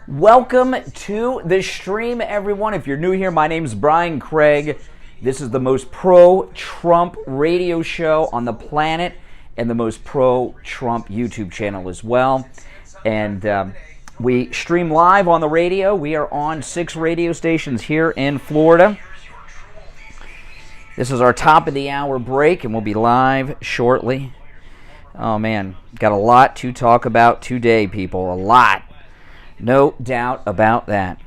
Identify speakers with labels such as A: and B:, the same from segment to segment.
A: Welcome to the stream, everyone. If you're new here, my name's Brian Craig. This is the most pro-Trump radio show on the planet and the most pro-Trump YouTube channel as well. And we stream live on the radio. We are on 6 radio stations here in Florida. This is our top of the hour break, and we'll be live shortly. Oh, man, got a lot to talk about today, people. A lot. No doubt about that.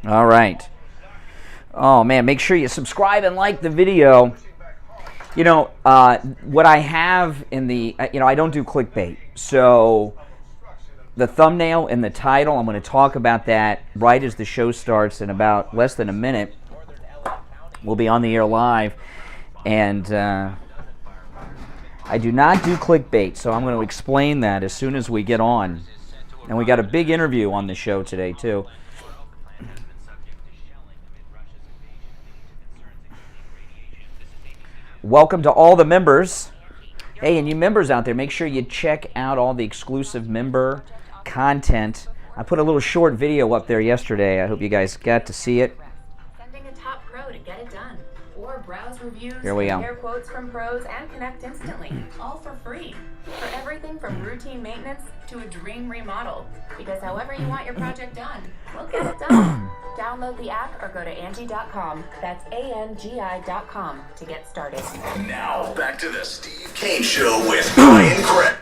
A: All right. Oh, man, make sure you subscribe and like the video. You know, what I have in the, I don't do clickbait. So the thumbnail and the title, I'm going to talk about that right as the show starts in about less than a minute. We'll be on the air live, and I do not do clickbait, so I'm going to explain that as soon as we get on. And we got a big interview on the show today, too. Welcome to all the members. Hey, and you members out there, make sure you check out all the exclusive member content. I put a little short video up there yesterday. I hope you guys got to see it.
B: Sending a top pro to get it done. Or browse reviews,
A: Here we go.
B: compare quotes from pros, and connect instantly. All for free. For everything from routine maintenance to a dream remodel. Because however you want your project done, we'll get it done. Download the app or go to Angie.com. That's ANGI.com to get started.
C: Now, back to the Steve Kane Show with Brian Craig.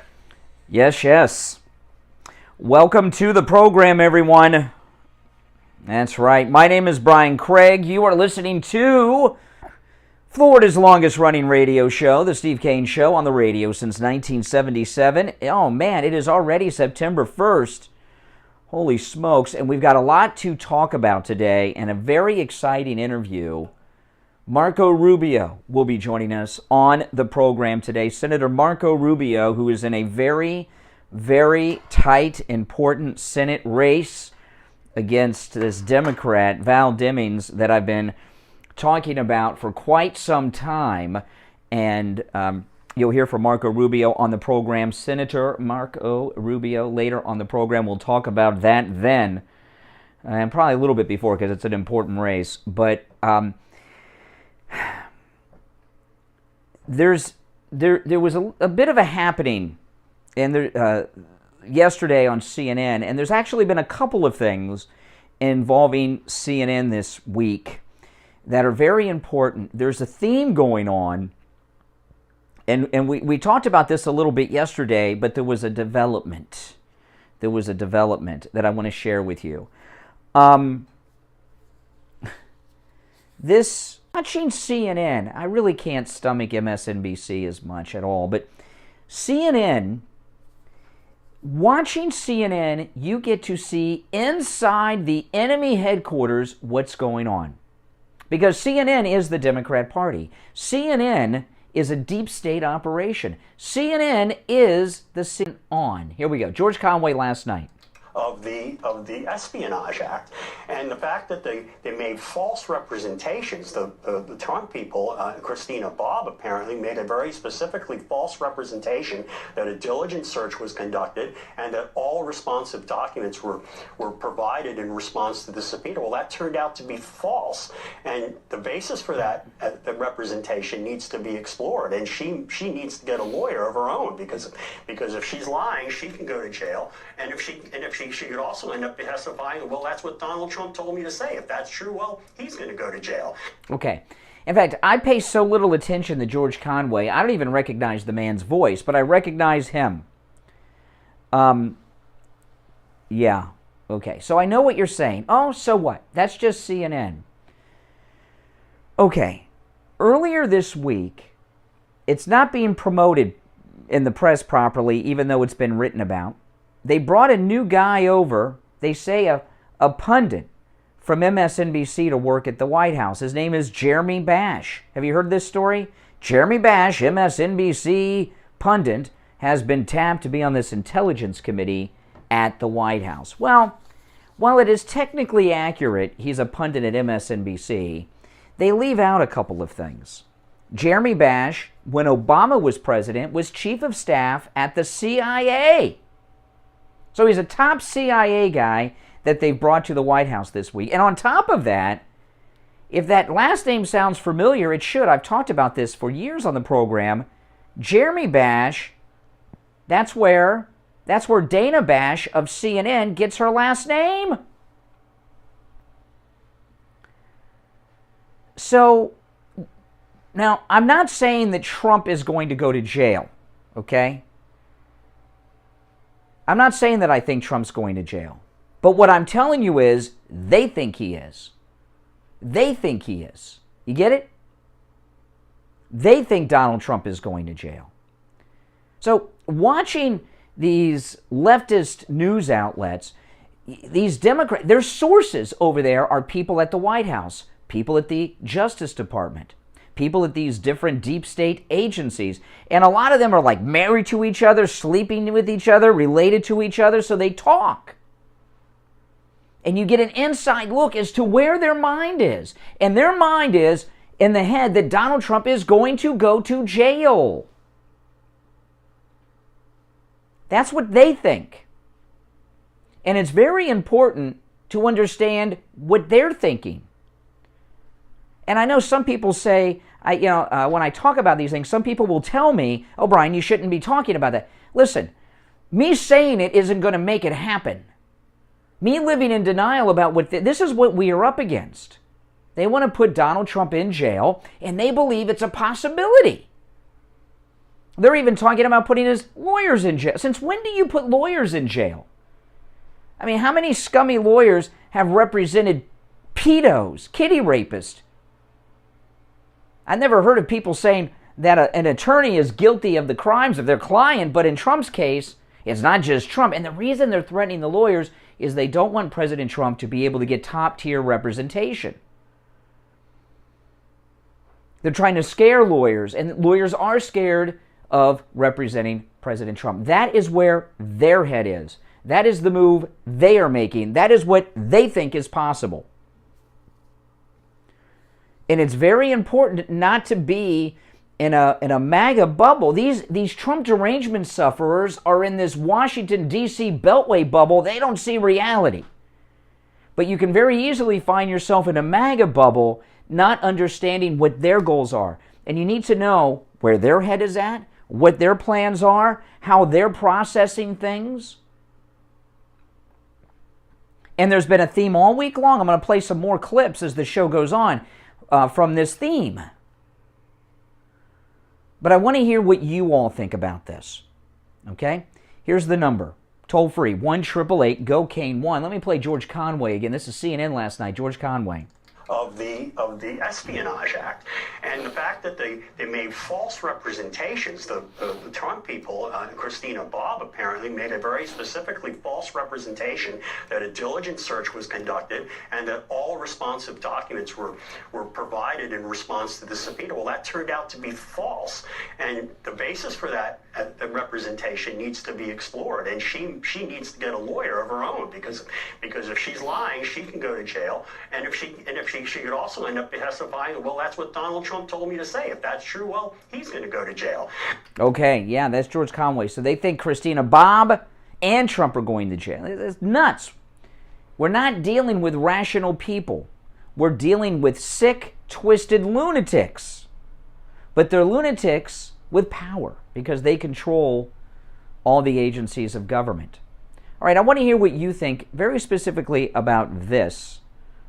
A: Yes. Welcome to the program, everyone. That's right. My name is Brian Craig. You are listening to Florida's longest-running radio show, The Steve Kane Show, on the radio since 1977. Oh, man, it is already September 1st. Holy smokes. And we've got a lot to talk about today and a very exciting interview. Marco Rubio will be joining us on the program today. Senator Marco Rubio, who is in a very, very tight, important Senate race against this Democrat, Val Demings, that I've been talking about for quite some time. And you'll hear from Marco Rubio on the program. Senator Marco Rubio later on the program. We'll talk about that then. And probably a little bit before because it's an important race. But there was a bit of a happening yesterday on CNN, and there's actually been a couple of things involving CNN this week that are very important. There's a theme going on, and we talked about this a little bit yesterday, but there was a development. There was a development that I want to share with you. This, watching CNN, I really can't stomach MSNBC as much at all, but watching CNN, you get to see inside the enemy headquarters what's going on. Because CNN is the Democrat Party. CNN is a deep state operation. CNN is the CNN on. Here we go. George Conway last night.
D: Of the Espionage Act, and the fact that they made false representations. The Trump people, Christina Bobb apparently made a very specifically false representation that a diligent search was conducted and that all responsive documents were provided in response to the subpoena. Well, that turned out to be false, and the basis for that the representation needs to be explored, and she needs to get a lawyer of her own because if she's lying, she can go to jail, and if she could also end up testifying, well, that's what Donald Trump told me to say. If that's true, well, he's going to go to jail. Okay.
A: In fact, I pay so little attention to George Conway, I don't even recognize the man's voice, but I recognize him. Yeah. Okay. So I know what you're saying. Oh, so what? That's just CNN. Okay. Earlier this week, it's not being promoted in the press properly, even though it's been written about. They brought a new guy over, they say a pundit from MSNBC to work at the White House. His name is Jeremy Bash. Have you heard this story? Jeremy Bash, MSNBC pundit, has been tapped to be on this intelligence committee at the White House. Well, while it is technically accurate, he's a pundit at MSNBC, they leave out a couple of things. Jeremy Bash, when Obama was president, was chief of staff at the CIA. So he's a top CIA guy that they've brought to the White House this week. And on top of that, if that last name sounds familiar, it should. I've talked about this for years on the program. Jeremy Bash, that's where Dana Bash of CNN gets her last name. So, now, I'm not saying that Trump is going to go to jail, okay? I'm not saying that I think Trump's going to jail. But what I'm telling you is, they think he is. They think he is. You get it? They think Donald Trump is going to jail. So, watching these leftist news outlets, these Democrats, their sources over there are people at the White House, people at the Justice Department, people at these different deep state agencies. And a lot of them are like married to each other, sleeping with each other, related to each other, so they talk. And you get an inside look as to where their mind is. And their mind is in the head that Donald Trump is going to go to jail. That's what they think. And it's very important to understand what they're thinking. And I know some people say, when I talk about these things, some people will tell me, oh, Brian, you shouldn't be talking about that. Listen, me saying it isn't going to make it happen. Me living in denial about this is what we are up against. They want to put Donald Trump in jail, and they believe it's a possibility. They're even talking about putting his lawyers in jail. Since when do you put lawyers in jail? I mean, how many scummy lawyers have represented pedos, kitty rapists? I've never heard of people saying that an attorney is guilty of the crimes of their client, but in Trump's case, it's not just Trump. And the reason they're threatening the lawyers is they don't want President Trump to be able to get top-tier representation. They're trying to scare lawyers, and lawyers are scared of representing President Trump. That is where their head is. That is the move they are making. That is what they think is possible. And it's very important not to be in a MAGA bubble. These Trump derangement sufferers are in this Washington, D.C. Beltway bubble. They don't see reality. But you can very easily find yourself in a MAGA bubble, not understanding what their goals are. And you need to know where their head is at, what their plans are, how they're processing things. And there's been a theme all week long. I'm going to play some more clips as the show goes on from this theme. But I want to hear what you all think about this. Okay? Here's the number. Toll free, 1-888-GO-CANE-1. Let me play George Conway again. This is CNN last night. George Conway.
D: Of the Espionage Act, and the fact that they made false representations. The Trump people, Christina Bobb apparently made a very specifically false representation that a diligent search was conducted and that all responsive documents were provided in response to the subpoena. Well, that turned out to be false, and the basis for that representation needs to be explored, and she needs to get a lawyer of her own because if she's lying, she can go to jail, and if she could also end up testifying, well, that's what Donald Trump told me to say. If that's true, well, he's going to go to jail. Okay, yeah, that's George Conway. So they think Christina Bobb and Trump are going to jail. It's nuts. We're not dealing with rational people. We're dealing with sick, twisted lunatics. But they're lunatics with power because they control all the agencies of government. All right, I want to hear what you think very specifically about this.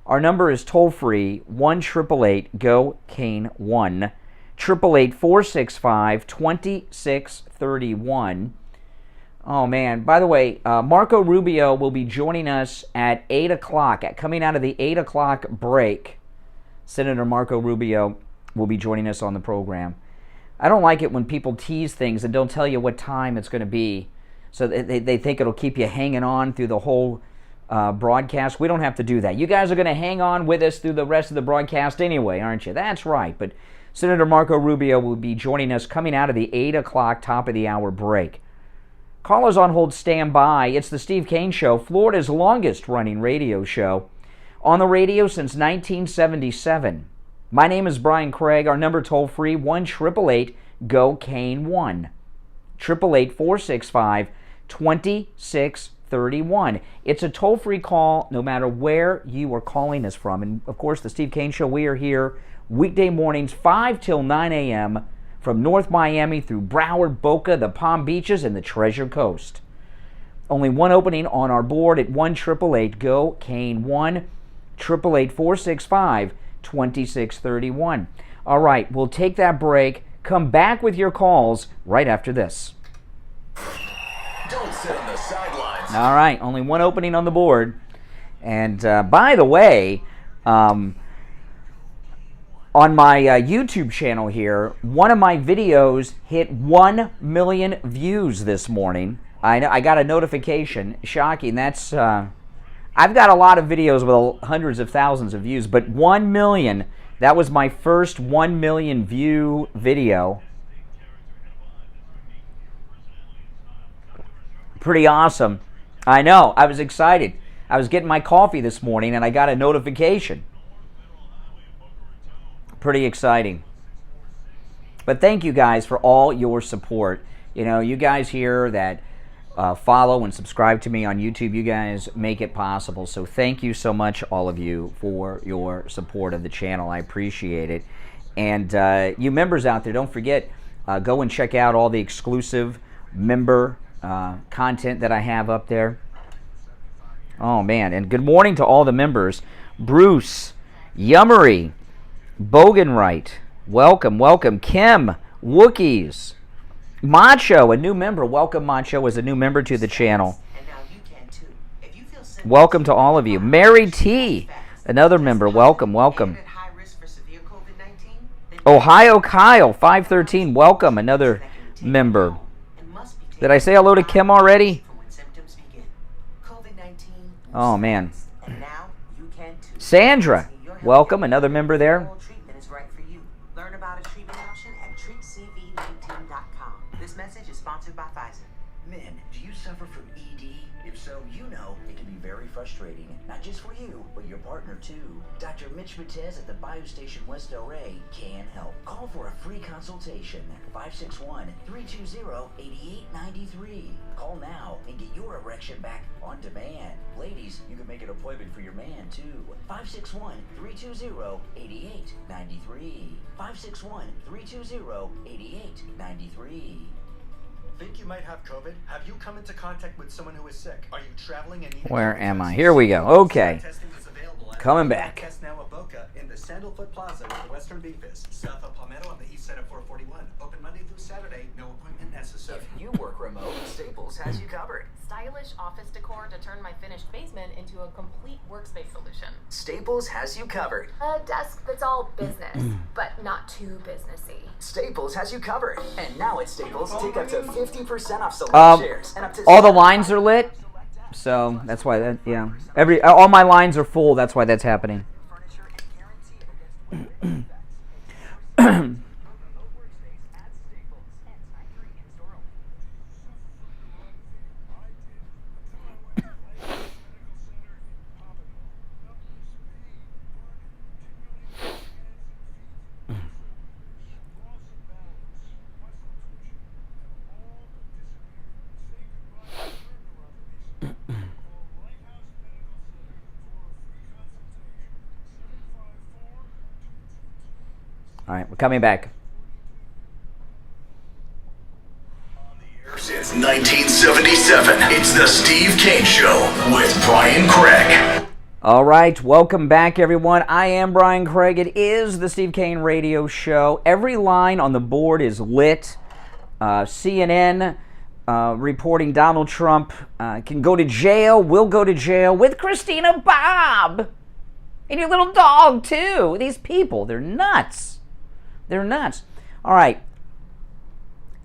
D: Our number is toll-free, 1-888-GO-CANE-1, 888-465-2631. Oh, man. By the way, Marco Rubio will be joining us at 8 o'clock, coming out of the 8 o'clock break. Senator Marco Rubio will be joining us on the program. I don't like it when people tease things and don't tell you what time it's going to be, so they think it'll keep you hanging on through the whole broadcast. We don't have to do that. You guys are going to hang on with us through the rest of the broadcast anyway, aren't you? That's right. But Senator Marco Rubio will be joining us coming out of the 8 o'clock top of the hour break.
A: Callers on hold, stand by. It's the Steve Kane Show, Florida's longest-running radio show. On the radio since 1977. My name is Brian Craig. Our number toll-free, 1-888-GO-KANE-1. 888-465-2631. It's a toll-free call no matter where you are calling us from. And, of course, the Steve Kane Show, we are here weekday mornings 5 till 9 a.m. from North Miami through Broward, Boca, the Palm Beaches, and the Treasure Coast. Only one opening on our board at 1-888-GO-KANE-1, 888-465-2631. All right, we'll take that break. Come back with your calls right after this.
C: Don't sit on the sidelines.
A: All right, only one opening on the board. And by the way, on my YouTube channel here, one of my videos hit 1 million views this morning. I got a notification. Shocking. That's I've got a lot of videos with hundreds of thousands of views, but 1 million, that was my first 1 million view video. Pretty awesome. I know. I was excited. I was getting my coffee this morning and I got a notification. Pretty exciting. But thank you guys for all your support. You know, you guys here that follow and subscribe to me on YouTube, you guys make it possible. So thank you so much, all of you, for your support of the channel. I appreciate it. And you members out there, don't forget, go and check out all the exclusive member content that I have up there. Oh, man. And good morning to all the members. Bruce, Yummery, Boganright, welcome, welcome. Kim, Wookiees, Macho, a new member. Welcome, Macho, as a new member to the channel. Welcome to all of you. Mary T, another member. Welcome, welcome. Ohio Kyle, 513. Welcome, another member. Did I say hello to Kim already? Oh, man. Sandra, welcome, another member there.
E: Learn about a treatment option at treatcv19.com. This message is sponsored by Pfizer.
F: Men, do you suffer from ED? If so, you know it can be very frustrating. Not just for you, but your partner too. Dr. Mitch Matez at the Biostation West LA can help. Call for a free consultation at 561-320-8893. Call now and get your erection back on demand. Ladies, you can make an appointment for your man too. 561-320-8893. 561-320-8893.
G: Think you might have COVID? Have you come into contact with someone who is sick? Are you traveling and needing
A: Where am I? Here we go. Okay. Coming back.
G: Test now at Boca in the Sandalfoot Plaza where the Western Beef is. South of Palmetto on the east side of 441. Open Monday through Saturday. No appointment necessary.
F: If you work remote, Staples has you covered.
B: Stylish office decor to turn my finished basement into a complete workspace solution.
F: Staples has you covered.
B: A desk that's all business, but not too businessy.
F: Staples has you covered. And now at Staples, take up to 50% off select shares. And up to
A: All the lines are lit, so that's why that, yeah. All my lines are full, that's why that's happening. All right, we're coming back.
C: Since 1977, it's the Steve Kane Show with Brian Craig.
A: All right, welcome back, everyone. I am Brian Craig. It is the Steve Kane Radio Show. Every line on the board is lit. CNN reporting Donald Trump can go to jail, will go to jail with Christina Bobb. And your little dog, too. These people, they're nuts. They're nuts. All right.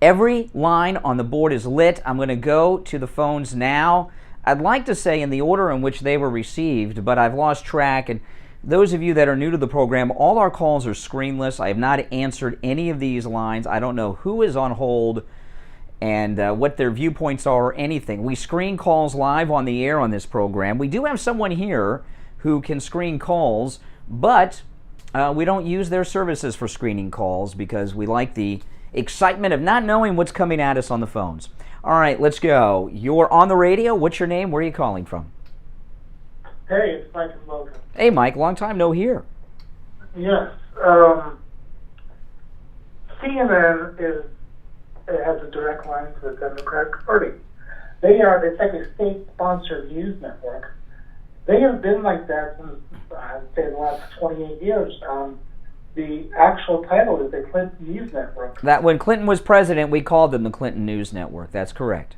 A: Every line on the board is lit. I'm going to go to the phones now. I'd like to say in the order in which they were received, but I've lost track. And those of you that are new to the program, all our calls are screenless. I have not answered any of these lines. I don't know who is on hold. and what their viewpoints are or anything. We screen calls live on the air on this program. We do have someone here who can screen calls, but we don't use their services for screening calls because we like the excitement of not knowing what's coming at us on the phones. All right, let's go. You're on the radio. What's your name? Where are you calling from?
H: Hey, it's Mike from Boca.
A: Hey, Mike. Long time no hear.
H: Yes. CNN has a direct line to the Democratic Party. It's like a state-sponsored news network. They have been like that since, I'd say, the last 28 years. The actual title is the Clinton News Network.
A: That when Clinton was president, we called them the Clinton News Network. That's correct.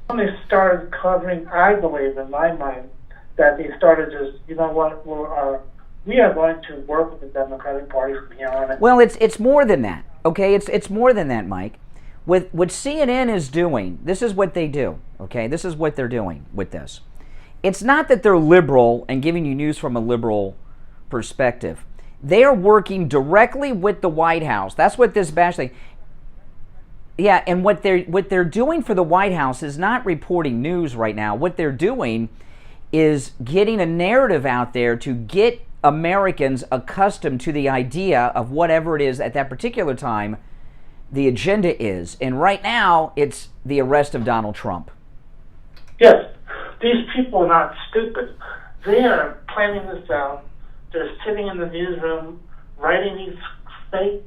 H: When they started covering, I believe, in my mind, that they started just, you know what, we are going to work with the Democratic Party from here on.
A: Well, it's more than that, okay? It's more than that, Mike. What CNN is doing, this is what they do, okay? This is what they're doing with this. It's not that they're liberal and giving you news from a liberal perspective. They are working directly with the White House. That's what this bash thing. Yeah, and what they're doing for the White House is not reporting news right now. What they're doing is getting a narrative out there to get Americans accustomed to the idea of whatever it is at that particular time the agenda is. And right now, it's the arrest of Donald Trump.
H: Yes, these people are not stupid. They are planning this out. They're sitting in the newsroom writing these fake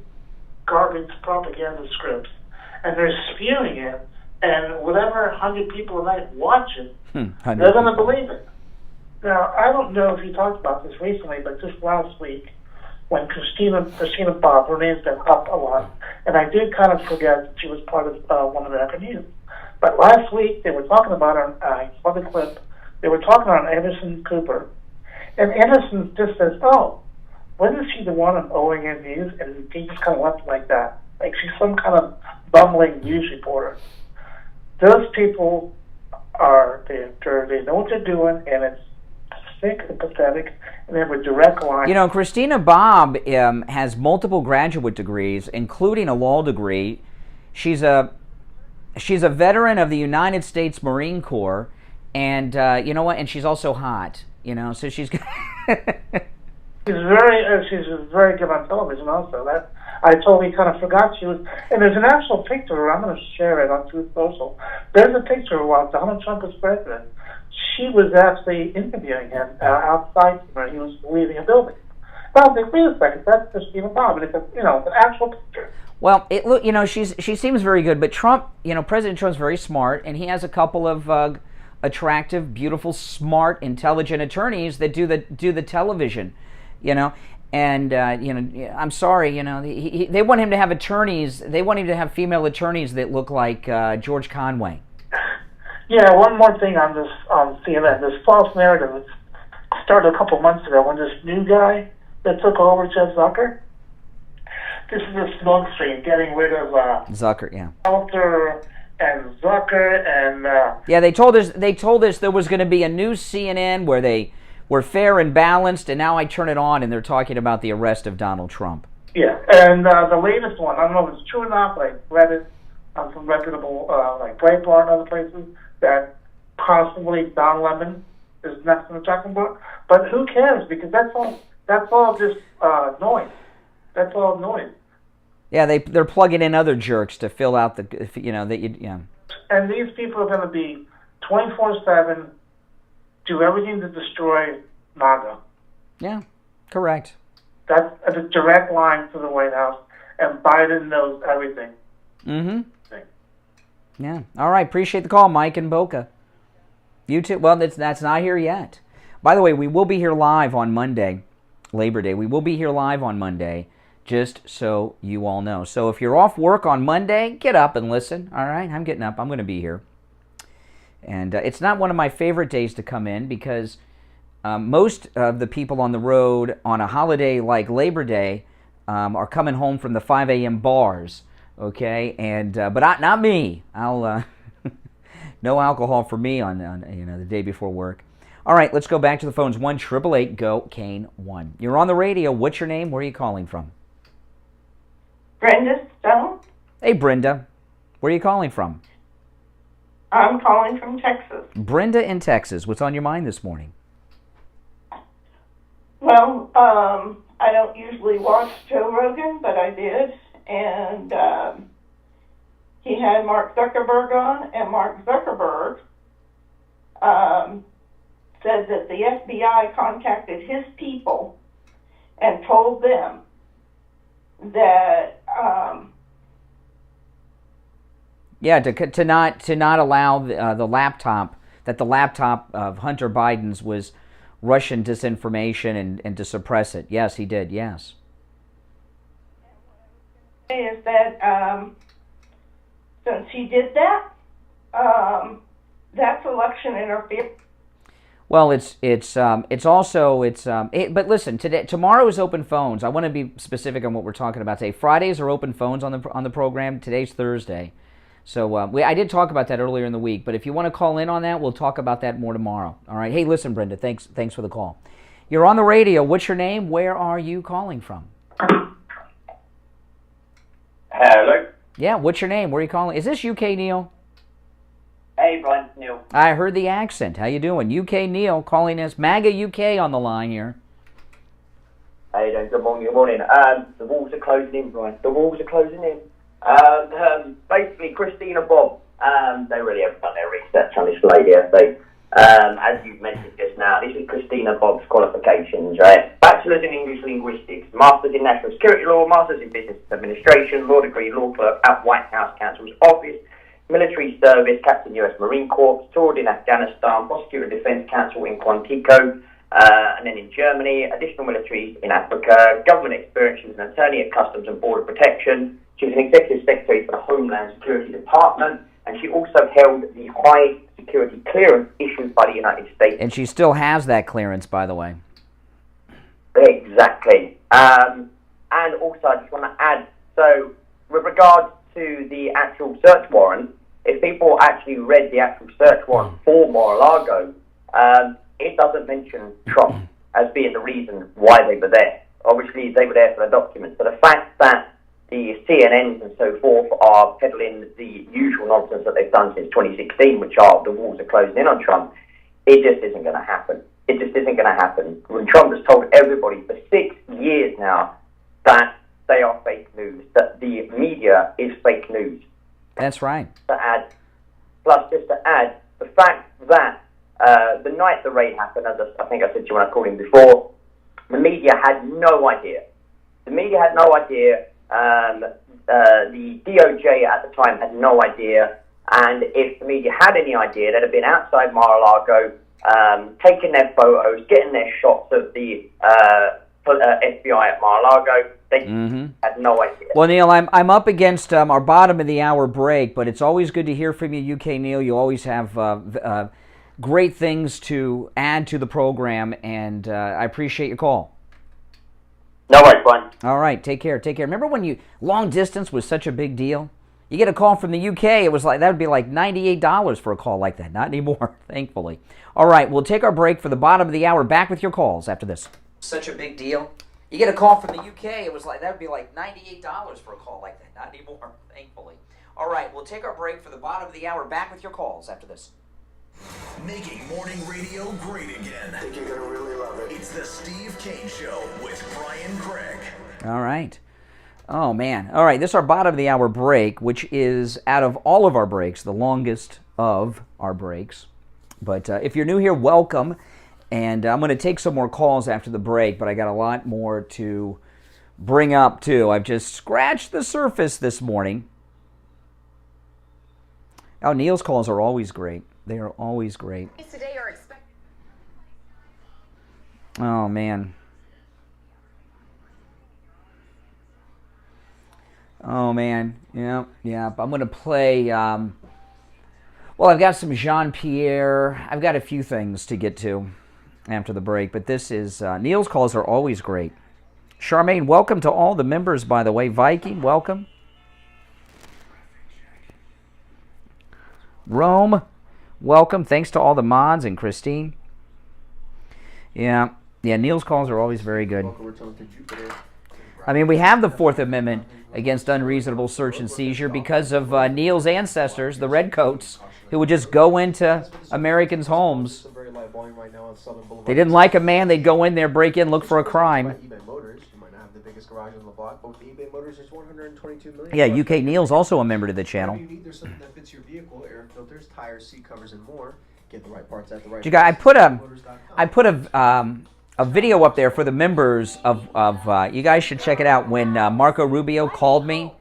H: garbage propaganda scripts, and they're spewing it, and whatever 100 people a night watch it, they're going to believe it. Now, I don't know if you talked about this recently, but just last week, when Christina Bobb, her name's been up a lot, and I did kind of forget that she was part of One American News. But last week, they were talking about her, I saw the clip, they were talking about Anderson Cooper, and Anderson just says, oh, wasn't she the one on OAN News? And he just kind of left it like that. Like she's some kind of bumbling news reporter. Those people they know what they're doing, and it's sick and pathetic, and they have a direct line.
A: You know, Christina Bobb has multiple graduate degrees, including a law degree. She's a veteran of the United States Marine Corps, and you know what? And she's also hot. You know, so she's she's very good on television. Also, that I totally kind of forgot she was. And there's an actual picture. I'm going to share it on Truth Social. There's a picture while Donald Trump was president. She was actually interviewing him outside where he was leaving a building. Well, I was like, wait a second, that's Christina Bobb, and it's an actual picture. Well, she seems very good, but Trump, President Trump's very smart, and he has a couple of attractive, beautiful, smart, intelligent attorneys that do the television, and I'm sorry, they want him to have attorneys. They want him to have female attorneys that look like George Conway.
H: Yeah, one more thing on this CNN. This false narrative started a couple months ago when this new guy that took over Jeff Zucker. This is a smoke screen getting rid of
A: Zucker, yeah.
H: Walter and Zucker and
A: yeah, they told us there was going to be a new CNN where they were fair and balanced, and now I turn it on and they're talking about the arrest of Donald Trump.
H: Yeah, and the latest one, I don't know if it's true or not, but I read it on some reputable like Breitbart and other places, that possibly Don Lemon is next in the chopping block. But who cares? Because that's all just noise. That's all noise.
A: Yeah, they're plugging in other jerks to fill out the.
H: And these people are going to be 24/7, do everything to destroy MAGA.
A: Yeah, correct.
H: That's a direct line to the White House, and Biden knows everything.
A: Mm-hmm. Yeah. All right. Appreciate the call, Mike in Boca. You too. Well, that's not here yet. By the way, we will be here live on Monday, Labor Day. We will be here live on Monday, just so you all know. So if you're off work on Monday, get up and listen. All right. I'm getting up. I'm going to be here. And it's not one of my favorite days to come in because most of the people on the road on a holiday like Labor Day are coming home from the 5 a.m. bars. Okay, and but not me. I'll no alcohol for me on the day before work. All right, let's go back to the phones. 1-888-GO-CANE-1. You're on the radio. What's your name? Where are you calling from?
I: Brenda Stone.
A: Hey, Brenda. Where are you calling from?
I: I'm calling from Texas.
A: Brenda in Texas. What's on your mind this morning?
I: Well, I don't usually watch Joe Rogan, but I did, and he had Mark Zuckerberg on, and Mark Zuckerberg said that the FBI contacted his people and told them that
A: to not allow the laptop of Hunter Biden's was Russian disinformation and to suppress it. Yes, he did. Yes.
I: Is that since he did that, that's election interference.
A: Well, but listen, tomorrow is open phones. I want to be specific on what we're talking about today. Fridays are open phones on the program. Today's Thursday. So I did talk about that earlier in the week, but if you want to call in on that, we'll talk about that more tomorrow. All right. Hey, listen, Brenda, thanks for the call. You're on the radio. What's your name? Where are you calling from?
J: Hello.
A: Yeah, what's your name? Where are you calling? Is this UK Neil?
J: Hey, Brian, Neil.
A: I heard the accent. How you doing? UK Neil calling us. MAGA UK on the line here.
J: How you doing? Good morning. The walls are closing in, Brian. The walls are closing in. Basically, Christina Bob, they really haven't done their research on this lady, have they? As you've mentioned just now, this is Christina Bob's qualifications, right? Bachelor's in English Linguistics, Master's in National Security Law, Master's in Business Administration, Law degree, law clerk at White House Counsel's Office, military service, Captain U.S. Marine Corps, toured in Afghanistan, Prosecutor Defense Counsel in Quantico, and then in Germany, additional militaries in Africa, government experience. She was an attorney at Customs and Border Protection. She was an executive secretary for the Homeland Security Department, and she also held the high security clearance issued by the United States.
A: And she still has that clearance, by the way.
J: Exactly. And also, I just want to add, so with regards to the actual search warrant, if people actually read the actual search warrant for Mar-a-Lago, it doesn't mention Trump as being the reason why they were there. Obviously, they were there for the documents, but the fact that the CNNs and so forth are peddling the usual nonsense that they've done since 2016, which are the walls are closing in on Trump, it just isn't going to happen. It just isn't going to happen. When Trump has told everybody for 6 years now that they are fake news, that the media is fake news.
A: That's right.
J: Plus, just to add, the fact that the night the raid happened, as I think I said to you when I called him before, the media had no idea. The media had no idea. The DOJ at the time had no idea. And if the media had any idea, they'd have been outside Mar-a-Lago, taking their photos, getting their shots of the FBI at Mar-a-Lago. They had no idea.
A: Well, Neil, I'm up against our bottom of the hour break, but it's always good to hear from you, UK Neil. You always have great things to add to the program, and I appreciate your call.
J: No worries, Brian.
A: All right, take care. Remember when long distance was such a big deal? You get a call from the UK, it was like, that would be like $98 for a call like that. Not anymore, thankfully. All right, we'll take our break for the bottom of the hour. Back with your calls after this. Such a big deal. You get a call from the UK, it was like, that would be like $98 for a call like that. Not anymore, thankfully. All right, we'll take our break for the bottom of the hour. Back with your calls after this.
C: Making morning radio great again.
D: I think you're going to really love it.
C: It's the Steve Kane Show with Brian Craig.
A: All right. Oh, man. All right, this is our bottom of the hour break, which is, out of all of our breaks, the longest of our breaks. But if you're new here, welcome. And I'm going to take some more calls after the break, but I got a lot more to bring up, too. I've just scratched the surface this morning. Oh, Neil's calls are always great. They are always great.
B: Today are expected.
A: Oh, man. Oh, man. Yeah. I'm going to play... well, I've got some Jean-Pierre. I've got a few things to get to after the break, but this is... Neil's calls are always great. Charmaine, welcome to all the members, by the way. Viking, welcome. Rome, welcome. Thanks to all the mods and Christine. Yeah, Neil's calls are always very good. I mean, we have the Fourth Amendment against unreasonable search and seizure because of Neil's ancestors, the Redcoats, who would just go into Americans' homes.
K: Some very light volume right now on Southern Boulevard.
A: They didn't like a man, they'd go in there, break in, look for a crime.
K: eBay Motors, you might not have the biggest garage on the block, but with eBay Motors, there's 122 million.
A: Yeah, UK Neil's also a member to the channel.
K: Whatever you need, there's something that fits your vehicle, air filters, tires, seat covers, and more. Get the right parts at the right
A: You guys,
K: price.
A: I put a video up there for the members of you guys should check it out. When Marco Rubio called me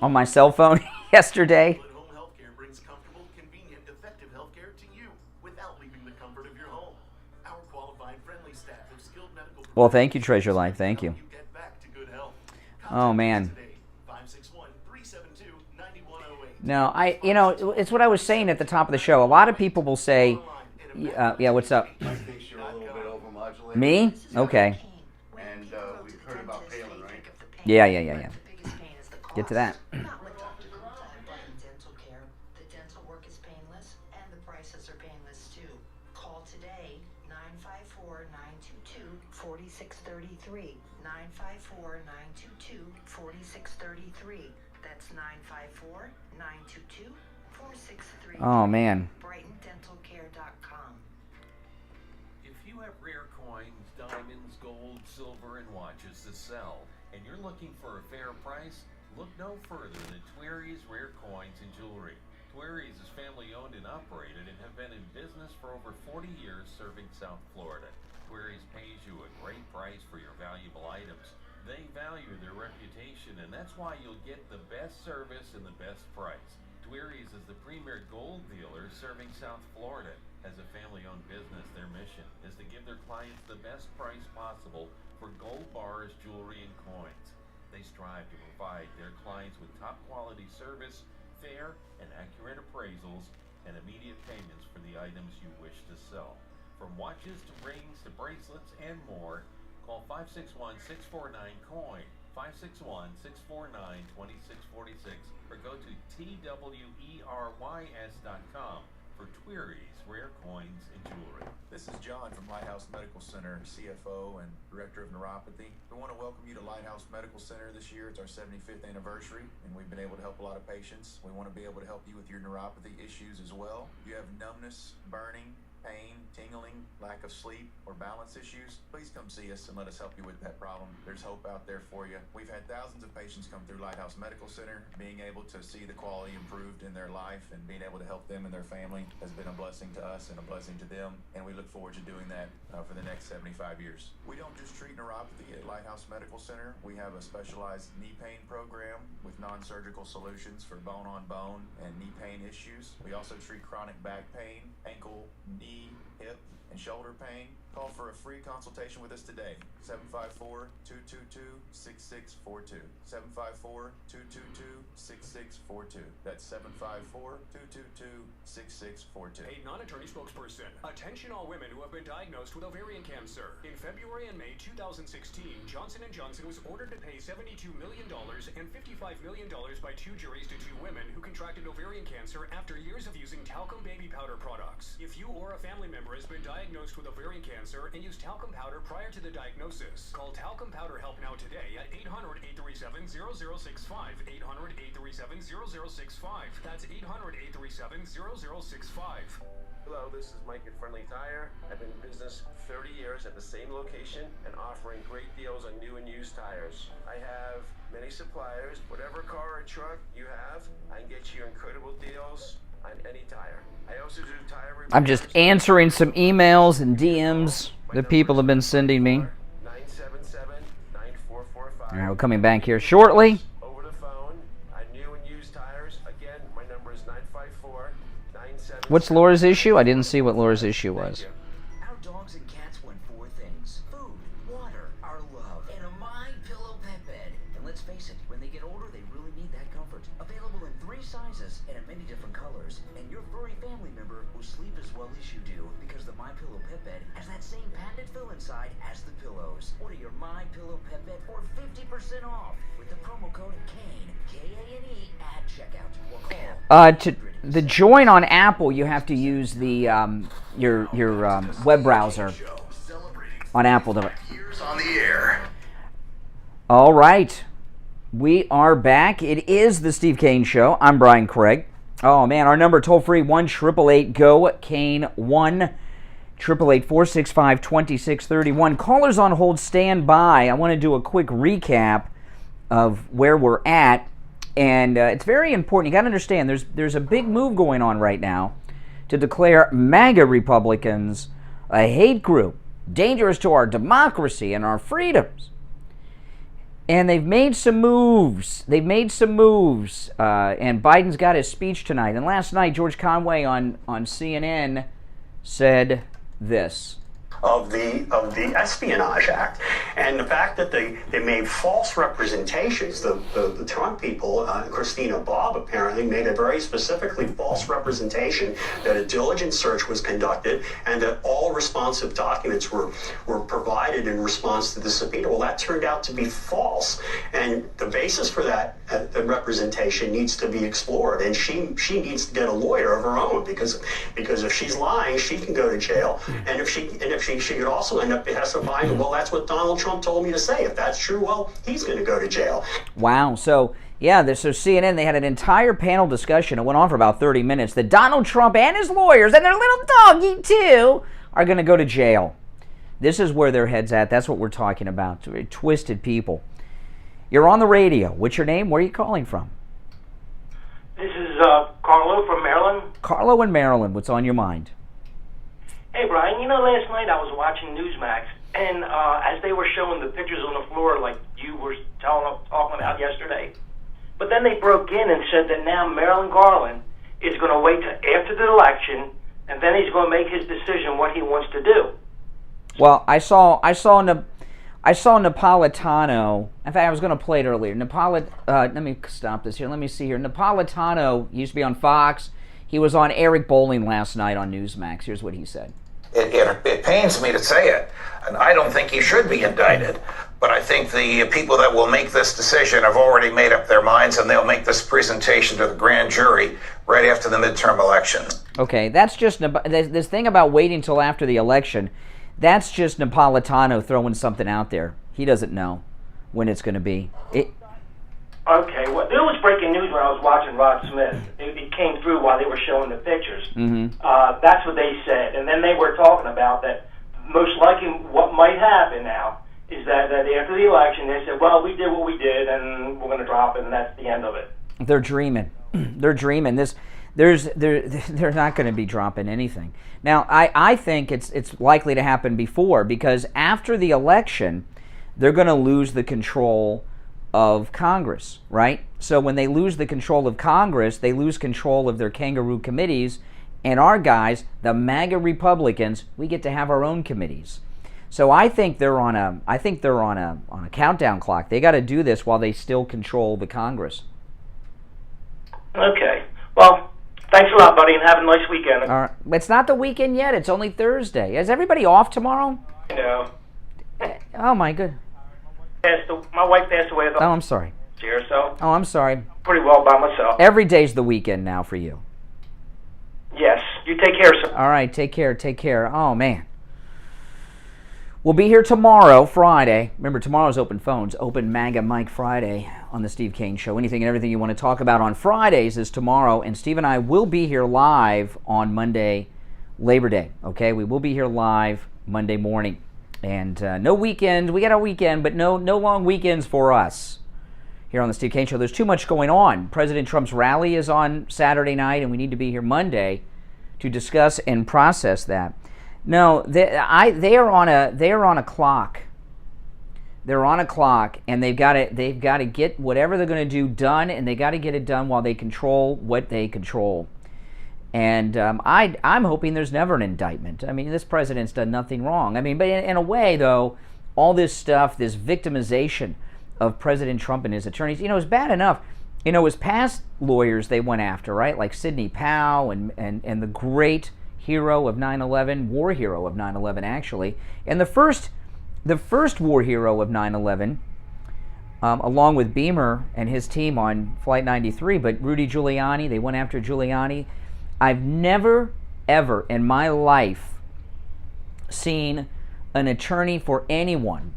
A: on my cell phone yesterday.
C: Home Healthcare brings comfortable, convenient, effective healthcare to you without leaving the comfort of your home. Our qualified, friendly staff of skilled medical.
A: Well, thank you, Treasure Life. Thank you.
C: Get back to good health.
A: Oh man.
C: 561-372-9108.
A: No, it's what I was saying at the top of the show. A lot of people will say, yeah, what's up?
L: I think you're a little bit overmodulated.
A: Me? Okay.
L: And we've heard about Palin, right?
A: Yeah. Get to that.
E: Dental care. The dental work is painless, and the prices are painless too. Call today, 954-922-4633. 954-922-4633. That's 954-922-4633.
A: Oh man.
E: BrightonDentalCare.com.
M: If you have rare coins, diamonds, gold, silver, and watches to sell, and you're looking for a fair price, look no further than Tweary's Rare Coins and Jewelry. Tweary's is family owned and operated and have been in business for over 40 years serving South Florida. Tweary's pays you a great price for your valuable items. They value their reputation, and that's why you'll get the best service and the best price. Tweary's is the premier gold dealer serving South Florida. As a family-owned business, their mission is to give their clients the best price possible for gold bars, jewelry, and coins. They strive to provide their clients with top-quality service, fair and accurate appraisals, and immediate payments for the items you wish to sell. From watches to rings to bracelets and more, call 561-649-COIN, 561-649-2646, or go to TWERYS.com for Tweary's Rare Coins and Jewelry.
N: This is John from Lighthouse Medical Center, CFO and Director of Neuropathy. We want to welcome you to Lighthouse Medical Center this year. It's our 75th anniversary, and we've been able to help a lot of patients. We want to be able to help you with your neuropathy issues as well. If you have numbness, burning, pain, tingling, lack of sleep, or balance issues, please come see us and let us help you with that problem. There's hope out there for you. We've had thousands of patients come through Lighthouse Medical Center. Being able to see the quality improved in their life and being able to help them and their family has been a blessing to us and a blessing to them, and we look forward to doing that for the next 75 years. We don't just treat neuropathy at Lighthouse Medical Center. We have a specialized knee pain program with non-surgical solutions for bone-on-bone and knee pain issues. We also treat chronic back pain, ankle, knee, hip, and shoulder pain. Call for a free consultation with us today. 754-222-6642. 754-222-6642. That's 754-222-6642.
O: A non-attorney spokesperson. Attention all women who have been diagnosed with ovarian cancer. In February and May 2016, Johnson & Johnson was ordered to pay $72 million and $55 million by two juries to two women who contracted ovarian cancer after years of using talcum baby powder products. If you or a family member has been diagnosed with ovarian cancer and used talcum powder prior to the diagnosis, call Talcum Powder Help now today at 800-837-0065. 800-837-0065. That's 800-837-0065.
P: Hello, this is Mike at Friendly Tire. I've been in business 30 years at the same location and offering great deals on new and used tires. I have many suppliers. Whatever car or truck you have, I can get you incredible deals on any tire. I also do tire repairs.
A: I'm just answering some emails and DMs that people have been sending me.
P: 977-9445.
A: All right, we're coming back here shortly.
P: Over the phone on new and used tires. Again, my number is 954-97.
A: What's Laura's issue? I didn't see what Laura's issue was.
F: Our dogs and cats want four things: food, water, our love, and a My Pillow pet bed. And let's face it, when they get older, they really need that comfort. Available in 3 sizes and in many different colors. And your furry family member will sleep as well as you do, because the My Pillow pet bed has that same patented fill inside as the pillows. Order your My Pillow pet bed for 50% off with the promo code KANE, K-A-N-E, at checkout. Or call
A: To join on Apple, you have to use the your web browser on Apple.
C: Years on the air.
A: All right, we are back. It is the Steve Kane Show. I'm Brian Craig. Oh, man, our number toll-free, 1-888-GO-KANE, 1-888-465-2631. Callers on hold, stand by. I want to do a quick recap of where we're at, and it's very important. You got to understand, there's a big move going on right now to declare MAGA Republicans a hate group, dangerous to our democracy and our freedoms. And they've made some moves. And Biden's got his speech tonight. And last night, George Conway on CNN said this.
D: Of the Espionage Act, and the fact that they made false representations. The Trump people, Christina Bobb apparently made a very specifically false representation that a diligent search was conducted and that all responsive documents were provided in response to the subpoena. Well, that turned out to be false, and the basis for that the representation needs to be explored, and she needs to get a lawyer of her own because if she's lying, she can go to jail, and if she could also end up testifying, well, that's what Donald Trump told me to say. If that's true, well, he's going to go to jail.
A: Wow. So, yeah, so CNN, they had an entire panel discussion. It went on for about 30 minutes that Donald Trump and his lawyers and their little doggy, too, are going to go to jail. This is where their head's at. That's what we're talking about. Twisted people. You're on the radio. What's your name? Where are you calling from?
Q: This is Carlo from Maryland.
A: Carlo in Maryland. What's on your mind?
Q: Hey, Brian, last night I was watching Newsmax, and as they were showing the pictures on the floor like you were talking about yesterday, but then they broke in and said that now Marilyn Garland is going to wait till after the election, and then he's going to make his decision what he wants to do.
A: Well, I saw Napolitano. In fact, I was going to play it earlier. Let me stop this here. Let me see here. Napolitano used to be on Fox. He was on Eric Bolling last night on Newsmax. Here's what he said.
R: It pains me to say it, and I don't think he should be indicted. But I think the people that will make this decision have already made up their minds, and they'll make this presentation to the grand jury right after the midterm election.
A: Okay, that's just this thing about waiting till after the election. That's just Napolitano throwing something out there. He doesn't know when it's going to be.
Q: Okay, well, there was breaking news when I was watching Rod Smith. It came through while they were showing the pictures.
A: Mm-hmm.
Q: That's what they said. And then they were talking about that most likely what might happen now is that after the election, they said, well, we did what we did, and we're going to drop it, and that's the end of it.
A: They're dreaming. They're dreaming. They're not going to be dropping anything. Now, I think it's likely to happen before, because after the election, they're going to lose the control of Congress, right? So when they lose the control of Congress, they lose control of their kangaroo committees, and our guys, the MAGA Republicans, we get to have our own committees. So I think they're on a countdown clock. They got to do this while they still control the Congress.
Q: Okay. Well, thanks a lot, buddy, and have a nice weekend.
A: All right. It's not the weekend yet. It's only Thursday. Is everybody off tomorrow?
Q: No.
A: Oh my good.
Q: My wife passed away.
A: Oh, I'm sorry.
Q: Year, so.
A: Oh, I'm sorry.
Q: Pretty well by myself.
A: Every day's the weekend now for you.
Q: Yes. You take care, sir.
A: All right. Take care. Take care. Oh man. We'll be here tomorrow, Friday. Remember, tomorrow's Open Phones, Open MAGA Mike Friday on the Steve Kane Show. Anything and everything you want to talk about on Fridays is tomorrow, and Steve and I will be here live on Monday, Labor Day. Okay, we will be here live Monday morning, and no weekend. We got a weekend, but no long weekends for us here on the Steve Kane Show. There's too much going on. President Trump's rally is on Saturday night, and we need to be here Monday to discuss and process that. No, they are on a clock. They're on a clock, and they've got to get whatever they're going to do done, and they got to get it done while they control what they control. And I'm hoping there's never an indictment. I mean, this president's done nothing wrong. I mean, but in a way, though, all this stuff, this victimization of President Trump and his attorneys, is bad enough. His past lawyers they went after, right? Like Sidney Powell and the great hero of 9/11, war hero of 9/11, actually, and the first war hero of 9/11, along with Beamer and his team on Flight 93. But Rudy Giuliani, they went after Giuliani. I've never, ever in my life seen an attorney for anyone,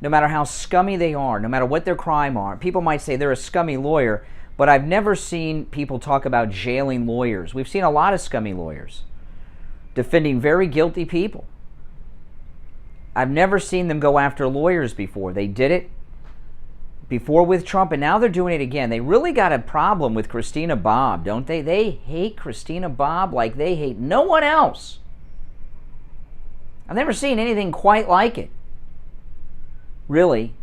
A: no matter how scummy they are, no matter what their crime are. People might say they're a scummy lawyer, But I've never seen people talk about jailing lawyers. We've seen a lot of scummy lawyers defending very guilty people. I've never seen them go after lawyers before. They did it before with Trump, and now they're doing it again. They really got a problem with Christina Bobb, don't they? They hate Christina Bobb like they hate no one else. I've never seen anything quite like it, really.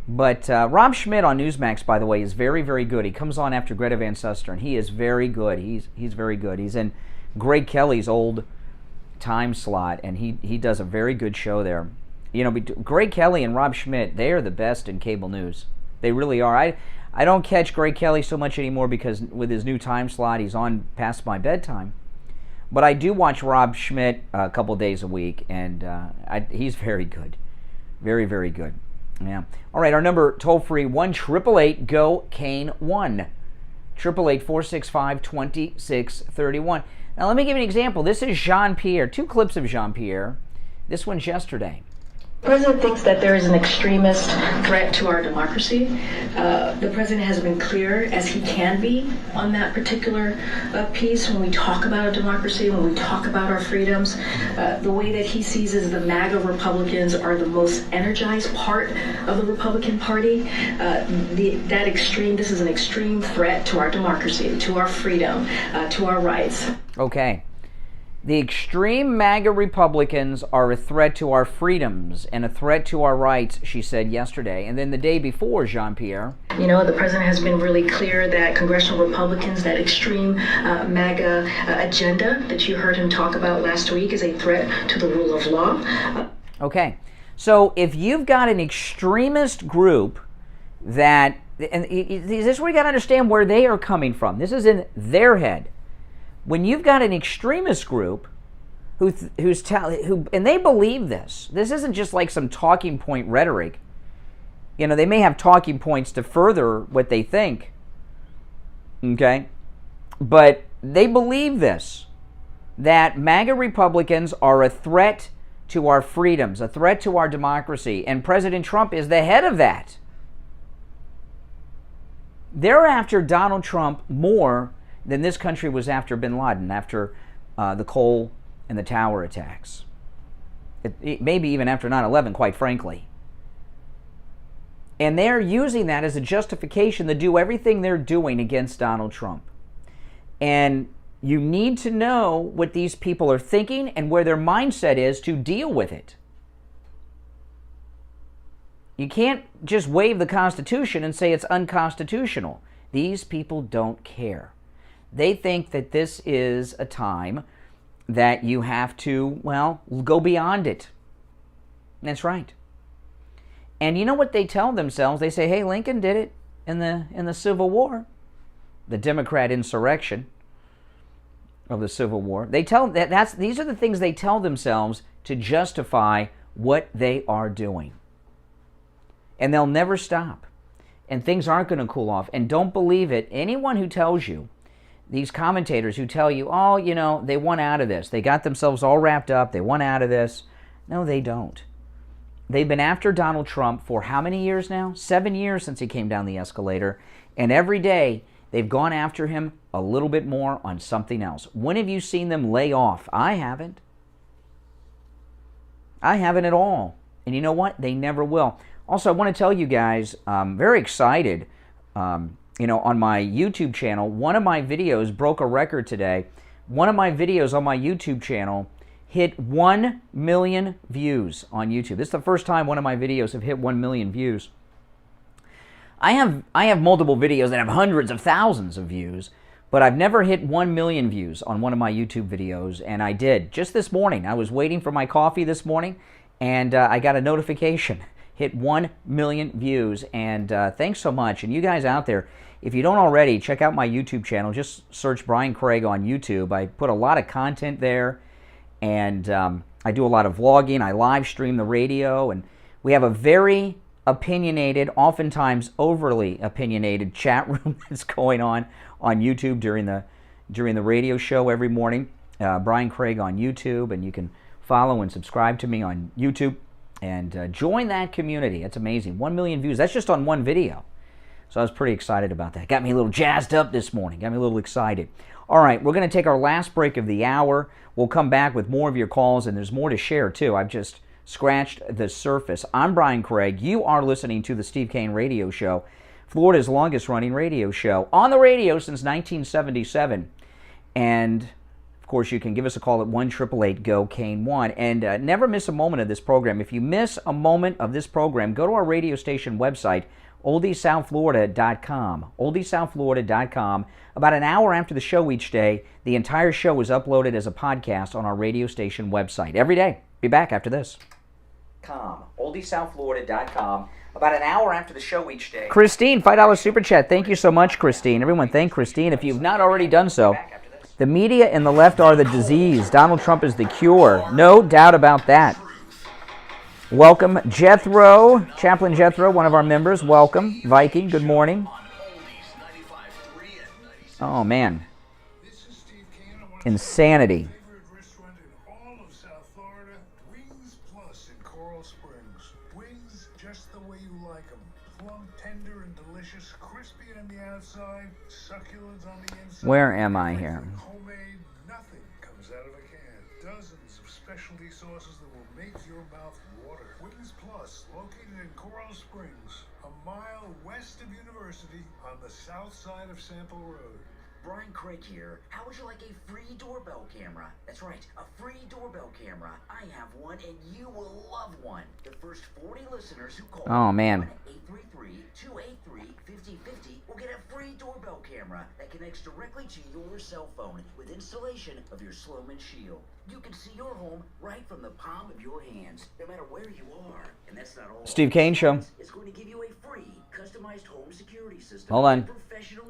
A: But Rob Schmidt on Newsmax, by the way, is very, very good. He comes on after Greta Van Susteren. He is very good. He's very good. He's in Greg Kelly's old time slot, and he does a very good show there. You know, Greg Kelly and Rob Schmidt, they are the best in cable news. They really are. I don't catch Greg Kelly so much anymore because with his new time slot, he's on past my bedtime. But I do watch Rob Schmidt a couple days a week, and he's very good. Very, very good. Yeah. All right, our number toll-free, 1-888-GO-KANE-1. 888-465-2631. Now, let me give you an example. This is Jean-Pierre. 2 clips of Jean-Pierre. This one's yesterday.
S: The president thinks that there is an extremist threat to our democracy. The president has been clear, as he can be, on that particular piece when we talk about a democracy, when we talk about our freedoms. The way that he sees is the MAGA Republicans are the most energized part of the Republican Party. This is an extreme threat to our democracy, to our freedom, to our rights.
A: Okay. The extreme MAGA Republicans are a threat to our freedoms and a threat to our rights, she said yesterday. And then the day before, Jean-Pierre.
S: You know, the president has been really clear that congressional Republicans, that extreme MAGA agenda that you heard him talk about last week is a threat to the rule of law.
A: Okay. So if you've got an extremist group that, and this is where you got to understand where they are coming from. This is in their head. When you've got an extremist group who and they believe this. This isn't just like some talking point rhetoric. You know, they may have talking points to further what they think. Okay? But they believe this, that MAGA Republicans are a threat to our freedoms, a threat to our democracy, and President Trump is the head of that. They're after Donald Trump more than this country was after bin Laden, after the Cole and the Tower attacks. Maybe even after 9/11, quite frankly. And they're using that as a justification to do everything they're doing against Donald Trump. And you need to know what these people are thinking and where their mindset is to deal with it. You can't just wave the Constitution and say it's unconstitutional. These people don't care. They think that this is a time that you have to, well, go beyond it. That's right. And you know what they tell themselves? They say, hey, Lincoln did it in the Civil War, the Democrat insurrection of the Civil War. They tell these are the things they tell themselves to justify what they are doing. And they'll never stop. And things aren't going to cool off. And don't believe it. Anyone who tells you, these commentators who tell you, oh, you know, they won out of this. They got themselves all wrapped up. They won out of this. No, they don't. They've been after Donald Trump for how many years now? 7 years since he came down the escalator. And every day they've gone after him a little bit more on something else. When have you seen them lay off? I haven't. I haven't at all. And you know what? They never will. Also, I want to tell you guys, I'm very excited. You know, on my YouTube channel, one of my videos broke a record today. One of my videos on my YouTube channel hit 1 million views on YouTube. This is the first time one of my videos have hit 1 million views. I have multiple videos that have hundreds of thousands of views, but I've never hit 1 million views on one of my YouTube videos, and I did just this morning. I was waiting for my coffee this morning, and I got a notification. Hit 1 million views, and thanks so much. And you guys out there, if you don't already, check out my YouTube channel. Just search Brian Craig on YouTube. I put a lot of content there, and I do a lot of vlogging. I live stream the radio, and we have a very opinionated, oftentimes overly opinionated chat room that's going on YouTube during the radio show every morning. Brian Craig on YouTube, and you can follow and subscribe to me on YouTube. And join that community. It's amazing. 1 million views. That's just on one video. So I was pretty excited about that. Got me a little jazzed up this morning. Got me a little excited. All right, we're going to take our last break of the hour. We'll come back with more of your calls, and there's more to share, too. I've just scratched the surface. I'm Brian Craig. You are listening to the Steve Kane Radio Show, Florida's longest-running radio show, on the radio since 1977. And, of course, you can give us a call at 1-888-GO-KANE-1. And never miss a moment of this program. If you miss a moment of this program, go to our radio station website, oldiesouthflorida.com. oldiesouthflorida.com. About an hour after the show each day, the entire show is uploaded as a podcast on our radio station website. Every day. Be back after this. oldiesouthflorida.com. About an hour after the show each day. Christine, $5 super chat. Thank you so much, Christine. Everyone, thank Christine. If you've not already done so, the media and the left are the disease. Donald Trump is the cure. No doubt about that. Welcome, Jethro, Chaplain Jethro, one of our members. Welcome, Viking. Good morning. Oh, man. Insanity. Where am I here?
T: Homemade, nothing comes out of a can. Dozens of specialty sauces that will make your mouth water. Wings Plus, located in Coral Springs, a mile west of University on the south side of Sample Road.
F: Brian Craig here. How would you like a free doorbell camera? That's right, a free doorbell camera. I have one and you will love one. The first 40 listeners who call 833-283-5050 will get a free doorbell camera that connects directly to your cell phone with installation of your Sloman Shield. You can see your home right from the palm of your hands, no matter where you are. And that's not all.
A: Steve Kane Show.
F: It's going to give you a free customized home security system.
A: Hold on.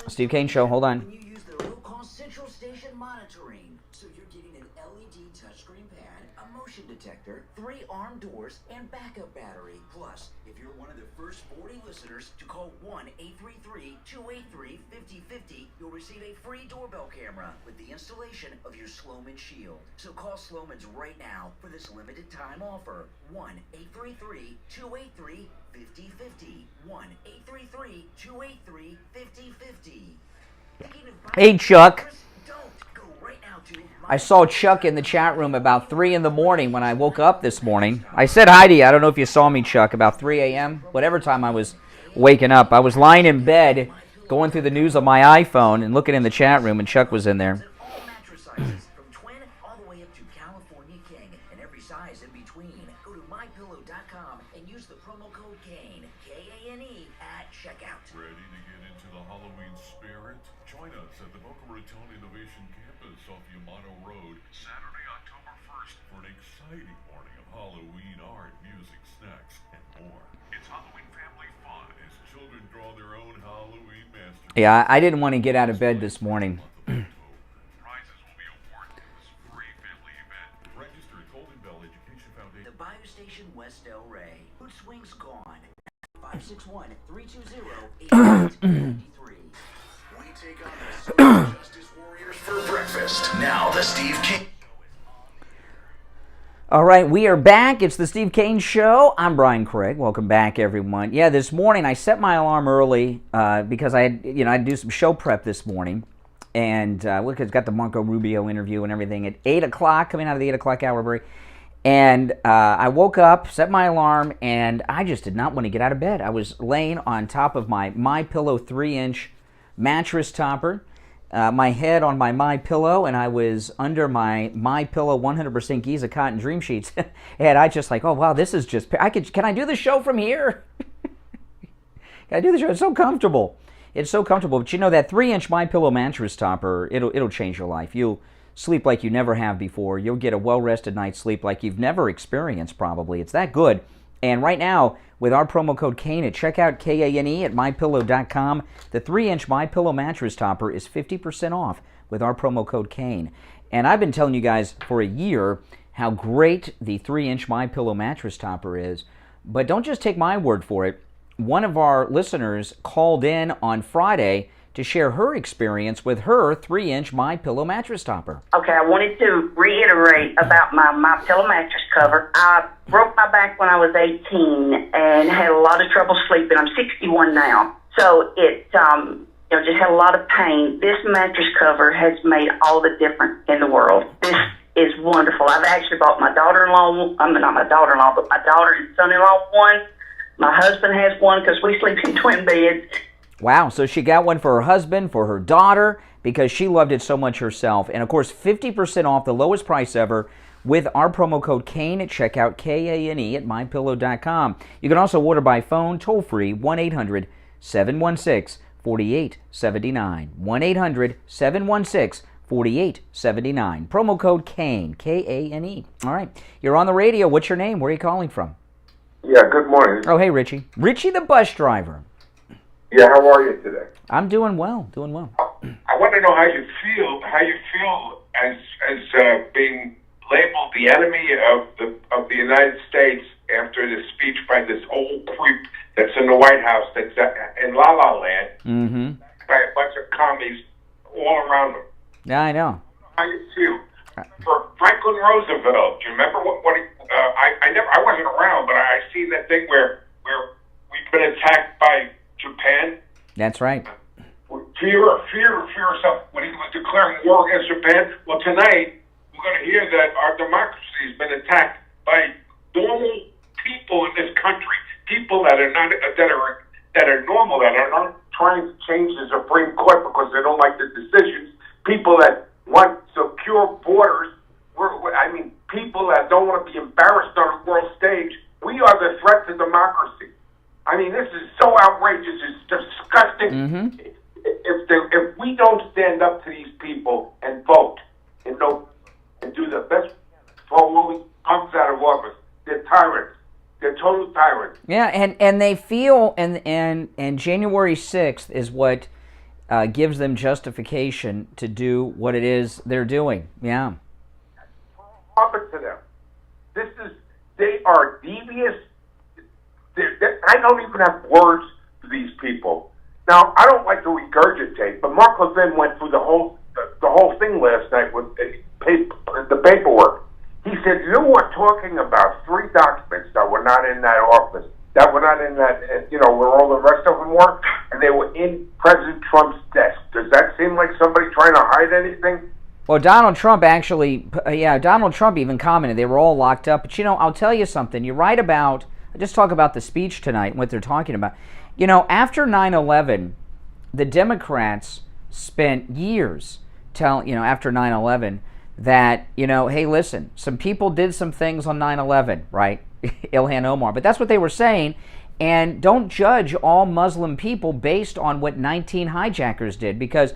A: Steve Kane Show, hold on.
F: Low-cost central station monitoring. So you're getting an LED touchscreen pad, a motion detector, 3 armed doors, and backup battery. Plus, if you're one of the first 40 listeners to call 1-833-283-5050, you'll receive a free doorbell camera with the installation of your Sloman Shield. So call Sloman's right now for this limited time offer. 1-833-283-5050. 1-833-283-5050.
A: Hey, Chuck. I saw Chuck in the chat room about 3 in the morning when I woke up this morning. I said hi to you. I don't know if you saw me, Chuck, about 3 a.m., whatever time I was waking up. I was lying in bed going through the news on my iPhone and looking in the chat room, and Chuck was in there. Yeah, I didn't want to get out of bed this morning.
F: The Bio Station West Del Rey. Food swings gone. 561-320-8893.
R: We take on the social justice warriors for breakfast. Now the Steve Kane.
A: All right, we are back. It's the Steve Kane Show. I'm Brian Craig. Welcome back, everyone. Yeah, this morning I set my alarm early because I had to do some show prep this morning, and look, it's got the Marco Rubio interview and everything at 8 o'clock, coming out of the 8 o'clock hour break. And I woke up, set my alarm, and I just did not want to get out of bed. I was laying on top of my MyPillow 3-inch mattress topper. My head on my MyPillow, and I was under my MyPillow 100% Giza cotton dream sheets. And I just like, oh wow, this is just. Can I do the show from here? Can I do the show? It's so comfortable. It's so comfortable. But you know that 3-inch MyPillow mattress topper, it'll change your life. You'll sleep like you never have before. You'll get a well-rested night's sleep like you've never experienced. Probably it's that good. And right now, with our promo code KANE at checkout, KANE at MyPillow.com, the 3-inch MyPillow mattress topper is 50% off with our promo code KANE. And I've been telling you guys for a year how great the 3-inch MyPillow mattress topper is. But don't just take my word for it. One of our listeners called in on Friday to share her experience with her 3-inch MyPillow mattress topper.
U: Okay, I wanted to reiterate about my MyPillow mattress cover. I broke my back when I was 18 and had a lot of trouble sleeping. I'm 61 now. So it, just had a lot of pain. This mattress cover has made all the difference in the world. This is wonderful. I've actually bought my daughter-in-law, not my daughter-in-law, but my daughter and son-in-law one. My husband has one because we sleep in twin beds.
A: Wow, so she got one for her husband, for her daughter, because she loved it so much herself. And of course, 50% off, the lowest price ever, with our promo code KANE at checkout, KANE at mypillow.com. You can also order by phone, toll-free, 1-800-716-4879. 1-800-716-4879. Promo code KANE, K-A-N-E. All right, you're on the radio. What's your name? Where are you calling from?
G: Yeah, good morning.
A: Oh, hey, Richie. Richie the bus driver.
G: Yeah, how are you today?
A: I'm doing well,
G: I want to know how you feel as being labeled the enemy of the United States after the speech by this old creep that's in the White House, that's in La La Land, by a bunch of commies all around him.
A: Yeah, I know.
G: How you feel? For Franklin Roosevelt, do you remember what he, I wasn't around, but I seen that thing where we've been attacked by Japan.
A: That's right.
G: Fear of something. When he was declaring war against Japan, well, tonight we're going to hear that our democracy has been attacked by normal people in this country, people that are not that are normal, that are not trying to change the Supreme Court because they don't like the decisions, people that want secure borders. People that don't want to be embarrassed on a world stage. We are the threat to democracy. I mean, this is so outrageous. It's disgusting. If we don't stand up to these people and vote and do the best for all these punks out of office, they're tyrants. They're total tyrants.
A: Yeah, and they feel, and January 6th is what gives them justification to do what it is they're doing. Yeah.
G: Up to them. They are devious. I don't even have words for these people. Now, I don't like to regurgitate, but Mark Levin went through the whole thing last night with the paperwork. He said, you were talking about 3 documents that were not in that office, that were not in that, where all the rest of them were, and they were in President Trump's desk. Does that seem like somebody trying to hide anything?
A: Well, Donald Trump Donald Trump even commented they were all locked up. But, I'll tell you something. You're right about, just talk about the speech tonight and what they're talking about. After 9/11, the Democrats spent years after 9/11 that, hey, listen, some people did some things on 9/11, right? Ilhan Omar. But that's what they were saying. And don't judge all Muslim people based on what 19 hijackers did, because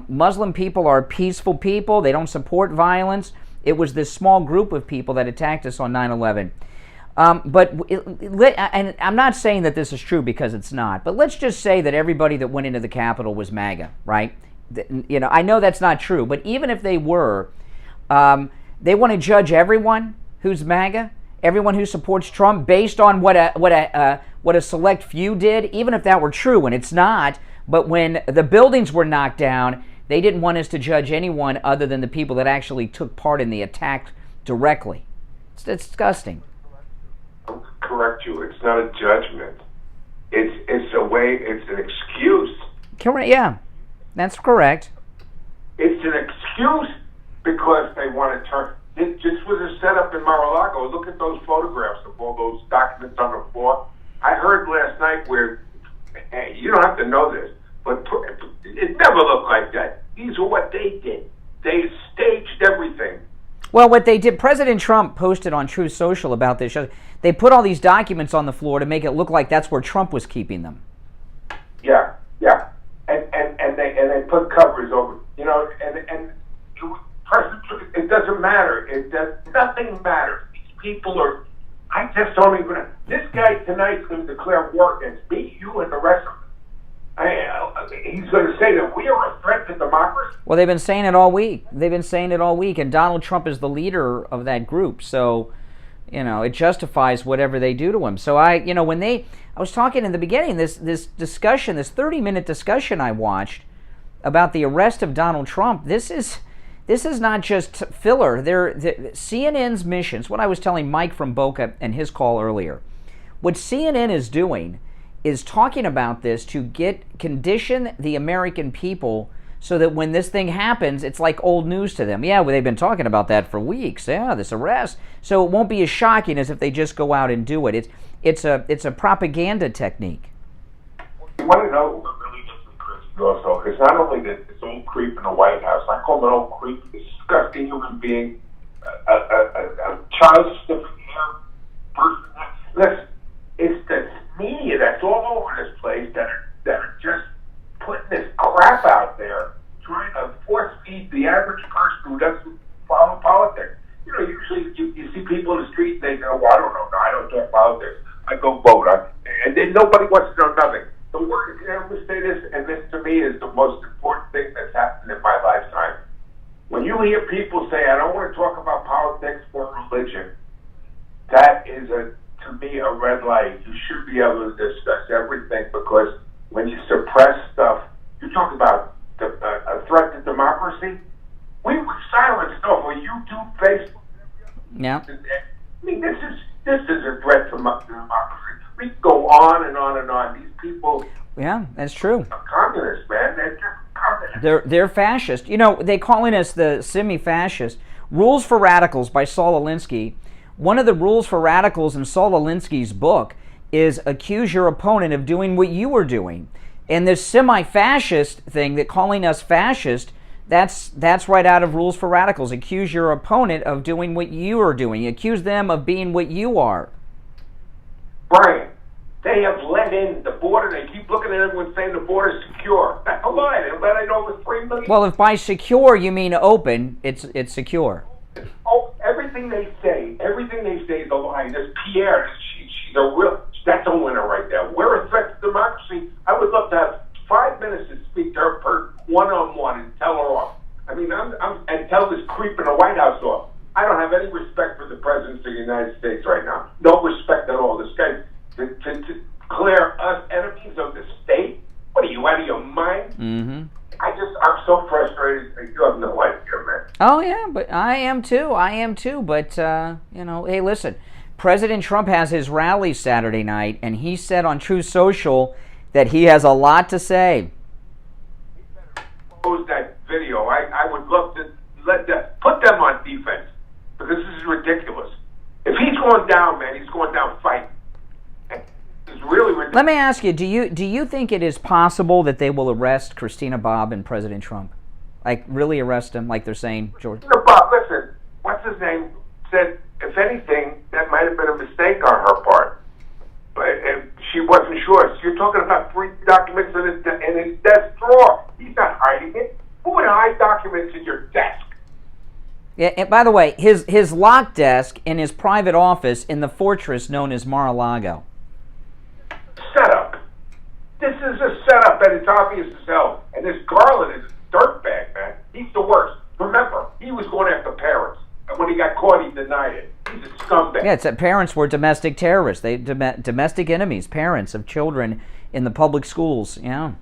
A: Muslim people are peaceful people. They don't support violence. It was this small group of people that attacked us on 9/11. And I'm not saying that this is true because it's not, but let's just say that everybody that went into the Capitol was MAGA, right? I know that's not true, but even if they were, they want to judge everyone who's MAGA, everyone who supports Trump based on what a select few did, even if that were true, and it's not. But when the buildings were knocked down, they didn't want us to judge anyone other than the people that actually took part in the attack directly. It's disgusting.
G: I'll correct you. It's not a judgment. It's a way. It's an excuse.
A: Correct. Yeah, that's correct.
G: It's an excuse because they want to turn. It just was a setup in Mar-a-Lago. Look at those photographs of all those documents on the floor. I heard last night where. Hey, you don't have to know this, but it never looked like that. These are what they did. They staged everything.
A: Well, what they did, President Trump posted on Truth Social about this. They put all these documents on the floor to make it look like that's where Trump was keeping them.
G: Yeah, and they put covers over. It doesn't matter. Nothing matters. These people are. I just don't even. This guy tonight's going to declare war against me, you, and the rest of them. He's going to say that we are a threat to democracy.
A: Well, they've been saying it all week. And Donald Trump is the leader of that group. So, it justifies whatever they do to him. So I was talking in the beginning, this discussion, this 30-minute discussion I watched about the arrest of Donald Trump. This is not just filler. CNN's missions, what I was telling Mike from Boca and his call earlier, what CNN is doing is talking about this to condition the American people so that when this thing happens, it's like old news to them. Yeah, well, they've been talking about that for weeks. Yeah, this arrest. So it won't be as shocking as if they just go out and do it. It's a propaganda technique.
H: You want to know what really gets me crazy also? It's not only this old creep in the White House. I call him an old creep, a disgusting human being, a child sniffing hair person. Listen, it's the media that's all over this place that are just putting this crap out there, trying to force feed the average person who doesn't follow politics. You know, usually you see people in the street and they go, well, I don't know, no, I don't talk politics. I go vote. And then nobody wants to know nothing. The word, I'm going to say this, and this to me is the most important thing that's happened in my lifetime. When you hear people say, I don't want to talk about politics or religion, that is, to me, a red light. You should be able to discuss everything, because when you suppress stuff, you're talking about a threat to democracy. We were silenced over YouTube, Facebook.
A: Yeah.
H: I mean, this is a threat to democracy. We go on and on and on. These people.
A: Yeah, that's true.
H: Are communists, man. They're just communists.
A: They're fascist. You know, they calling us the semi-fascist. Rules for Radicals by Saul Alinsky. One of the rules for radicals in Saul Alinsky's book is accuse your opponent of doing what you were doing. And this semi-fascist thing, that calling us fascist, that's right out of Rules for Radicals. Accuse your opponent of doing what you are doing. Accuse them of being what you are.
H: Brian, they have let in the border. They keep looking at everyone saying the border is secure. That's a lie. They let in over 3 million.
A: Well, if by secure you mean open, it's secure.
H: Oh, everything they say is a lie. This Pierre, she's a real. That's a winner right there. We're a threat to democracy. I would love to have 5 minutes to speak to her per one-on-one and tell her off. I mean, and tell this creep in the White House off. I don't have any respect for the President of the United States right now. No respect at all. This guy, to declare us enemies of the state? What are you, out of your mind?
A: Mm-hmm.
H: I'm so frustrated. You have no idea, man.
A: Oh, yeah, but I am too. But, you know, hey, listen. President Trump has his rally Saturday night, and he said on Truth Social that he has a lot to say.
H: Post that video. I would love to put them on defense, because this is ridiculous. If he's going down, man, he's going down fighting. It's really ridiculous.
A: Let me ask you, do you think it is possible that they will arrest Christina Bobb and President Trump? Like, really arrest him, like they're saying, George?
H: No, Bob, listen, what's his name said, if anything, that might have been a mistake on her part. But she wasn't sure. So you're talking about 3 documents in his desk drawer. He's not hiding it. Who would hide documents in your desk?
A: Yeah, and by the way, his locked desk in his private office in the fortress known as Mar-a-Lago.
H: Setup. This is a setup, and it's obvious as hell. And this Garland is a dirtbag, man. He's the worst. Remember, he was going after parents. And when he got caught, he denied it. He's a scumbag.
A: Yeah, it's that parents were domestic terrorists. Domestic enemies, parents of children in the public schools. Yeah.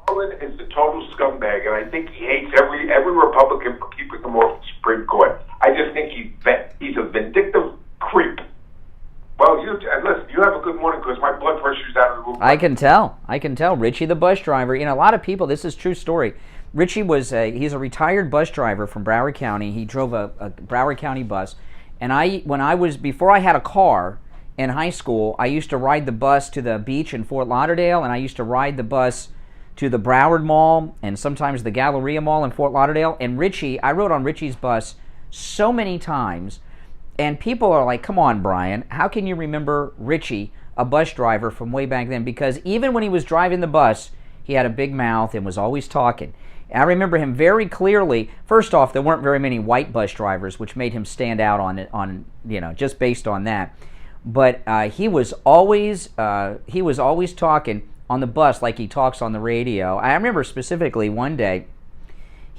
H: Garland is a total scumbag, and I think he hates every Republican for keeping him off the Supreme Court. I just think he's a vindictive creep. Well, listen, you have a good morning, because my blood pressure's out of the roof.
A: I can tell. Richie, the bus driver. You know, a lot of people. This is a true story. Richie he's a retired bus driver from Broward County. He drove a Broward County bus, and before I had a car in high school, I used to ride the bus to the beach in Fort Lauderdale, and I used to ride the bus to the Broward Mall and sometimes the Galleria Mall in Fort Lauderdale. And I rode on Richie's bus so many times, and people are like, "Come on, Brian, how can you remember Richie, a bus driver from way back then?" Because even when he was driving the bus, he had a big mouth and was always talking. I remember him very clearly. First off, there weren't very many white bus drivers, which made him stand out on just based on that. But he was always talking on the bus like he talks on the radio. I remember specifically one day,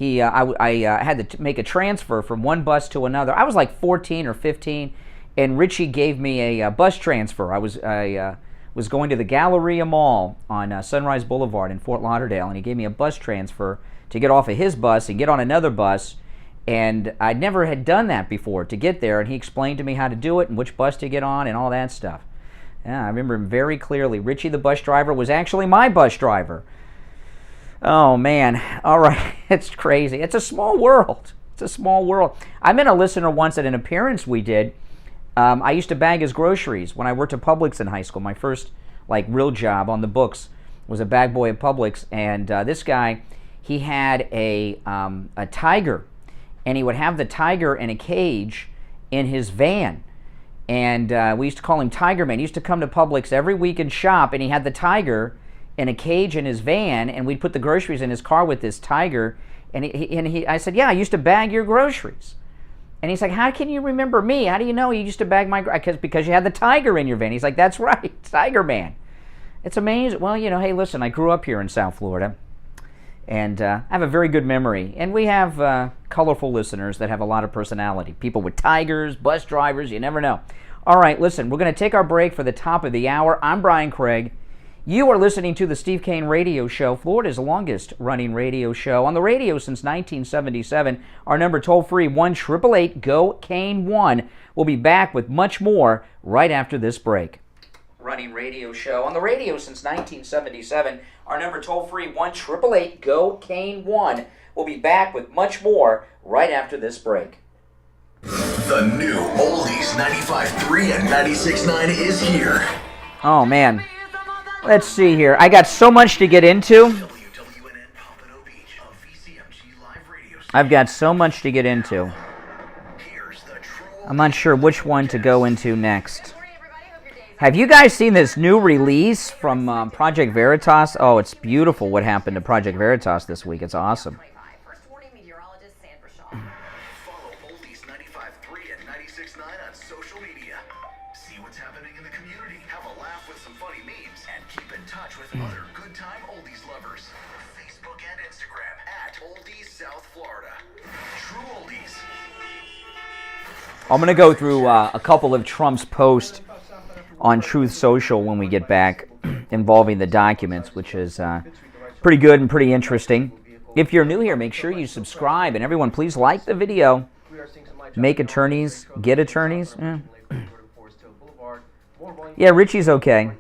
A: I had to make a transfer from one bus to another. I was like 14 or 15, and Richie gave me a bus transfer. I was going to the Galleria Mall on Sunrise Boulevard in Fort Lauderdale, and he gave me a bus transfer to get off of his bus and get on another bus, and I never had done that before to get there, and he explained to me how to do it and which bus to get on and all that stuff. Yeah, I remember him very clearly. Richie, the bus driver, was actually my bus driver. Oh, man. All right. It's crazy. It's a small world. It's a small world. I met a listener once at an appearance we did. I used to bag his groceries when I worked at Publix in high school. My first, real job on the books was a bag boy at Publix. And this guy, he had a tiger. And he would have the tiger in a cage in his van. And we used to call him Tiger Man. He used to come to Publix every week and shop, and he had the tiger in a cage in his van, and we'd put the groceries in his car with this tiger. And I said, yeah, I used to bag your groceries. And he's like, how can you remember me? How do you know you used to bag my groceries? Because you had the tiger in your van. He's like, that's right, Tiger Man. It's amazing. Well, hey, listen, I grew up here in South Florida, and I have a very good memory. And we have colorful listeners that have a lot of personality. People with tigers, bus drivers, you never know. All right, listen, we're going to take our break for the top of the hour. I'm Brian Craig. You are listening to the Steve Kane Radio Show, Florida's longest-running radio show. On the radio since 1977, our number toll-free, 1-888-GO-KANE-1. We'll be back with much more right after this break. Running radio show. On the radio since 1977, our number toll-free, 1-888-GO-KANE-1. We'll be back with much more right after this break.
I: The new Oldies 95.3 and 96.9 is here.
A: Oh, man. Let's see here. I got so much to get into. I've got so much to get into. I'm not sure which one to go into next. Have you guys seen this new release from Project Veritas? Oh, it's beautiful what happened to Project Veritas this week. It's awesome.
I: Other good time oldies lovers. Facebook and Instagram at Oldies South Florida. True Oldies.
A: I'm going to go through a couple of Trump's posts on Truth Social when we get back involving the documents, which is pretty good and pretty interesting. If you're new here, make sure you subscribe. And everyone, please like the video. Make attorneys, get attorneys. Yeah, Richie's okay.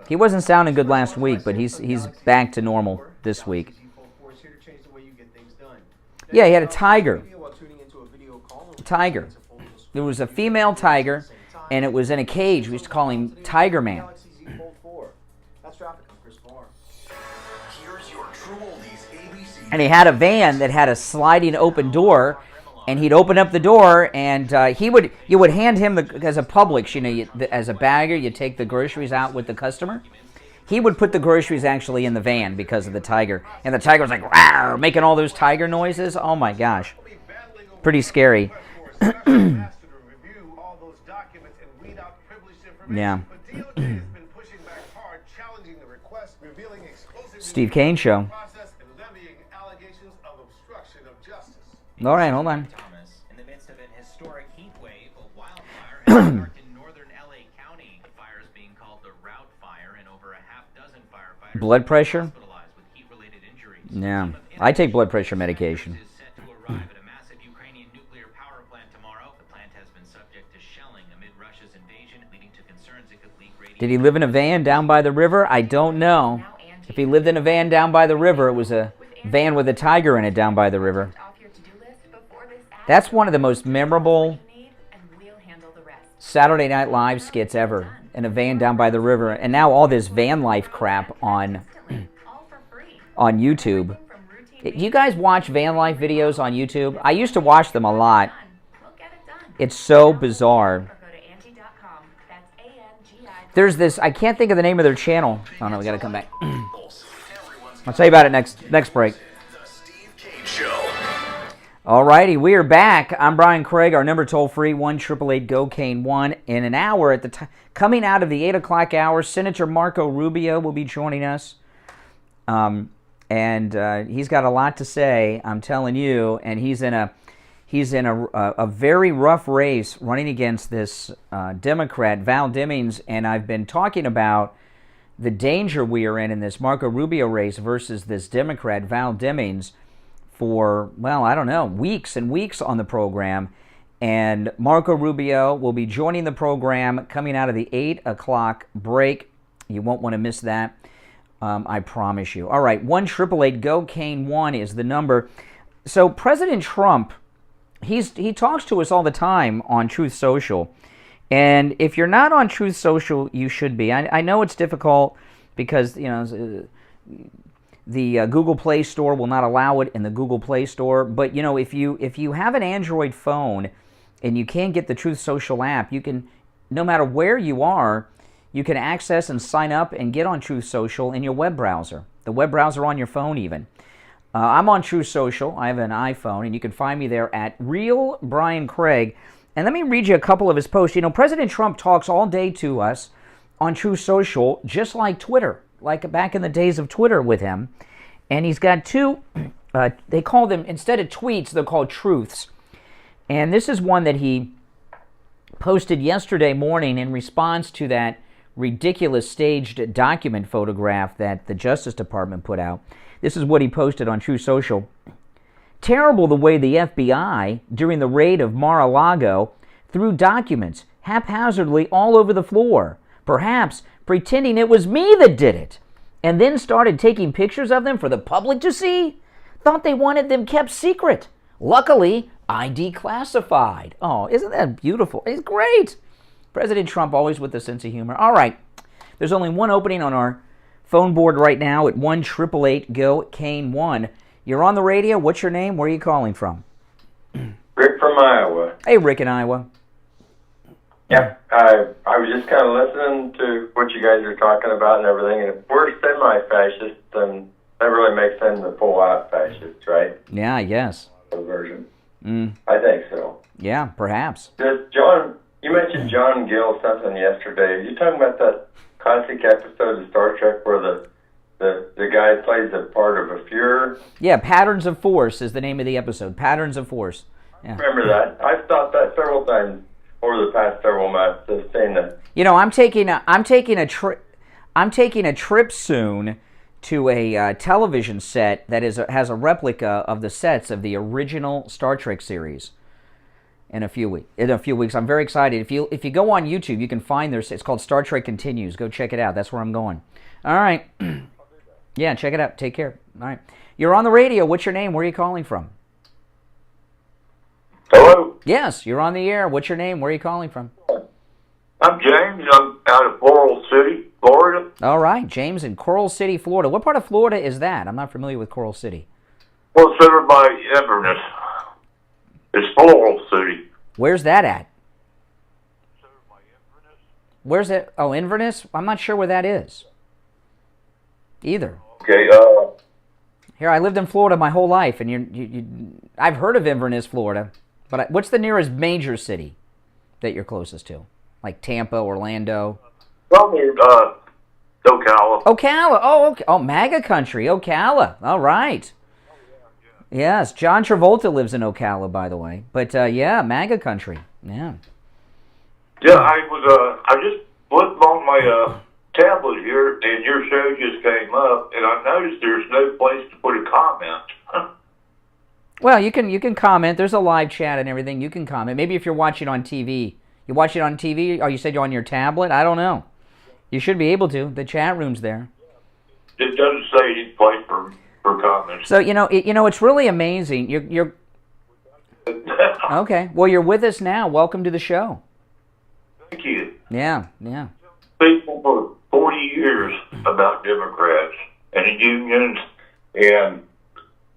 A: He wasn't sounding good last week, but he's back to normal this week. Yeah, he had a tiger. Tiger. There was a female tiger, and it was in a cage. We used to call him Tiger Man. And he had a van that had a sliding open door, and he'd open up the door, and you would hand him, as a Publix, as a bagger, you take the groceries out with the customer. He would put the groceries actually in the van because of the tiger. And the tiger was like, rawr, making all those tiger noises. Oh my gosh. Pretty scary. Yeah. Steve Kane Show. All right, hold on.
V: In the midst of an historic heat wave, a wildfire has sparked in northern LA County. The fire is being called the Route Fire, and over a half-dozen firefighters
A: Blood pressure?
V: hospitalized with heat-related injuries.
A: Yeah. I take blood pressure medication.
V: Is set to arrive at a massive Ukrainian nuclear power plant tomorrow. The plant has been subject to shelling amid Russia's invasion, leading to concerns it could leak radiation.
A: Did he live in a van down by the river? I don't know. If he lived in a van down by the river, it was a van with a tiger in it down by the river. That's one of the most memorable Saturday Night Live skits ever, in a van down by the river. And now all this van life crap on YouTube. Do you guys watch van life videos on YouTube? I used to watch them a lot. It's so bizarre. There's this, I can't think of the name of their channel. Oh no, we gotta come back. I'll tell you about it next break. Alrighty, we are back. I'm Brian Craig. Our number toll-free, 1-888-GO-KANE-1. In an hour, coming out of the 8 o'clock hour, Senator Marco Rubio will be joining us. And he's got a lot to say, I'm telling you. And he's in a very rough race running against this Democrat, Val Demings. And I've been talking about the danger we are in this Marco Rubio race versus this Democrat, Val Demings, for, well, I don't know, weeks and weeks on the program. And Marco Rubio will be joining the program coming out of the 8 o'clock break. You won't want to miss that. I promise you. All right, 1-888-GO-KANE-1 is the number. So President Trump, he talks to us all the time on Truth Social. And if you're not on Truth Social, you should be. I know it's difficult because, the Google Play Store will not allow it in the Google Play Store. But, if you have an Android phone and you can't get the Truth Social app, you can, no matter where you are, you can access and sign up and get on Truth Social in your web browser. The web browser on your phone even. I'm on Truth Social. I have an iPhone, and you can find me there at Real Brian Craig. And let me read you a couple of his posts. President Trump talks all day to us on Truth Social, just like Twitter, like back in the days of Twitter with him. And he's got two, they call them, instead of tweets, they're called truths. And this is one that he posted yesterday morning in response to that ridiculous staged document photograph that the Justice Department put out. This is what he posted on Truth Social. Terrible the way the FBI, during the raid of Mar-a-Lago, threw documents haphazardly all over the floor, perhaps pretending it was me that did it, and then started taking pictures of them for the public to see. Thought they wanted them kept secret. Luckily, I declassified. Oh, isn't that beautiful? It's great. President Trump always with a sense of humor. All right, there's only one opening on our phone board right now at 1-888-GO-KANE-1. You're on the radio. What's your name? Where are you calling from?
B: Rick from Iowa.
A: Hey, Rick in Iowa.
B: Yeah, I was just kind of listening to what you guys are talking about and everything. And if we're semi-fascist, then that really makes them the full-out fascists, right?
A: Yeah, I guess.
B: Version. I think so.
A: Yeah, perhaps.
B: You mentioned John Gill something yesterday. Are you talking about that classic episode of Star Trek where the guy plays the part of a Fuhrer?
A: Yeah, Patterns of Force is the name of the episode. Patterns of Force. Yeah.
B: Remember that? I've thought that several times over the past several months. Just saying that.
A: I'm taking a trip soon to a television set that has a replica of the sets of the original Star Trek series. In a few weeks, I'm very excited. If you go on YouTube, you can find it's called Star Trek Continues. Go check it out. That's where I'm going. All right. Yeah, check it out. Take care. All right. You're on the radio. What's your name? Where are you calling from?
B: Hello?
A: Yes, you're on the air. What's your name? Where are you calling from?
B: I'm James. I'm out of Coral City, Florida.
A: All right, James in Coral City, Florida. What part of Florida is that? I'm not familiar with Coral City.
B: Well, it's over by Inverness. It's Floral City.
A: Where's that at? Where's it? Oh, Inverness? I'm not sure where that is. Either.
B: Okay,
A: Here, I lived in Florida my whole life, and I've heard of Inverness, Florida. But what's the nearest major city that you're closest to? Like Tampa, Orlando?
B: Probably, Ocala.
A: Ocala. Oh, okay. Oh, MAGA country. Ocala. All right. Yes, John Travolta lives in Ocala, by the way. But, yeah, MAGA country. Yeah.
B: Yeah, I just flipped on my tablet here, and your show just came up, and I noticed there's no place to put a comment.
A: Well, you can comment. There's a live chat and everything. You can comment. Maybe if you're watching on TV. You watch it on TV? Oh, you said you're on your tablet? I don't know. You should be able to. The chat room's there.
B: It doesn't say any place for comments.
A: So, it's really amazing. You're okay. Well, you're with us now. Welcome to the show.
B: Thank you.
A: Yeah.
B: People for 40 years about Democrats and the unions, and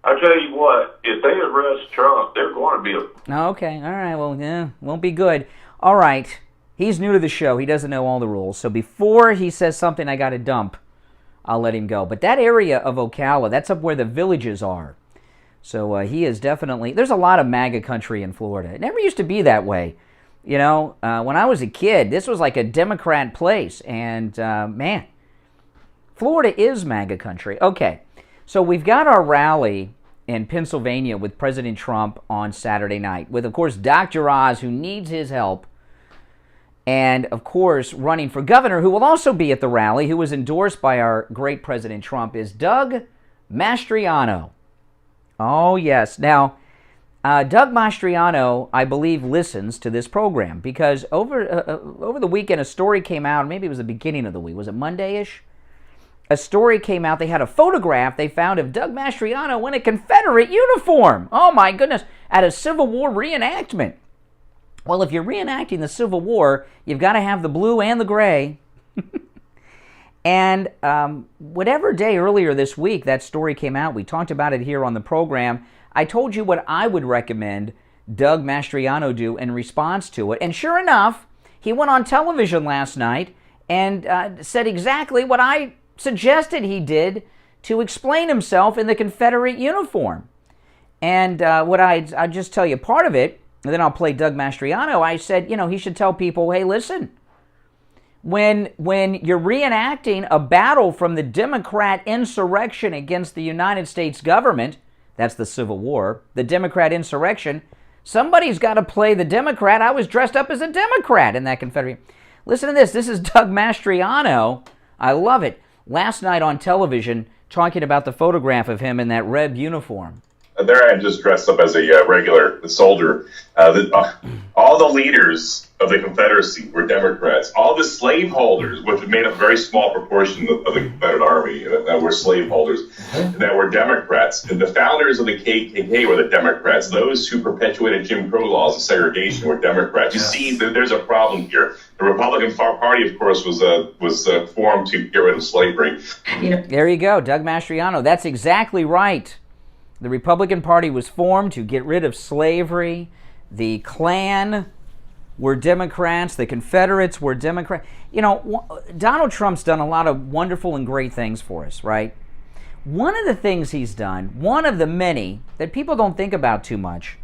B: I tell you what, if they arrest Trump, they're going to be
A: Okay. All right. Well, yeah, won't be good. All right. He's new to the show. He doesn't know all the rules. So before he says something I got to dump, I'll let him go. But that area of Ocala, that's up where the villages are. So he is definitely... There's a lot of MAGA country in Florida. It never used to be that way. When I was a kid, this was like a Democrat place. And, man, Florida is MAGA country. Okay, so we've got our rally in Pennsylvania with President Trump on Saturday night. With, of course, Dr. Oz, who needs his help. And, of course, running for governor, who will also be at the rally, who was endorsed by our great President Trump, is Doug Mastriano. Oh, yes. Now, Doug Mastriano, I believe, listens to this program because over the weekend a story came out. Maybe it was the beginning of the week. Was it Monday-ish? A story came out. They had a photograph they found of Doug Mastriano in a Confederate uniform. Oh my goodness! At a Civil War reenactment. Well, if you're reenacting the Civil War, you've got to have the blue and the gray. And whatever day earlier this week that story came out, we talked about it here on the program. I told you what I would recommend Doug Mastriano do in response to it. And sure enough, he went on television last night and said exactly what I suggested he did to explain himself in the Confederate uniform. And what I'll just tell you part of it, and then I'll play Doug Mastriano. I said, he should tell people, hey, listen, when you're reenacting a battle from the Democrat insurrection against the United States government, that's the Civil War, the Democrat insurrection, somebody's got to play the Democrat. I was dressed up as a Democrat in that Confederate. Listen to this. This is Doug Mastriano. I love it. Last night on television, talking about the photograph of him in that red uniform.
J: There I am just dressed up as a regular soldier. All the leaders of the Confederacy were Democrats. All the slaveholders, which made up a very small proportion of the Confederate Army, that were slaveholders, that were Democrats. And the founders of the KKK were the Democrats. Those who perpetuated Jim Crow laws and segregation were Democrats. You see that there's a problem here. The Republican Party, of course, was formed to get rid of slavery.
A: There you go, Doug Mastriano. That's exactly right. The Republican Party was formed to get rid of slavery. The Klan were Democrats. The Confederates were Democrats. Donald Trump's done a lot of wonderful and great things for us, right? One of the things he's done, one of the many that people don't think about too much,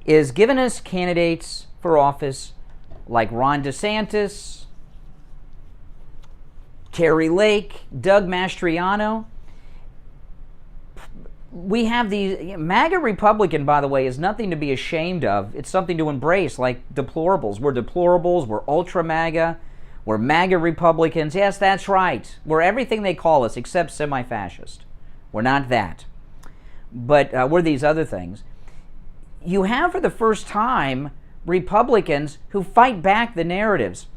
A: is given us candidates for office like Ron DeSantis, Kari Lake, Doug Mastriano. We have these, MAGA Republican, by the way, is nothing to be ashamed of. It's something to embrace, like deplorables. We're deplorables, we're ultra MAGA, we're MAGA Republicans. Yes, that's right. We're everything they call us except semi-fascist. We're not that. But we're these other things. You have, for the first time, Republicans who fight back the narratives.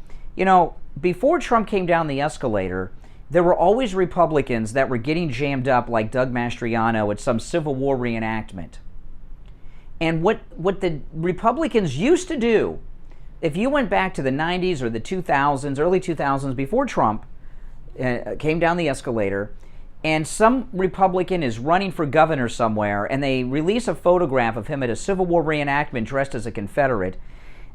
A: Before Trump came down the escalator, there were always Republicans that were getting jammed up like Doug Mastriano at some Civil War reenactment. And what the Republicans used to do, if you went back to the 90s or the 2000s, early 2000s, before Trump came down the escalator, and some Republican is running for governor somewhere, and they release a photograph of him at a Civil War reenactment dressed as a Confederate,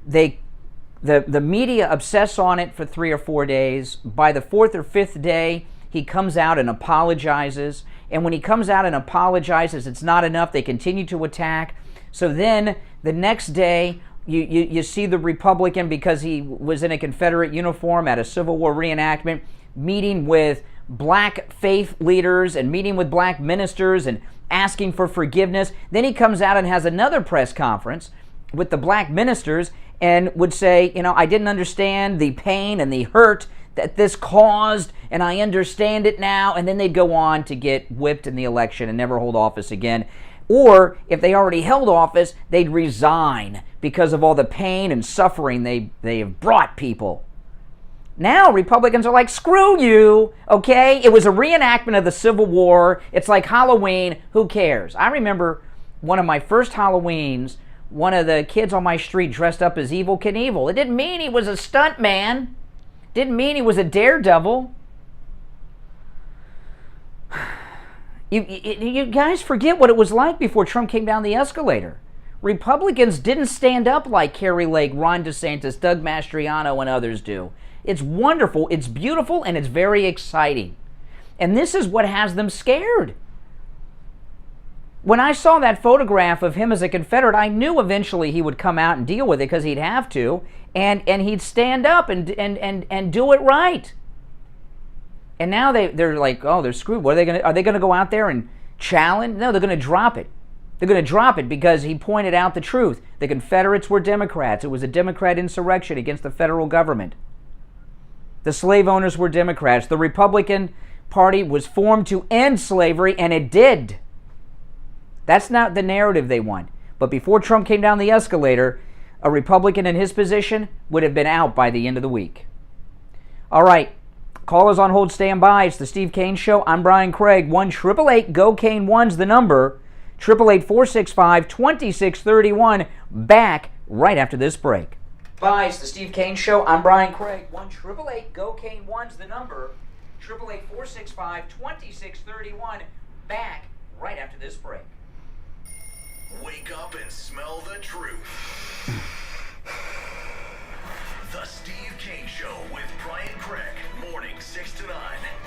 A: the media obsess on it for 3 or 4 days. By the 4th or 5th day, he comes out and apologizes. And when he comes out and apologizes, it's not enough. They continue to attack. So then the next day, you see the Republican, because he was in a Confederate uniform at a Civil War reenactment, meeting with black faith leaders and meeting with black ministers and asking for forgiveness. Then he comes out and has another press conference with the black ministers and would say, I didn't understand the pain and the hurt that this caused, and I understand it now. And then they'd go on to get whipped in the election and never hold office again. Or if they already held office, they'd resign because of all the pain and suffering they have brought people. Now Republicans are like, screw you, okay? It was a reenactment of the Civil War. It's like Halloween. Who cares? I remember one of my first Halloweens, one of the kids on my street dressed up as Evel Knievel. It didn't mean he was a stunt man. Didn't mean he was a daredevil. You guys forget what it was like before Trump came down the escalator. Republicans didn't stand up like Kari Lake, Ron DeSantis, Doug Mastriano, and others do. It's wonderful, it's beautiful, and it's very exciting. And this is what has them scared. When I saw that photograph of him as a Confederate, I knew eventually he would come out and deal with it because he'd have to, and he'd stand up and do it right. And now they're like, oh, they're screwed. What are they going to go out there and challenge? No, they're going to drop it. They're going to drop it because he pointed out the truth. The Confederates were Democrats. It was a Democrat insurrection against the federal government. The slave owners were Democrats. The Republican Party was formed to end slavery, and it did. That's not the narrative they want. But before Trump came down the escalator, a Republican in his position would have been out by the end of the week. All right. Callers on hold, stand by. It's the Steve Kane Show. I'm Brian Craig. 1-888-GO-KANE-1's the number. 888-465-2631. Back right after this break. Bye. It's the Steve Kane Show. I'm Brian Craig. 1-888-GO-KANE-1's the number. 888-465-2631. Back right after this break.
I: Wake up and smell the truth. The Steve Kane Show with Brian Craig. Morning 6 to 9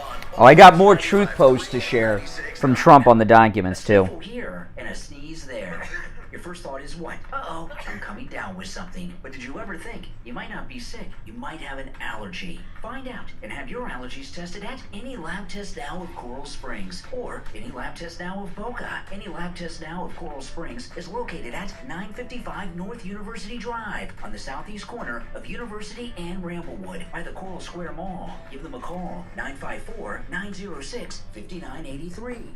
I: on.
A: Oh, I got more truth posts to share from Trump on the documents, too.
F: Here and a sneeze there. Your first thought is what? Uh-oh, I'm coming down with something. But did you ever think you might not be sick? You might have an allergy. Find out and have your allergies tested at any lab test now of Coral Springs or any lab test now of Boca. Any lab test now of Coral Springs is located at 955 North University Drive on the southeast corner of University and Ramblewood by the Coral Square Mall. Give them a call, 954-906-5983.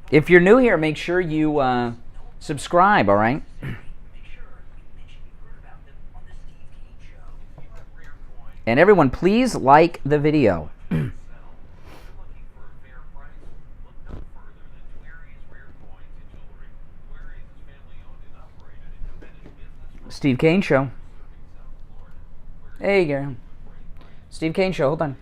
A: If you're new here, make sure you subscribe, all right? And everyone, please like the video. Steve Kane Show. Hey, Gary. Steve Kane Show, hold on.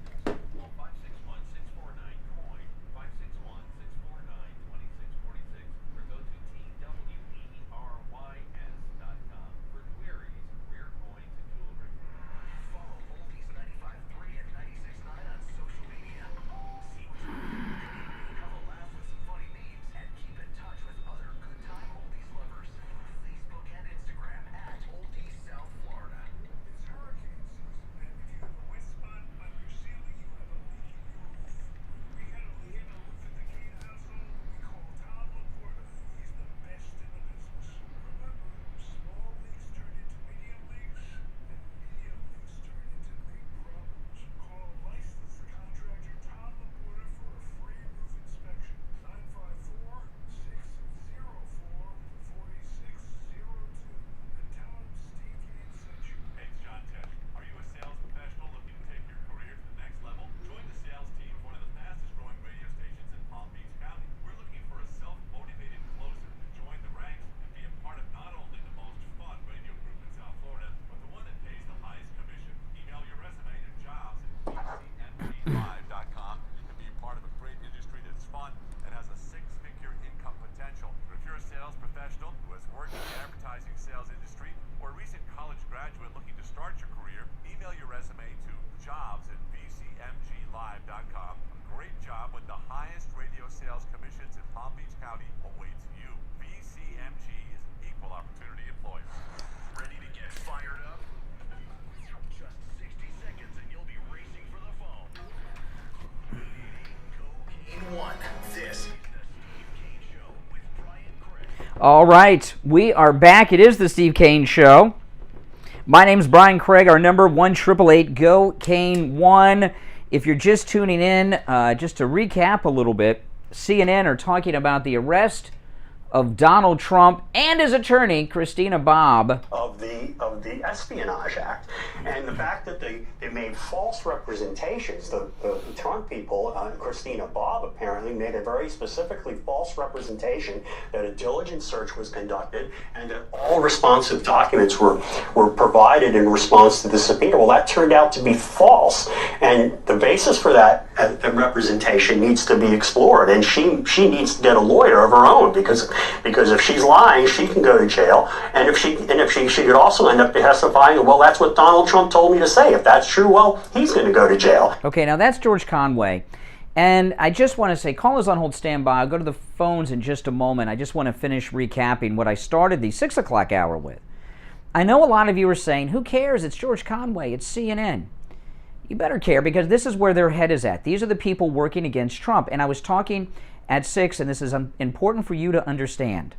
A: All right, we are back. It is the Steve Kane Show. My name's Brian Craig. Our number 1-888-GO-KANE-1. If you're just tuning in, just to recap a little bit, CNN are talking about the arrest of Donald Trump and his attorney, Christina Bobb.
D: Of the Espionage Act, and the fact that they made false representations. The Trump people, Christina Bobb apparently made a very specifically false representation that a diligent search was conducted and that all responsive documents were provided in response to the subpoena. Well, that turned out to be false, and the basis for that representation needs to be explored, and she needs to get a lawyer of her own because if she's lying, she can go to jail, and if she could also end up testifying, well, that's what Donald Trump told me to say. If that's true, well, he's going to go to jail.
A: Okay, now that's George Conway. And I just want to say, callers on hold, stand by. I'll go to the phones in just a moment. I just want to finish recapping what I started the 6 o'clock hour with. I know a lot of you are saying, who cares? It's George Conway. It's CNN. You better care because this is where their head is at. These are the people working against Trump. And I was talking at 6, and this is important for you to understand.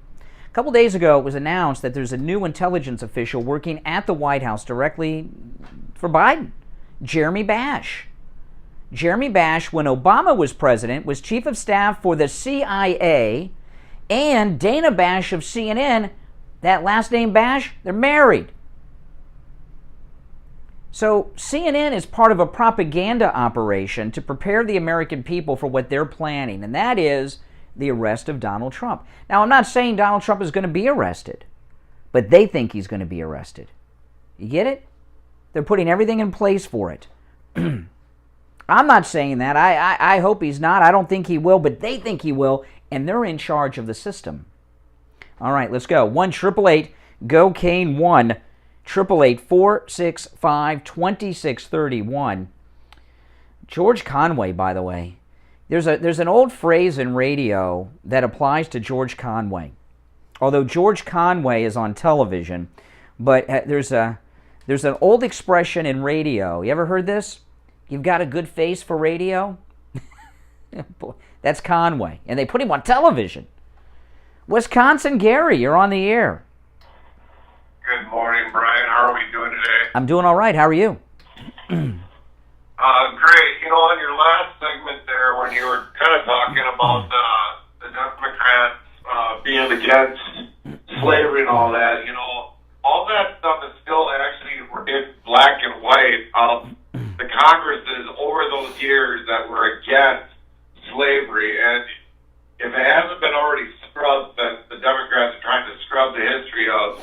A: A couple days ago, it was announced that there's a new intelligence official working at the White House directly for Biden, Jeremy Bash. Jeremy Bash, when Obama was president, was chief of staff for the CIA, and Dana Bash of CNN, that last name Bash, they're married. So CNN is part of a propaganda operation to prepare the American people for what they're planning, and that is the arrest of Donald Trump. Now, I'm not saying Donald Trump is going to be arrested, but they think he's going to be arrested. You get it? They're putting everything in place for it. I'm not saying that. I hope he's not. I don't think he will, but they think he will, and they're in charge of the system. All right, let's go. 1-888-GO-CANE-1, 888-465-2631. George Conway, by the way. There's an old phrase in radio that applies to George Conway. Although George Conway is on television, but there's an old expression in radio. You ever heard this? You've got a good face for radio? That's Conway. And they put him on television. Wisconsin Gary, you're on the air.
K: Good morning, Brian. How are we doing today?
A: I'm doing all right. How are you?
K: Great. You know, on your last segment there, when you were kind of talking about the Democrats being against slavery and all that, you know, all that stuff is still actually in black and white. The Congresses over those years that were against slavery, and if it hasn't been already scrubbed, that the Democrats are trying to scrub the history of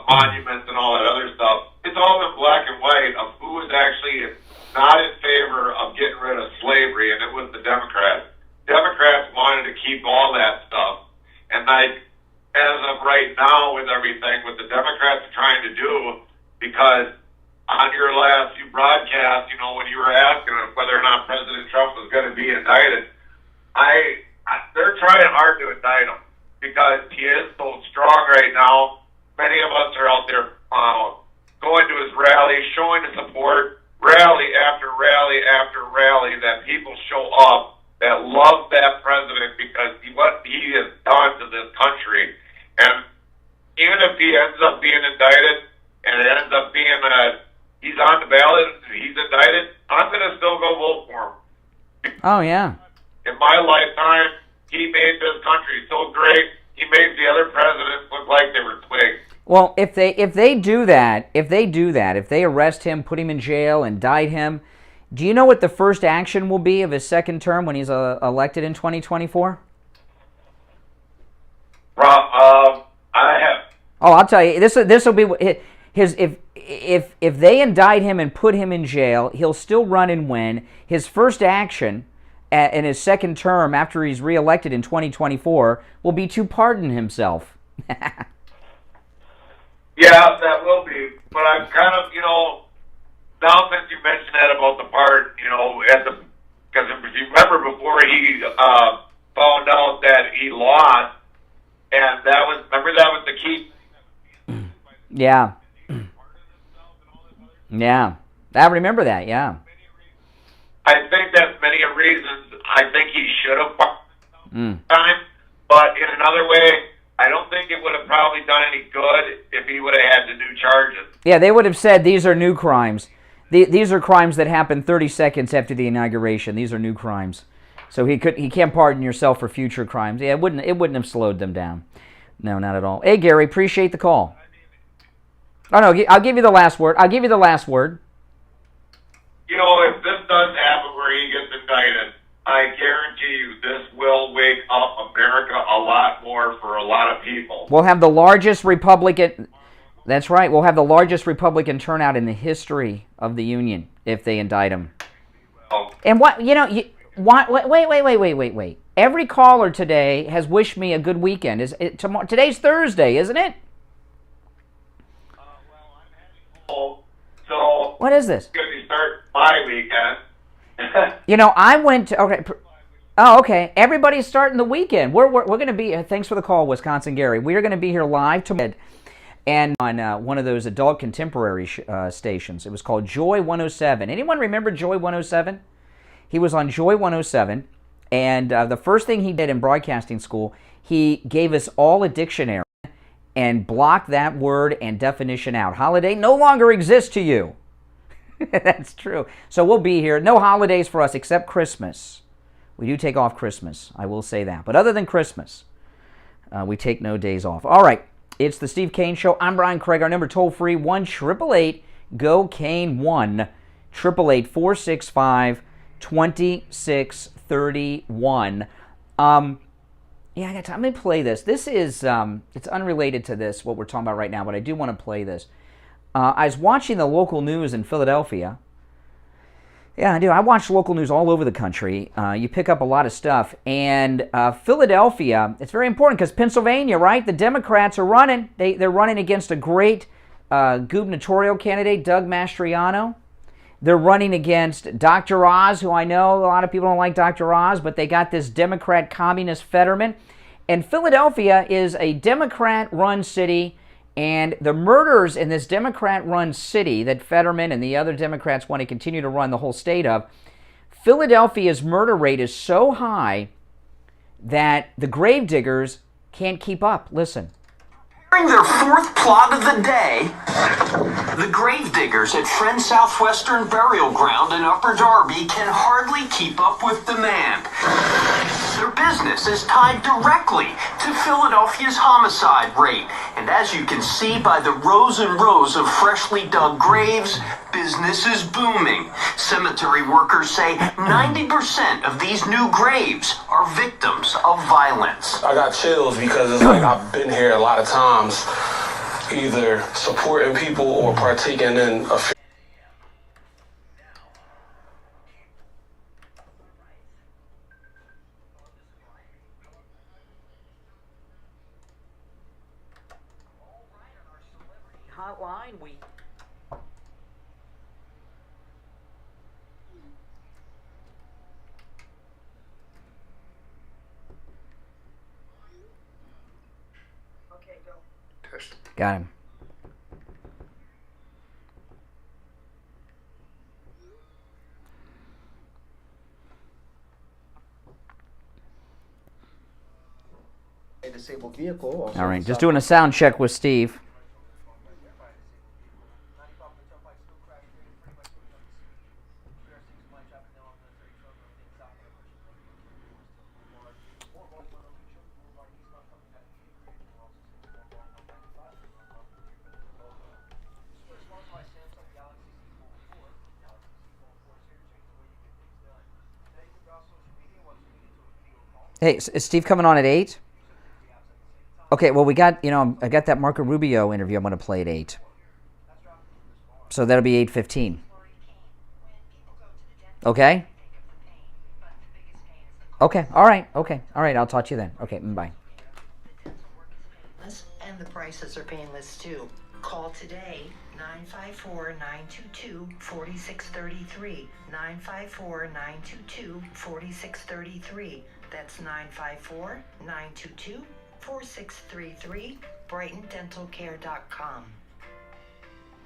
K: monuments and all that other stuff, it's all in black and white of who was actually not in favor of getting rid of slavery, and it was the Democrats. Democrats wanted to keep all that stuff, and like as of right now with everything, what the Democrats are trying to do, because on your last few broadcasts, you know, when you were asking whether or not President Trump was going to be indicted, they're trying hard to indict him because he is so strong right now. Many of us are out there going to his rally, showing his support, rally after rally after rally, that people show up that love that president because what he has done to this country. And even if he ends up being indicted and it ends up being he's on the ballot, he's indicted, I'm going to still go vote for him.
A: Oh, yeah.
K: In my lifetime, he made this country so great, he made the other presidents look like they were twigs.
A: Well, if they do that, if they arrest him, put him in jail, indict him, do you know what the first action will be of his second term when he's elected in 2024?
K: I have.
A: Oh, I'll tell you. This will be his. If they indict him and put him in jail, he'll still run and win. His first action in his second term after he's reelected in 2024 will be to pardon himself.
K: Yeah, that will be. But I'm kind of, you know, now since you mentioned that about the pardon, you know, because if you remember before he found out that he lost, and that was the key.
A: Yeah. Yeah. I remember that, yeah.
K: I think that's many reasons. I think he should have time, but in another way, I don't think it would have probably done any good if he would have had the new charges.
A: Yeah, they would have said these are new crimes. These are crimes that happened 30 seconds after the inauguration. These are new crimes. So he can't pardon yourself for future crimes. Yeah, it wouldn't have slowed them down. No, not at all. Hey, Gary, appreciate the call. Oh, no, I'll give you the last word.
K: You know, if this does happen where he gets indicted, I guarantee you this will wake up America a lot more for a lot of people.
A: We'll have the largest Republican... That's right. We'll have the largest Republican turnout in the history of the Union if they indict him. And what, you know... Wait. Every caller today has wished me a good weekend. Today's Thursday, isn't it?
K: So
A: what is this?
K: Going to start my weekend.
A: You know, I went to... Okay. Oh, okay. Everybody's starting the weekend. We're going to be... Thanks for the call, Wisconsin Gary. We are going to be here live tomorrow and on one of those adult contemporary stations. It was called Joy 107. Anyone remember Joy 107? He was on Joy 107, And the first thing he did in broadcasting school, he gave us all a dictionary and blocked that word and definition out. Holiday no longer exists to you. That's true. So we'll be here. No holidays for us except Christmas. We do take off Christmas. I will say that. But other than Christmas, we take no days off. All right. It's the Steve Kane Show. I'm Brian Craig. Our number toll-free, 1-888-GO-KANE-1, 888-465-2631. Yeah, I got time. Let me play this. This is, it's unrelated to this, what we're talking about right now, but I do want to play this. I was watching the local news in Philadelphia. Yeah, I do. I watch local news all over the country. You pick up a lot of stuff. And Philadelphia, it's very important because Pennsylvania, right? The Democrats are running. They're running against a great gubernatorial candidate, Doug Mastriano. They're running against Dr. Oz, who I know a lot of people don't like Dr. Oz, but they got this Democrat communist Fetterman. And Philadelphia is a Democrat-run city, and the murders in this Democrat-run city that Fetterman and the other Democrats want to continue to run the whole state of, Philadelphia's murder rate is so high that the gravediggers can't keep up. Listen.
E: During their fourth plot of the day, the gravediggers at Friend Southwestern Burial Ground in Upper Darby can hardly keep up with demand. Their business is tied directly to Philadelphia's homicide rate, and as you can see by the rows and rows of freshly dug graves, business is booming. Cemetery workers say 90% of these new graves are victims of violence.
L: I got chills because it's like I've been here a lot of times, either supporting people or partaking in a
A: Hotline, we got him.
W: A disabled vehicle.
A: All right, just doing a sound check with Steve. Hey, is Steve coming on at 8? Okay, well, we got, I got that Marco Rubio interview I'm going to play at 8. So that'll be 8:15. Okay? Okay, all right, I'll talk to you then. Okay, bye.
X: And the prices are painless too. Call today, 954-922-4633. 954-922-4633. That's 954-922-4633. BrightonDentalCare.com.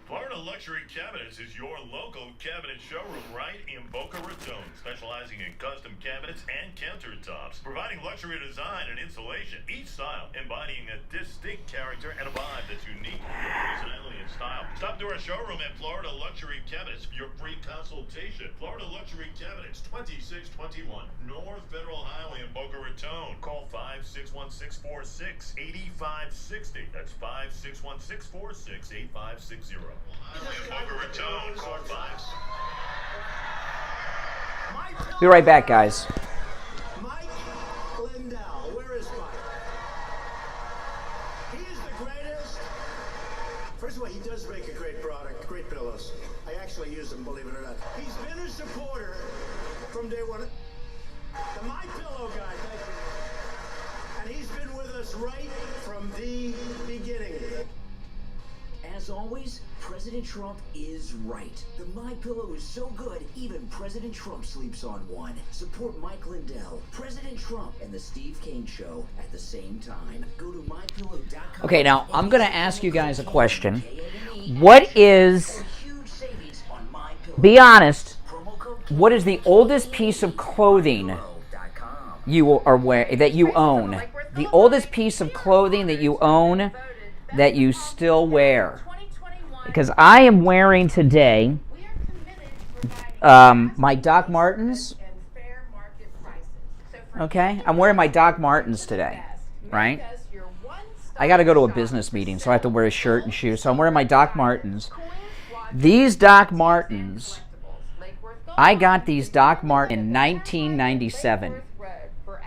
Y: Florida Luxury Cabinets is your local cabinet showroom right in Boca Raton, specializing in custom cabinets and countertops, providing luxury design and installation, each style embodying a distinct character and a vibe that's unique to your personality and style. Stop to our showroom at Florida Luxury Cabinets for your free consultation. Florida Luxury Cabinets, 2621 North Federal Highway in Boca Raton. Call 561-646-8560. That's 561-646-8560.
A: Be right back, guys.
Z: Mike Lindell. Where is Mike? He is the greatest. First of all, he does make a great product, great pillows. I actually use them, believe it or not. He's been a supporter from day one. The My Pillow guy, thank you. And he's been with us right from the beginning.
F: As always, President Trump is right. The MyPillow is so good, even President Trump sleeps on one. Support Mike Lindell, President Trump, and the Steve Kane Show at the same time. Go to mypillow.com.
A: Okay, now I'm going to ask you guys a question. What is, be honest, what is the oldest piece of clothing you are that you own. The oldest piece of clothing that you own that you still wear. Because I am wearing today my Doc Martens. Okay, I'm wearing my Doc Martens today, right? I got to go to a business meeting, so I have to wear a shirt and shoes. So I'm wearing my Doc Martens. These Doc Martens, I got these Doc Martens in 1997.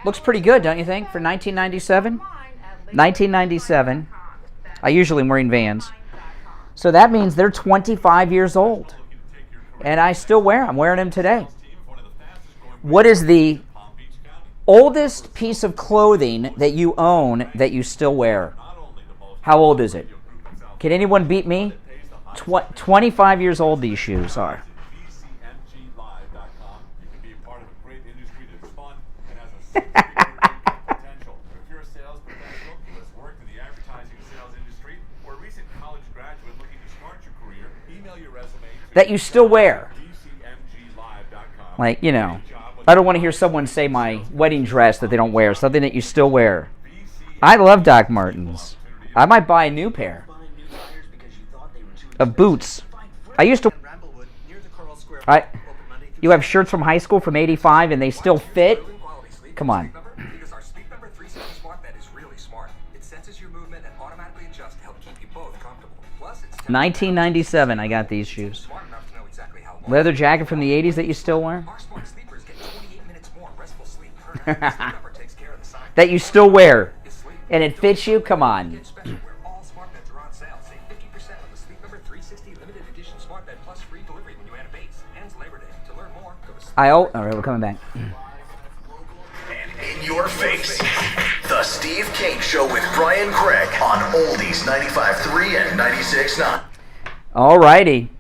A: Looks pretty good, don't you think, for 1997? 1997. I usually am wearing Vans. So that means they're 25 years old. And I still wear them. I'm wearing them today. What is the oldest piece of clothing that you own that you still wear? How old is it? Can anyone beat me? 25 years old these shoes are. That you still wear. Like, you know, I don't want to hear someone say my wedding dress that they don't wear. Something that you still wear. I love Doc Martens. I might buy a new pair of boots. I used to... You have shirts from high school from 85 and they still fit? Come on. 1997 I got these shoes. Leather jacket from the 80s that you still wear? That you still wear. And it fits you? Come on. All right, we're coming back.
I: In your face, the Steve Kane Show with Brian Craig on Oldies 95.3 and 96.9.
A: All righty.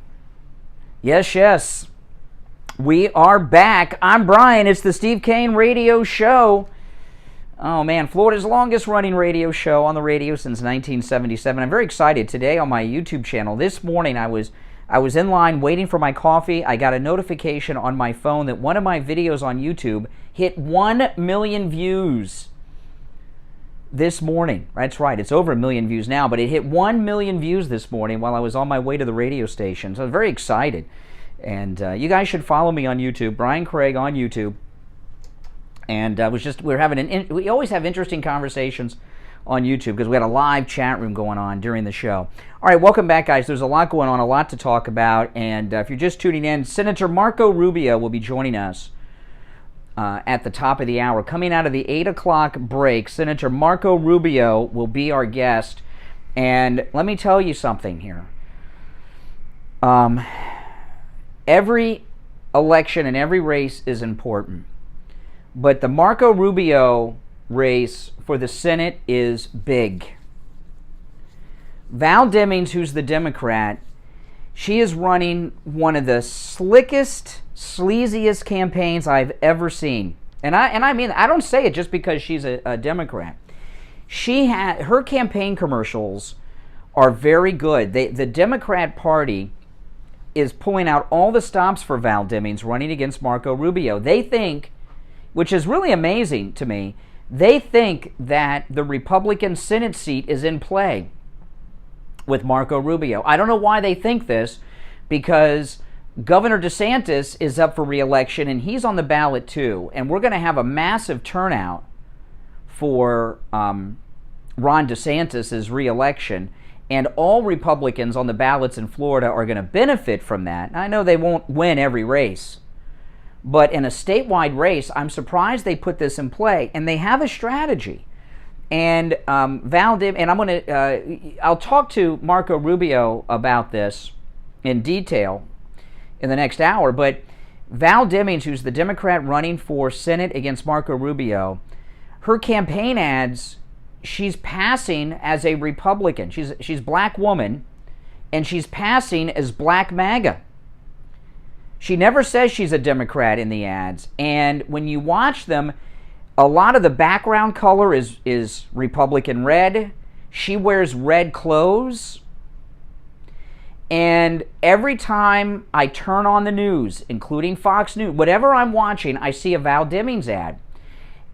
A: Yes. We are back. I'm Brian. It's the Steve Kane Radio Show. Oh, man. Florida's longest running radio show on the radio since 1977. I'm very excited today on my YouTube channel. This morning I was in line waiting for my coffee. I got a notification on my phone that one of my videos on YouTube hit 1 million views this morning. That's right. It's over 1 million views now, but it hit 1 million views this morning while I was on my way to the radio station. So I was very excited. And you guys should follow me on YouTube, Brian Craig on YouTube. And we always have interesting conversations on YouTube because we had a live chat room going on during the show. All right, welcome back, guys. There's a lot going on, a lot to talk about. And if you're just tuning in, Senator Marco Rubio will be joining us at the top of the hour. Coming out of the 8 o'clock break, Senator Marco Rubio will be our guest. And let me tell you something here. Every election and every race is important. But the Marco Rubio race for the Senate is big. Val Demings, who's the Democrat, she is running one of the slickest, sleaziest campaigns I've ever seen. And I mean, I don't say it just because she's a Democrat. Her campaign commercials are very good. The Democrat Party is pulling out all the stops for Val Demings running against Marco Rubio. They think, which is really amazing to me, they think that the Republican Senate seat is in play with Marco Rubio. I don't know why they think this, because Governor DeSantis is up for re-election and he's on the ballot too. And we're going to have a massive turnout for Ron DeSantis' re-election. And all Republicans on the ballots in Florida are going to benefit from that. I know they won't win every race. But in a statewide race, I'm surprised they put this in play. And they have a strategy. And I'll talk to Marco Rubio about this in detail in the next hour. But Val Demings, who's the Democrat running for Senate against Marco Rubio, her campaign ads, she's passing as a Republican. She's a black woman, and she's passing as Black MAGA. She never says she's a Democrat in the ads. And when you watch them, a lot of the background color is Republican red. She wears red clothes. And every time I turn on the news, including Fox News, whatever I'm watching, I see a Val Demings ad.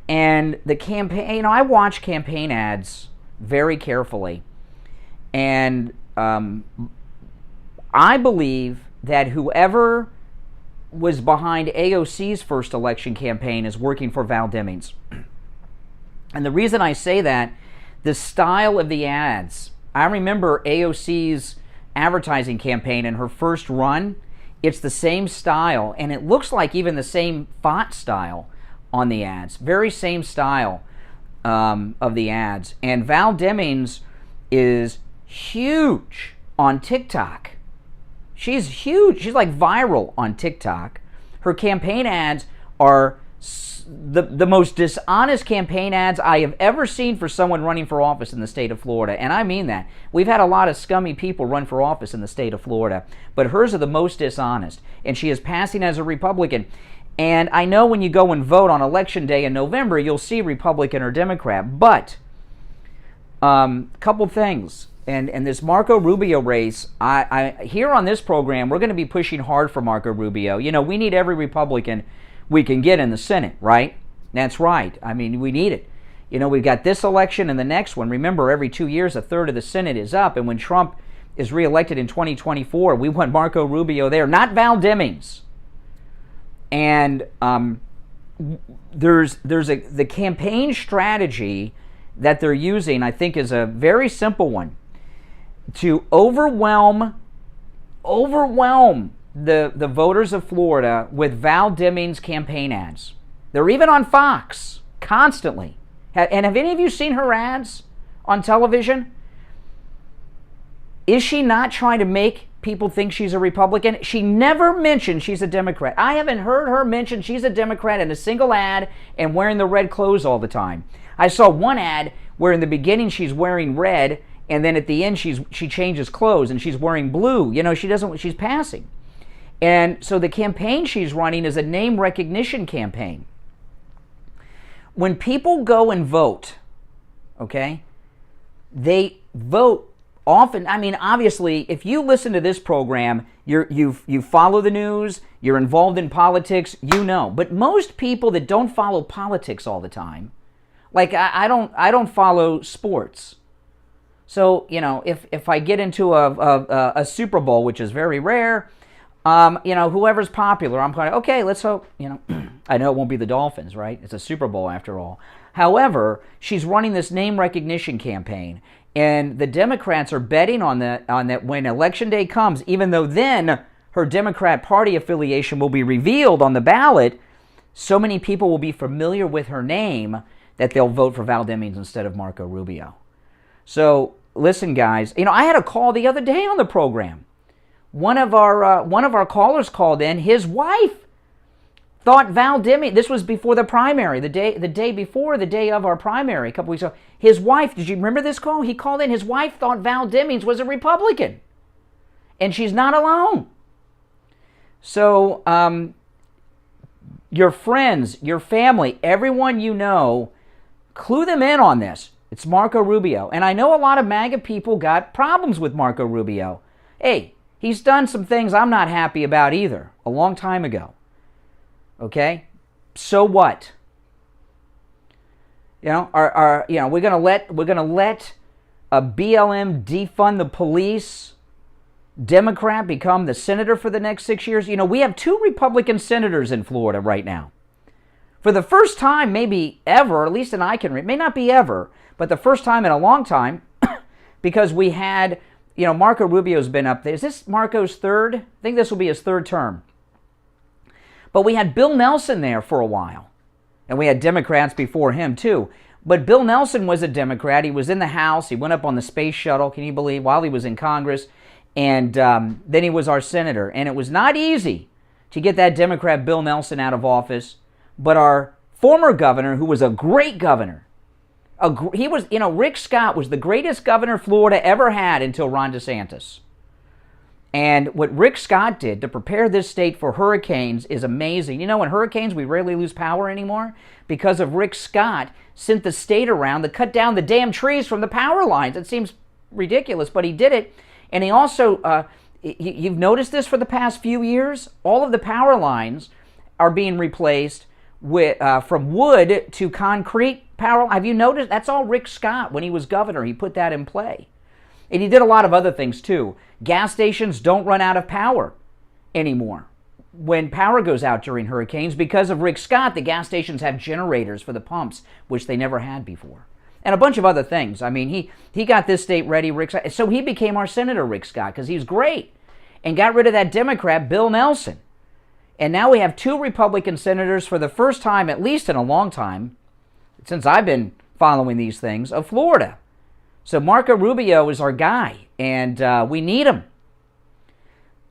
A: And the campaign, I watch campaign ads very carefully. And I believe that whoever was behind AOC's first election campaign is working for Val Demings. And the reason I say that, the style of the ads, I remember AOC's advertising campaign in her first run. It's the same style, and it looks like even the same font style on the ads. Very same style of the ads. And Val Demings is huge on TikTok. She's huge. She's like viral on TikTok. Her campaign ads are the most dishonest campaign ads I have ever seen for someone running for office in the state of Florida. And I mean that. We've had a lot of scummy people run for office in the state of Florida, but hers are the most dishonest. And she is passing as a Republican. And I know when you go and vote on Election Day in November, you'll see Republican or Democrat. But couple things. And this Marco Rubio race, I here on this program, we're going to be pushing hard for Marco Rubio. You know, we need every Republican we can get in the Senate, right? That's right. I mean, we need it. You know, we've got this election and the next one. Remember, every 2 years, a third of the Senate is up. And when Trump is reelected in 2024, we want Marco Rubio there, not Val Demings. And there's the campaign strategy that they're using, I think, is a very simple one. To overwhelm the voters of Florida with Val Demings campaign ads. They're even on Fox constantly. And have any of you seen her ads on television? Is she not trying to make people think she's a Republican? She never mentioned she's a Democrat. I haven't heard her mention she's a Democrat in a single ad and wearing the red clothes all the time. I saw one ad where in the beginning she's wearing red, and then at the end she changes clothes and she's wearing blue. You know, she's passing. And so the campaign she's running is a name recognition campaign. When people go and vote, okay, they vote often. I mean, obviously, if you listen to this program, you follow the news, you're involved in politics, you know. But most people that don't follow politics all the time, like I don't follow sports. So, you know, if I get into a Super Bowl, which is very rare, you know, whoever's popular, I'm kind of, okay, let's hope, you know, I know it won't be the Dolphins, right? It's a Super Bowl after all. However, she's running this name recognition campaign, and the Democrats are betting on that when Election Day comes, even though then her Democrat Party affiliation will be revealed on the ballot, so many people will be familiar with her name that they'll vote for Val Demings instead of Marco Rubio. So, listen, guys, you know, I had a call the other day on the program. One of our callers called in. His wife thought Val Demings, this was before the primary, the day before the day of our primary, a couple weeks ago. His wife, did you remember this call? He called in. His wife thought Val Demings was a Republican. And she's not alone. So, your friends, your family, everyone you know, clue them in on this. It's Marco Rubio. And I know a lot of MAGA people got problems with Marco Rubio. Hey, he's done some things I'm not happy about either, a long time ago. Okay? So what? You know, we're gonna let a BLM defund the police Democrat become the senator for the next 6 years? You know, we have 2 Republican senators in Florida right now. For the first time, maybe ever, at least in I can read, may not be ever, but the first time in a long time, because we had, you know, Marco Rubio's been up there. Is this Marco's third? I think this will be his third term. But we had Bill Nelson there for a while. And we had Democrats before him, too. But Bill Nelson was a Democrat. He was in the House. He went up on the space shuttle, can you believe, while he was in Congress. And then he was our senator. And it was not easy to get that Democrat Bill Nelson out of office. But our former governor, who was a great governor, he was, you know, Rick Scott was the greatest governor Florida ever had until Ron DeSantis. And what Rick Scott did to prepare this state for hurricanes is amazing. You know, in hurricanes, we rarely lose power anymore because of Rick Scott sent the state around to cut down the damn trees from the power lines. It seems ridiculous, but he did it. And he also, you've noticed this for the past few years, all of the power lines are being replaced from wood to concrete power. Have you noticed? That's all Rick Scott when he was governor. He put that in play. And he did a lot of other things too. Gas stations don't run out of power anymore when power goes out during hurricanes. Because of Rick Scott, the gas stations have generators for the pumps, which they never had before. And a bunch of other things. I mean, he got this state ready, Rick Scott. So he became our senator, Rick Scott, because he's great. And got rid of that Democrat, Bill Nelson. And now we have 2 Republican senators for the first time, at least in a long time, since I've been following these things, of Florida. So Marco Rubio is our guy, and we need him.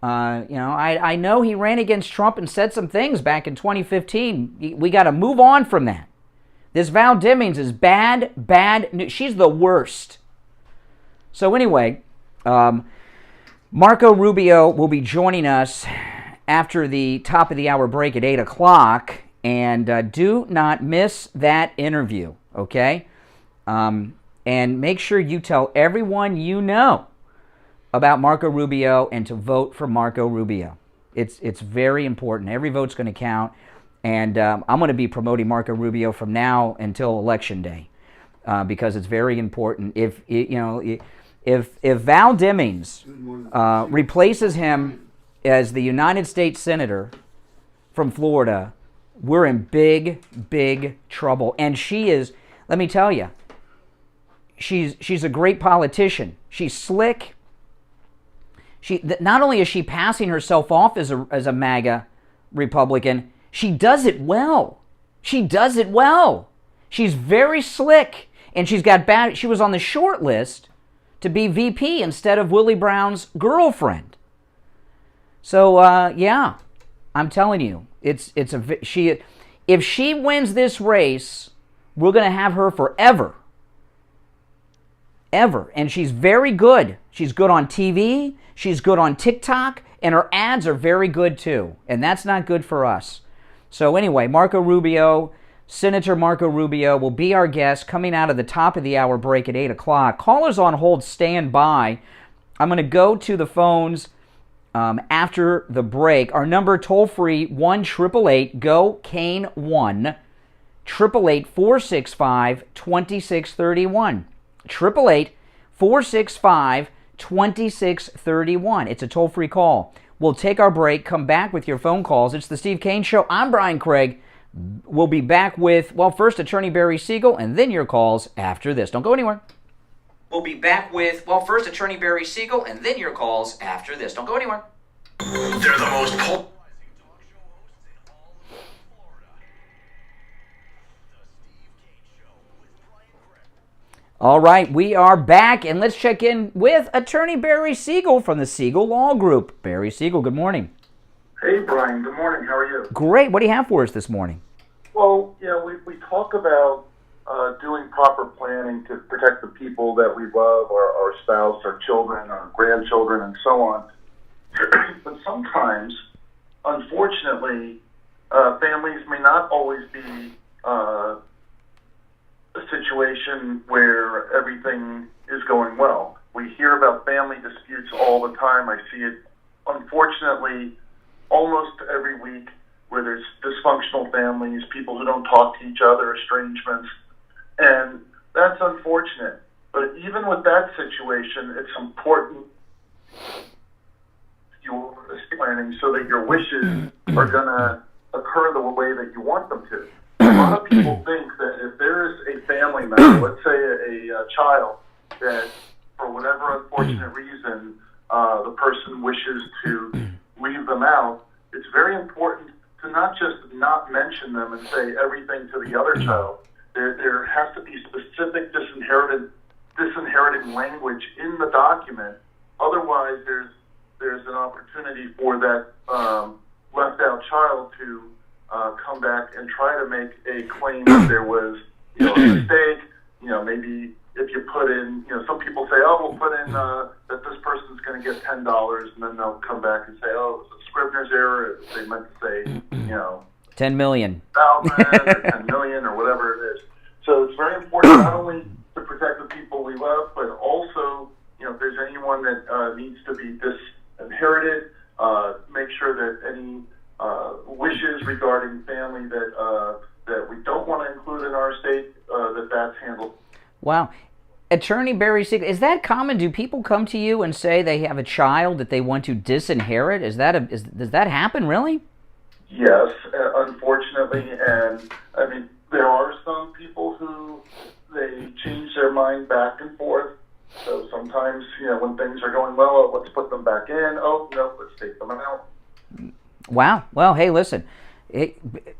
A: I know he ran against Trump and said some things back in 2015. We got to move on from that. This Val Demings is bad news. She's the worst. So anyway, Marco Rubio will be joining us after the top of the hour break at 8 o'clock. And do not miss that interview, okay? And make sure you tell everyone you know about Marco Rubio and to vote for Marco Rubio. It's very important. Every vote's going to count. And I'm going to be promoting Marco Rubio from now until Election Day because it's very important. If Val Demings replaces him as the United States Senator from Florida, we're in big trouble. And she is, let me tell you, she's a great politician. She's slick. Not only is she passing herself off as a MAGA Republican, she does it well. She's very slick. And she was on the short list to be VP instead of Willie Brown's girlfriend. So, yeah, I'm telling you, if she wins this race, we're going to have her forever. Ever. And she's very good. She's good on TV. She's good on TikTok. And her ads are very good, too. And that's not good for us. So anyway, Marco Rubio, Senator Marco Rubio, will be our guest coming out of the top of the hour break at 8 o'clock. Callers on hold, stand by. I'm going to go to the phones after the break. Our number toll-free, 1-888-GO-KANE-1, 888-465-2631. 888-465-2631. It's a toll-free call. We'll take our break, come back with your phone calls. It's the Steve Kane Show. I'm Brian Craig. We'll be back with, first Attorney Barry Siegel, and then your calls after this. Don't go anywhere. We'll be back with, first Attorney Barry Siegel, and then your calls after this. Don't go anywhere.
I: They're the most polarizing talk show hosts in all of Florida. The Steve Kane Show with Brian Craig.
A: All right, we are back, and let's check in with Attorney Barry Siegel from the Siegel Law Group. Barry Siegel, good morning.
C: Hey, Brian. Good morning. How are you?
A: Great. What do you have for us this morning?
C: Well, we talk about doing proper planning to protect the people that we love, our spouse, our children, our grandchildren, and so on. But sometimes, unfortunately, families may not always be a situation where everything is going well. We hear about family disputes all the time. I see it, unfortunately, almost every week, where there's dysfunctional families, people who don't talk to each other, estrangements, and that's unfortunate. But even with that situation, it's important your planning so that your wishes are going to occur the way that you want them to. A lot of people think that if there is a family member, let's say a child, that for whatever unfortunate reason the person wishes to leave them out, it's very important to not just not mention them and say everything to the other child. There has to be specific disinheriting language in the document. Otherwise, there's an opportunity for that left out child to come back and try to make a claim that there was a mistake. Maybe if you put in, some people say, we'll put in that this person's going to get $10, and then they'll come back and say, it was a Scrivener's error. They meant to say,
A: 10 million.
C: 1,000 or 10 million or whatever it is. So it's very important not only to protect the people we love, but also, if there's anyone that needs to be disinherited, make sure that any wishes regarding family that we don't want to include in our state, that's handled.
A: Wow. Attorney Barry Siegel, is that common? Do people come to you and say they have a child that they want to disinherit? Does that happen, really?
C: Yes, unfortunately, and I mean, there are some people who they change their mind back and forth. So sometimes, when things are going well, let's put them back in. Oh, no, let's take them out.
A: Wow. Well, hey, listen.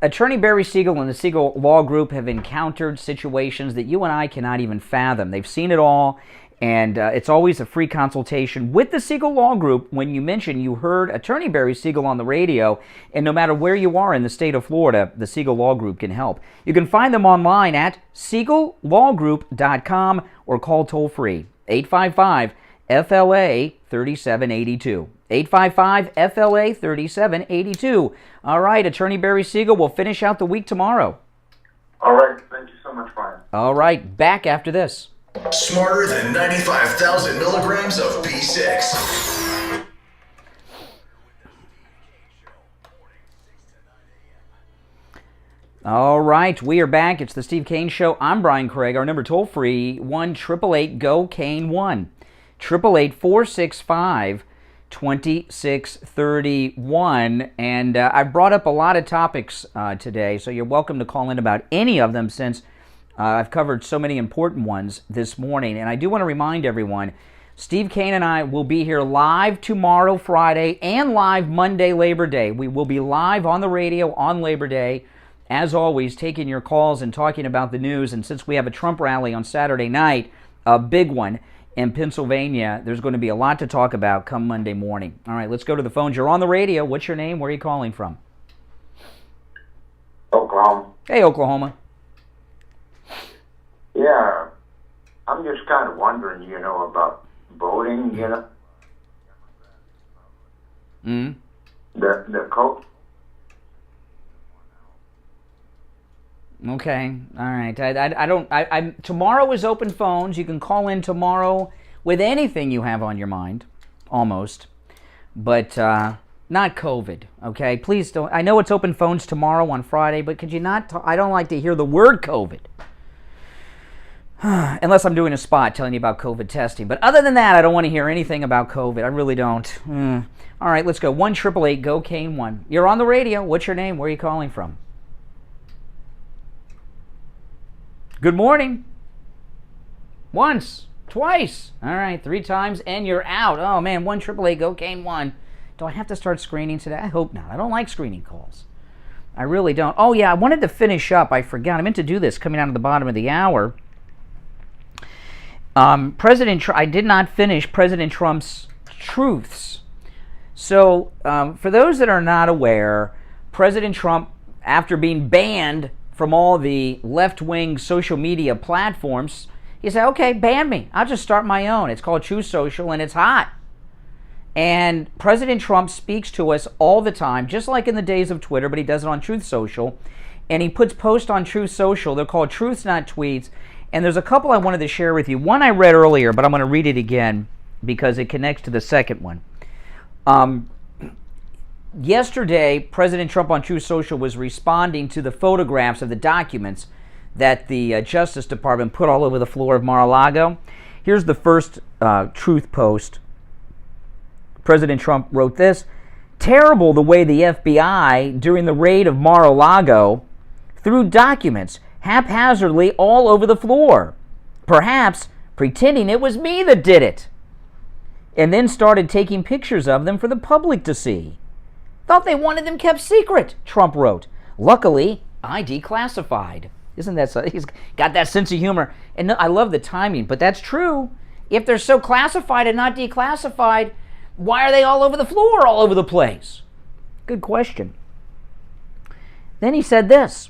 A: Attorney Barry Siegel and the Siegel Law Group have encountered situations that you and I cannot even fathom. They've seen it all, and it's always a free consultation with the Siegel Law Group. When you mention you heard Attorney Barry Siegel on the radio, and no matter where you are in the state of Florida, the Siegel Law Group can help. You can find them online at SiegelLawGroup.com or call toll-free 855-FLA-3782. 855-FLA-3782. All right, Attorney Barry Siegel will finish out the week tomorrow.
C: All right, thank you so much, Brian.
A: All right, back after this.
I: Smarter than 95,000 milligrams of B6.
A: All right, we are back. It's the Steve Kane Show. I'm Brian Craig. Our number toll-free, 1-888-GO-KANE-1. 888-465-2631. And I've brought up a lot of topics today, so you're welcome to call in about any of them since I've covered so many important ones this morning. And I do want to remind everyone, Steve Kane and I will be here live tomorrow, Friday, and live Monday, Labor Day. We will be live on the radio on Labor Day, as always, taking your calls and talking about the news. And since we have a Trump rally on Saturday night, a big one in Pennsylvania, there's going to be a lot to talk about come Monday morning. All right, let's go to the phones. You're on the radio. What's your name? Where are you calling from?
M: Oklahoma.
A: Hey, Oklahoma.
M: Yeah, I'm just kind of wondering, about voting, The coach.
A: Okay, all right. Tomorrow is open phones. You can call in tomorrow with anything you have on your mind, almost, but not COVID. Okay, please don't. I know it's open phones tomorrow on Friday, but could you not? I don't like to hear the word COVID, unless I'm doing a spot telling you about COVID testing. But other than that, I don't want to hear anything about COVID. I really don't. All right, let's go. 1-888-GO-KANE-1. You're on the radio. What's your name? Where are you calling from? Good morning. Once, twice. All right, 3 times, and you're out. Oh, man, 1-888-GO-KANE-1. Do I have to start screening today? I hope not. I don't like screening calls. I really don't. Oh, yeah, I wanted to finish up. I forgot. I meant to do this coming out of the bottom of the hour. I did not finish President Trump's truths. So, for those that are not aware, President Trump, after being banned from all the left-wing social media platforms, he said, okay, ban me. I'll just start my own. It's called Truth Social, and it's hot. And President Trump speaks to us all the time, just like in the days of Twitter, but he does it on Truth Social. And he puts posts on Truth Social. They're called Truths, Not Tweets. And there's a couple I wanted to share with you. One I read earlier, but I'm going to read it again because it connects to the second one. Yesterday, President Trump on Truth Social was responding to the photographs of the documents that the Justice Department put all over the floor of Mar-a-Lago. Here's the first truth post. President Trump wrote this: terrible the way the FBI, during the raid of Mar-a-Lago, threw documents haphazardly all over the floor, perhaps pretending it was me that did it, and then started taking pictures of them for the public to see. Thought they wanted them kept secret, Trump wrote. Luckily, I declassified. Isn't that so? He's got that sense of humor. And I love the timing, but that's true. If they're so classified and not declassified, why are they all over the floor, all over the place? Good question. Then he said this.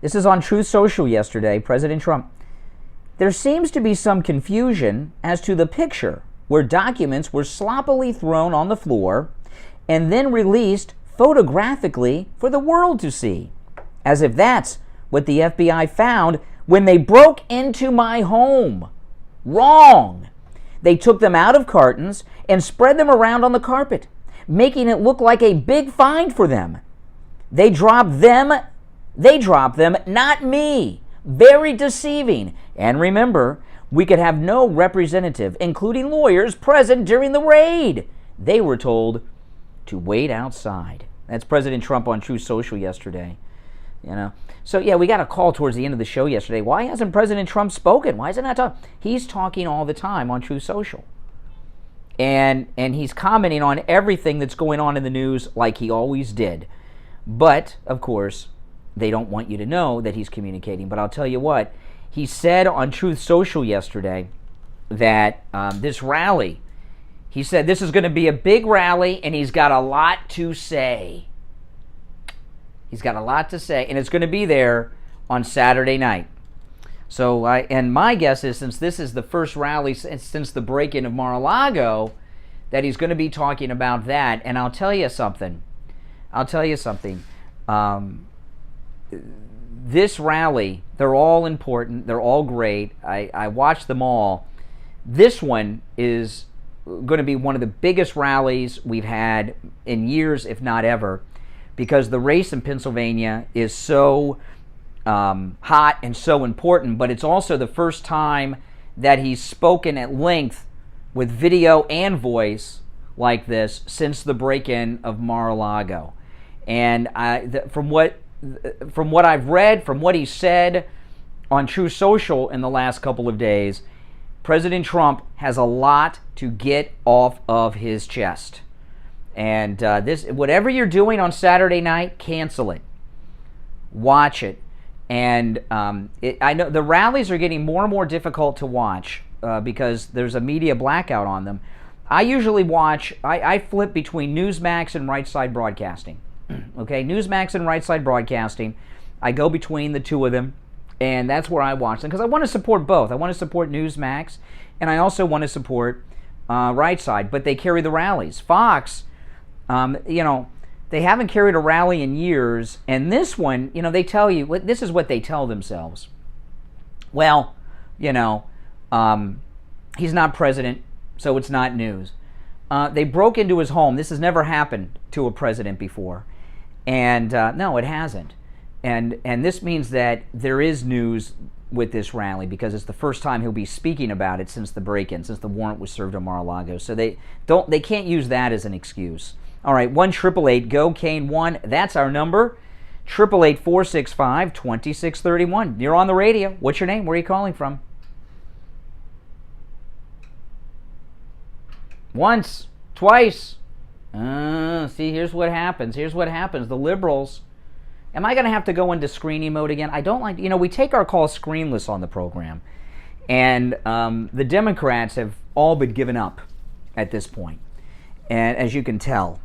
A: This is on Truth Social yesterday, President Trump. There seems to be some confusion as to the picture where documents were sloppily thrown on the floor and then released photographically for the world to see, as if that's what the FBI found when they broke into my home. Wrong. They took them out of cartons and spread them around on the carpet. making it look like a big find for them. They dropped them, not me. Very deceiving. And remember, we could have no representative, including lawyers, present during the raid. They were told to wait outside. That's President Trump on Truth Social yesterday. So yeah, we got a call towards the end of the show yesterday. Why hasn't President Trump spoken? Why isn't that talking? He's talking all the time on Truth Social. And he's commenting on everything that's going on in the news like he always did. But, of course, they don't want you to know that he's communicating. But I'll tell you what, he said on Truth Social yesterday that this rally, he said this is going to be a big rally and he's got a lot to say. He's got a lot to say, and it's going to be there on Saturday night. So, and my guess is, since this is the first rally since the break-in of Mar-a-Lago, that he's going to be talking about that. And I'll tell you something. This rally, they're all important. They're all great. I watched them all. This one is going to be one of the biggest rallies we've had in years, if not ever, because the race in Pennsylvania is so hot and so important, but it's also the first time that he's spoken at length with video and voice like this since the break-in of Mar-a-Lago. And from what I've read, from what he said on Truth Social in the last couple of days, President Trump has a lot to get off of his chest. And whatever you're doing on Saturday night, cancel it. Watch it. And I know the rallies are getting more and more difficult to watch because there's a media blackout on them. I usually watch, I flip between Newsmax and Right Side Broadcasting. Okay, Newsmax and Right Side Broadcasting. I go between the two of them, and that's where I watch them because I want to support both. I want to support Newsmax, and I also want to support Right Side, but they carry the rallies. Fox, they haven't carried a rally in years, and this one, they tell you, this is what they tell themselves. Well, he's not president, so it's not news. They broke into his home. This has never happened to a president before. And no, it hasn't. And this means that there is news with this rally because it's the first time he'll be speaking about it since the break-in, since the warrant was served on Mar-a-Lago. So they can't use that as an excuse. All right, 1-888-GO-KANE-1. That's our number. 888-465-2631. You're on the radio. What's your name? Where are you calling from? Once, twice. See, here's what happens. The liberals. Am I going to have to go into screening mode again? I don't like, we take our calls screenless on the program. And the Democrats have all been given up at this point. And as you can tell.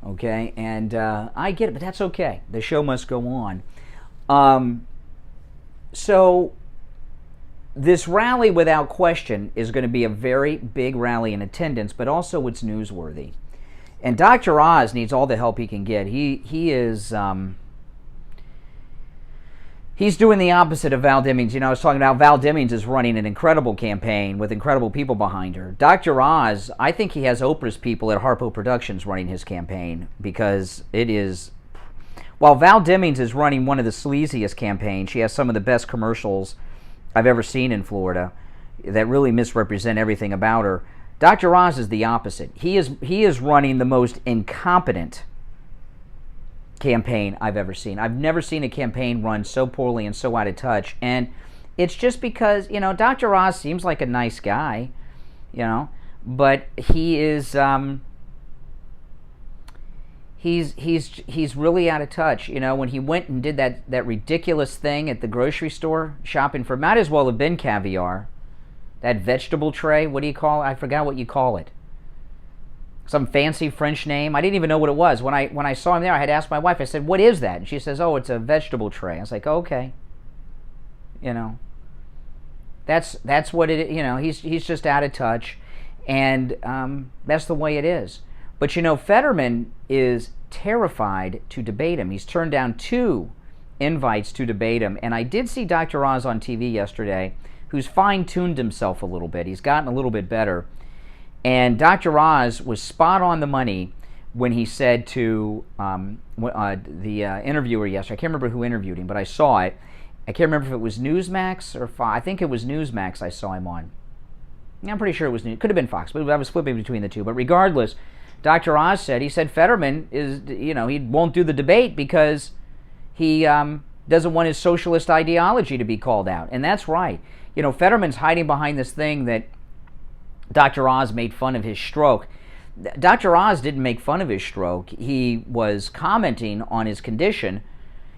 A: Okay? And I get it, but that's okay. The show must go on. So this rally, without question, is going to be a very big rally in attendance, but also it's newsworthy. And Dr. Oz needs all the help he can get. He is he's doing the opposite of Val Demings. I was talking about Val Demings is running an incredible campaign with incredible people behind her. Dr. Oz, I think he has Oprah's people at Harpo Productions running his campaign because it is, while Val Demings is running one of the sleaziest campaigns, she has some of the best commercials I've ever seen in Florida that really misrepresent everything about her. Dr. Oz is the opposite. He is running the most incompetent campaign I've ever seen. I've never seen a campaign run so poorly and so out of touch. And it's just because, Dr. Oz seems like a nice guy, but he is he's really out of touch. When he went and did that ridiculous thing at the grocery store shopping for, might as well have been caviar. That vegetable tray, what do you call it? I forgot what you call it. Some fancy French name. I didn't even know what it was. When I saw him there, I had asked my wife, I said, what is that? And she says, oh, it's a vegetable tray. I was like, okay. That's what it is. He's just out of touch. And that's the way it is. But Fetterman is terrified to debate him. He's turned down 2 invites to debate him. And I did see Dr. Oz on TV yesterday, who's fine-tuned himself a little bit. He's gotten a little bit better. And Dr. Oz was spot on the money when he said to the interviewer yesterday, I can't remember who interviewed him, but I saw it. I can't remember if it was Newsmax or Fox. I think it was Newsmax I saw him on. I'm pretty sure it was Could have been Fox, but I was flipping between the two. But regardless, Dr. Oz said, Fetterman is, he won't do the debate because he doesn't want his socialist ideology to be called out. And that's right. Fetterman's hiding behind this thing that Dr. Oz made fun of his stroke. Dr. Oz didn't make fun of his stroke. He was commenting on his condition.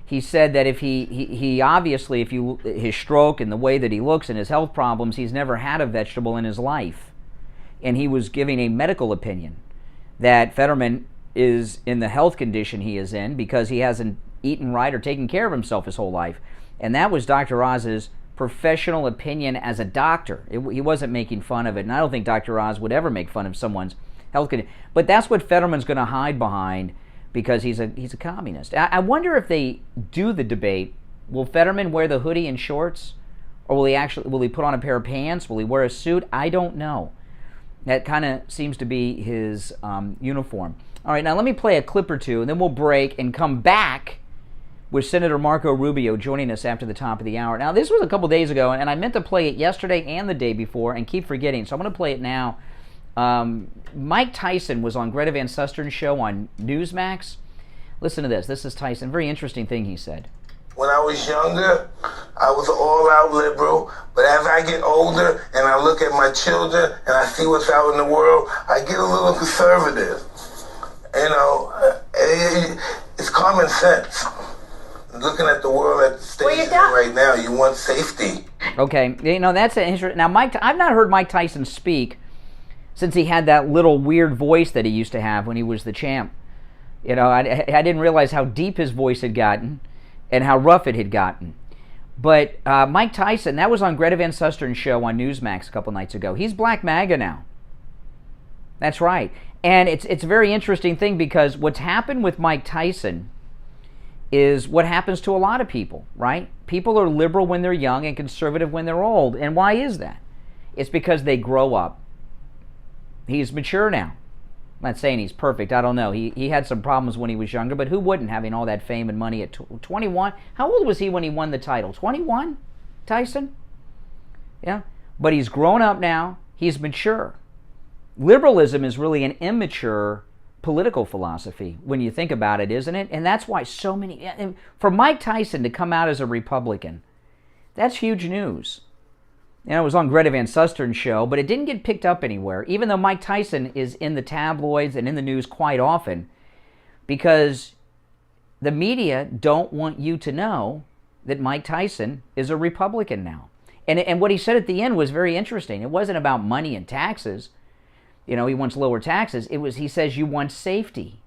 A: He said that if he obviously, his stroke and the way that he looks and his health problems, he's never had a vegetable in his life. And he was giving a medical opinion that Fetterman is in the health condition he is in because he hasn't eaten right or taken care of himself his whole life. And that was Dr. Oz's professional opinion as a doctor. He wasn't making fun of it. And I don't think Dr. Oz would ever make fun of someone's health condition. But that's what Fetterman's going to hide behind because he's a communist. I wonder if they do the debate, will Fetterman wear the hoodie and shorts? Or will he put on a pair of pants? Will he wear a suit? I don't know. That kind of seems to be his uniform. All right, now let me play a clip or two, and then we'll break and come back with Senator Marco Rubio joining us after the top of the hour. Now, this was a couple days ago, and I meant to play it yesterday and the day before and keep forgetting, so I'm going to play it now. Mike Tyson was on Greta Van Suster's show on Newsmax. Listen to this. This is Tyson. Very interesting thing he said.
N: When I was younger, I was all-out liberal, but as I get older and I look at my children and I see what's out in the world, I get a little conservative. It's common sense. Looking at the world at the stage right now, you want safety.
A: Okay, that's an interesting. Now, I've not heard Mike Tyson speak since he had that little weird voice that he used to have when he was the champ. I didn't realize how deep his voice had gotten and how rough it had gotten. But Mike Tyson, that was on Greta Van Suster's show on Newsmax a couple nights ago. He's Black MAGA now. That's right. And it's a very interesting thing because what's happened with Mike Tyson is what happens to a lot of people, right? People are liberal when they're young and conservative when they're old. And why is that? It's because they grow up. He's mature now. I'm not saying he's perfect. I don't know. He had some problems when he was younger, but who wouldn't, having all that fame and money at 21? How old was he when he won the title? 21? Tyson? Yeah. But he's grown up now. He's mature. Liberalism is really an immature political philosophy when you think about it, isn't it? And that's why so many... For Mike Tyson to come out as a Republican, that's huge news. It was on Greta Van Suster's show, but it didn't get picked up anywhere, even though Mike Tyson is in the tabloids and in the news quite often, because the media don't want you to know that Mike Tyson is a Republican now. And what he said at the end was very interesting. It wasn't about money and taxes. He wants lower taxes. He says you want safety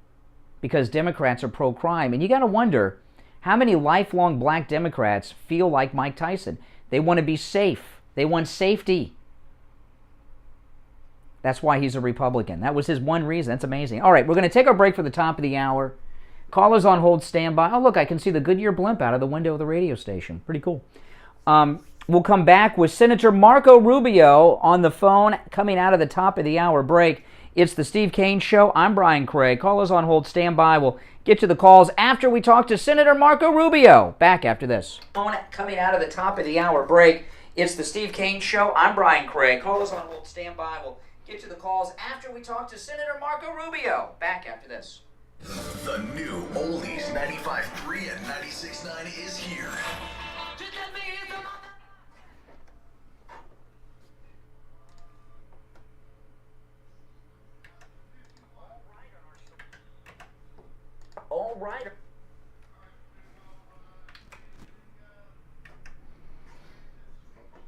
A: because Democrats are pro-crime. And you got to wonder how many lifelong black Democrats feel like Mike Tyson. They want to be safe. They want safety. That's why he's a Republican. That was his one reason. That's amazing. All right, we're going to take our break for the top of the hour. Callers on hold, stand by. Oh, look, I can see the Goodyear blimp out of the window of the radio station. Pretty cool. We'll come back with Senator Marco Rubio on the phone coming out of the top of the hour break. It's the Steve Kane Show. I'm Brian Craig. Callers on hold, stand by. We'll get to the calls after we talk to Senator Marco Rubio. Back after this. Coming out of the top of the hour break. It's the Steve Kane Show. I'm Brian Craig. Call us on hold, stand by. We'll get to the calls after we talk to Senator Marco Rubio. Back after this.
I: The new Oldies 95.3 and 96.9 is here.
A: All right.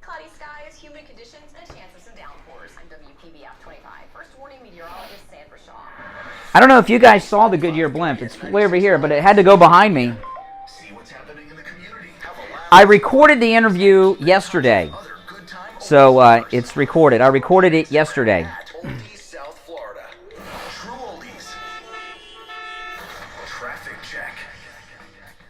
O: Cloudy skies, humid conditions, and a chance of some downpours. I'm WPBF 25. First warning meteorologist Sandra Shaw.
A: I don't know if you guys saw the Goodyear blimp. It's way over here, but it had to go behind me. I recorded the interview yesterday. So it's recorded. I recorded it yesterday.
I: Oldies, South Florida. True Oldies. Traffic check.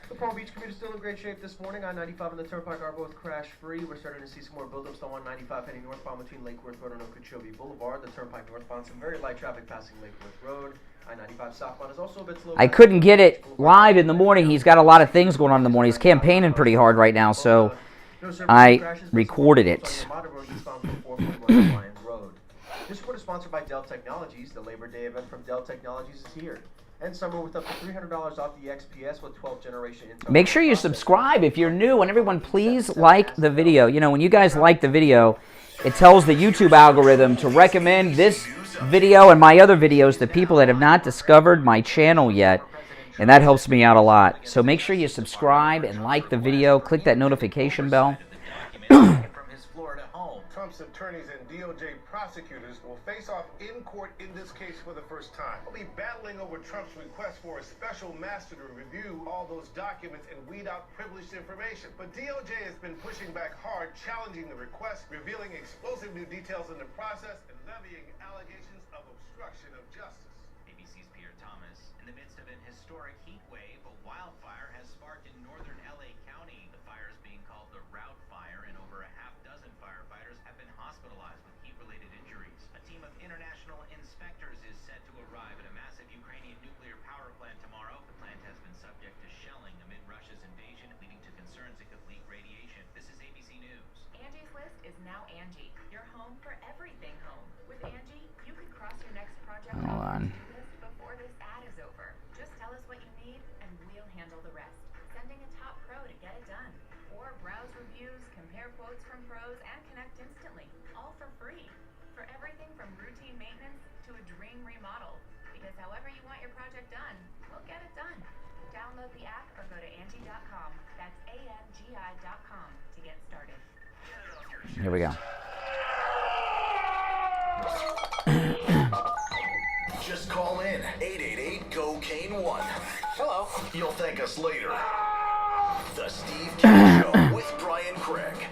W: The Palm Beach commuter still in great shape this morning. I-95 and the Turnpike are both crash-free. We're starting to see some more buildups though on 95 heading northbound between Lake Worth Road and Okeechobee Boulevard. The Turnpike northbound, some very light traffic passing Lake Worth Road. I-95 southbound is also a bit slow.
A: I couldn't get it live in the morning. He's got a lot of things going on in the morning. He's campaigning pretty hard right now, so I recorded it.
W: This report is sponsored by Dell Technologies. The Labor Day event from Dell Technologies is here. And summer with up to $300 off the XPS with 12th generation Intel.
A: Make sure you subscribe if you're new, and everyone please like the video. You know, when you guys like the video, it tells the YouTube algorithm to recommend this video and my other videos to people that have not discovered my channel yet, and that helps me out a lot. So make sure you subscribe and like the video. Click that notification bell.
P: Trump's attorneys and DOJ prosecutors will face off in court in this case for the first time. They'll be battling over Trump's request for a special master to review all those documents and weed out privileged information. But DOJ has been pushing back hard, challenging the request, revealing explosive new details in the process, and levying allegations of obstruction of justice.
V: ABC's Peter Thomas. In the midst of an historic heat wave, a wildfire has sparked in northern LA County. The fire is being called the Route Fire, and over a half-dozen firefighters have been hospitalized with heat-related injuries. A team of international inspectors is set to arrive at a massive Ukrainian nuclear power plant tomorrow. The plant has been subject to shelling amid Russia's invasion, leading to concerns it could leak radiation. This is ABC News.
O: Angie's List is now Angie, your home for everything home. With Angie, you can cross your next project
A: Hold on.
O: list before this ad is over. Just tell us what you need, and we'll handle the rest. Sending a top pro to get it done. Or browse reviews, compare quotes from pros, and connect instantly. All for free. For everything from routine maintenance to a dream remodel. Because however you want your project done, we'll get it done. Download the app or go to Angie.com. That's ANGI.com to get started.
A: Here we go.
I: Just call in 888-GO-CANE-1. Hello. You'll thank us later. The Steve Kane Show with Brian Craig.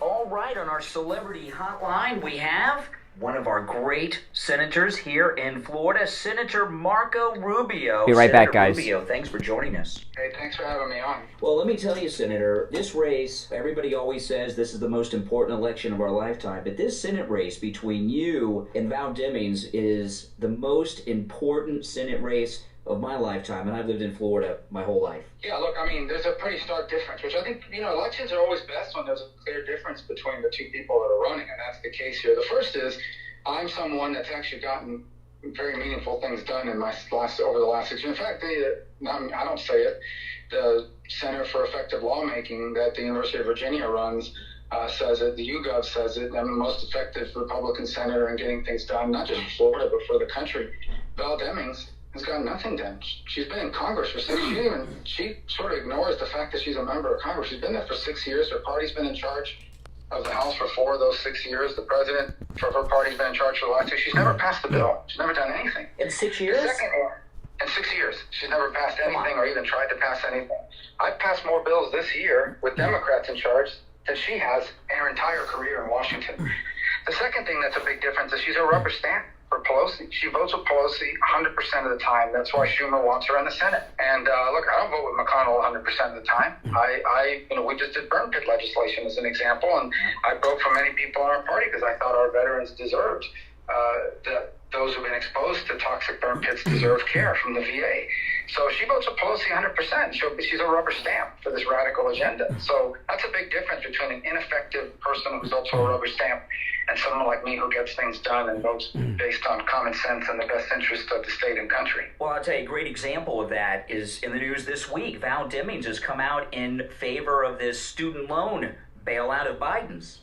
A: All right, on our celebrity hotline, we have one of our great senators here in Florida, Senator Marco Rubio.
Q: Be right back,
A: Senator
Q: guys.
A: Rubio, thanks for joining us.
R: Hey, thanks for having me on.
A: Well, let me tell you, Senator, this race, everybody always says this is the most important election of our lifetime, but this Senate race between you and Val Demings is the most important Senate race of my lifetime, and I've lived in Florida my whole life.
R: Yeah, look, I mean, there's a pretty stark difference, which I think, elections are always best when there's a clear difference between the two people that are running, and that's the case here. The first is, I'm someone that's actually gotten very meaningful things done in over the last 6 years. In fact, I don't say it, the Center for Effective Lawmaking that the University of Virginia runs says it, the YouGov says it, I'm the most effective Republican senator in getting things done, not just for Florida, but for the country. Val Demings has gotten nothing done. She's been in Congress for 6 years. She sort of ignores the fact that she's a member of Congress. She's been there for 6 years. Her party's been in charge of the House for 4 of those 6 years. The president for her party's been in charge for the last 2. She's never passed a bill. She's never done anything.
A: In 6 years?
R: The second one, in 6 years, she's never passed anything or even tried to pass anything. I've passed more bills this year with Democrats in charge than she has in her entire career in Washington. The second thing that's a big difference is she's a rubber stamp for Pelosi. She votes with Pelosi 100% of the time. That's why Schumer wants her in the Senate. And look, I don't vote with McConnell 100% of the time. We just did burn pit legislation as an example, and I broke for many people in our party because I thought our veterans deserved that those who've been exposed to toxic burn pits deserve care from the VA. So she votes with Pelosi 100%. She's a rubber stamp for this radical agenda. So that's a big difference between an ineffective person who's also a rubber stamp and someone like me who gets things done and votes based on common sense and the best interest of the state and country.
A: Well, I'll tell you, a great example of that is in the news this week. Val Demings has come out in favor of this student loan bailout of Biden's.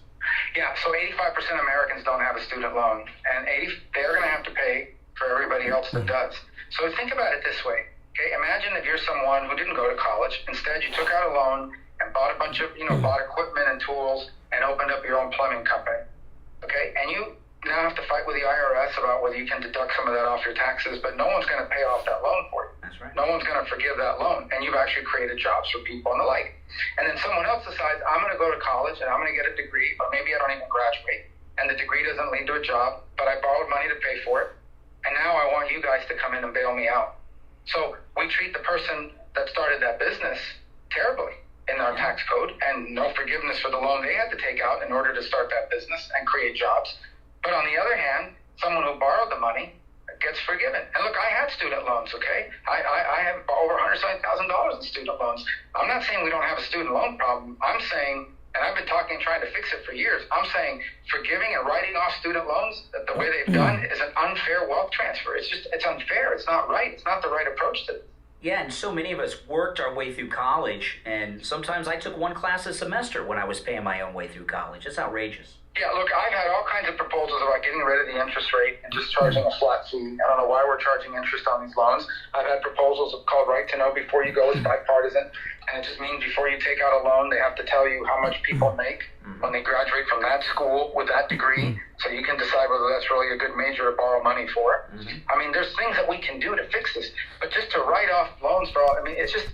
R: Yeah, so 85% of Americans don't have a student loan, and they're going to have to pay for everybody else that does. So think about it this way. Okay, imagine if you're someone who didn't go to college. Instead, you took out a loan and bought a bunch of, bought equipment and tools and opened up your own plumbing company. Okay, and you now have to fight with the IRS about whether you can deduct some of that off your taxes, but no one's going to pay off that loan for you.
A: That's right.
R: No one's going to forgive that loan, and you've actually created jobs for people and the like. And then someone else decides, I'm going to go to college and I'm going to get a degree, but maybe I don't even graduate, and the degree doesn't lead to a job, but I borrowed money to pay for it, and now I want you guys to come in and bail me out. So we treat the person that started that business terribly in our tax code, and no forgiveness for the loan they had to take out in order to start that business and create jobs. But on the other hand, someone who borrowed the money gets forgiven. And look, I had student loans, okay? I have over $170,000 in student loans. I'm not saying we don't have a student loan problem. I'm saying, and I've been trying to fix it for years, I'm saying forgiving and writing off student loans the way they've done is an unfair wealth transfer. It's unfair. It's not right. It's not the right approach to it.
A: Yeah, and so many of us worked our way through college, and sometimes I took one class a semester when I was paying my own way through college. It's outrageous.
R: Yeah, look, I've had all kinds of proposals about getting rid of the interest rate and just charging a flat fee. I don't know why we're charging interest on these loans. I've had proposals called Right to Know Before You Go. It's bipartisan, and it just means before you take out a loan, they have to tell you how much people make when they graduate from that school with that degree, so you can decide whether that's really a good major to borrow money for. I mean, there's things that we can do to fix this, but just to write off loans for all, I mean, it's just,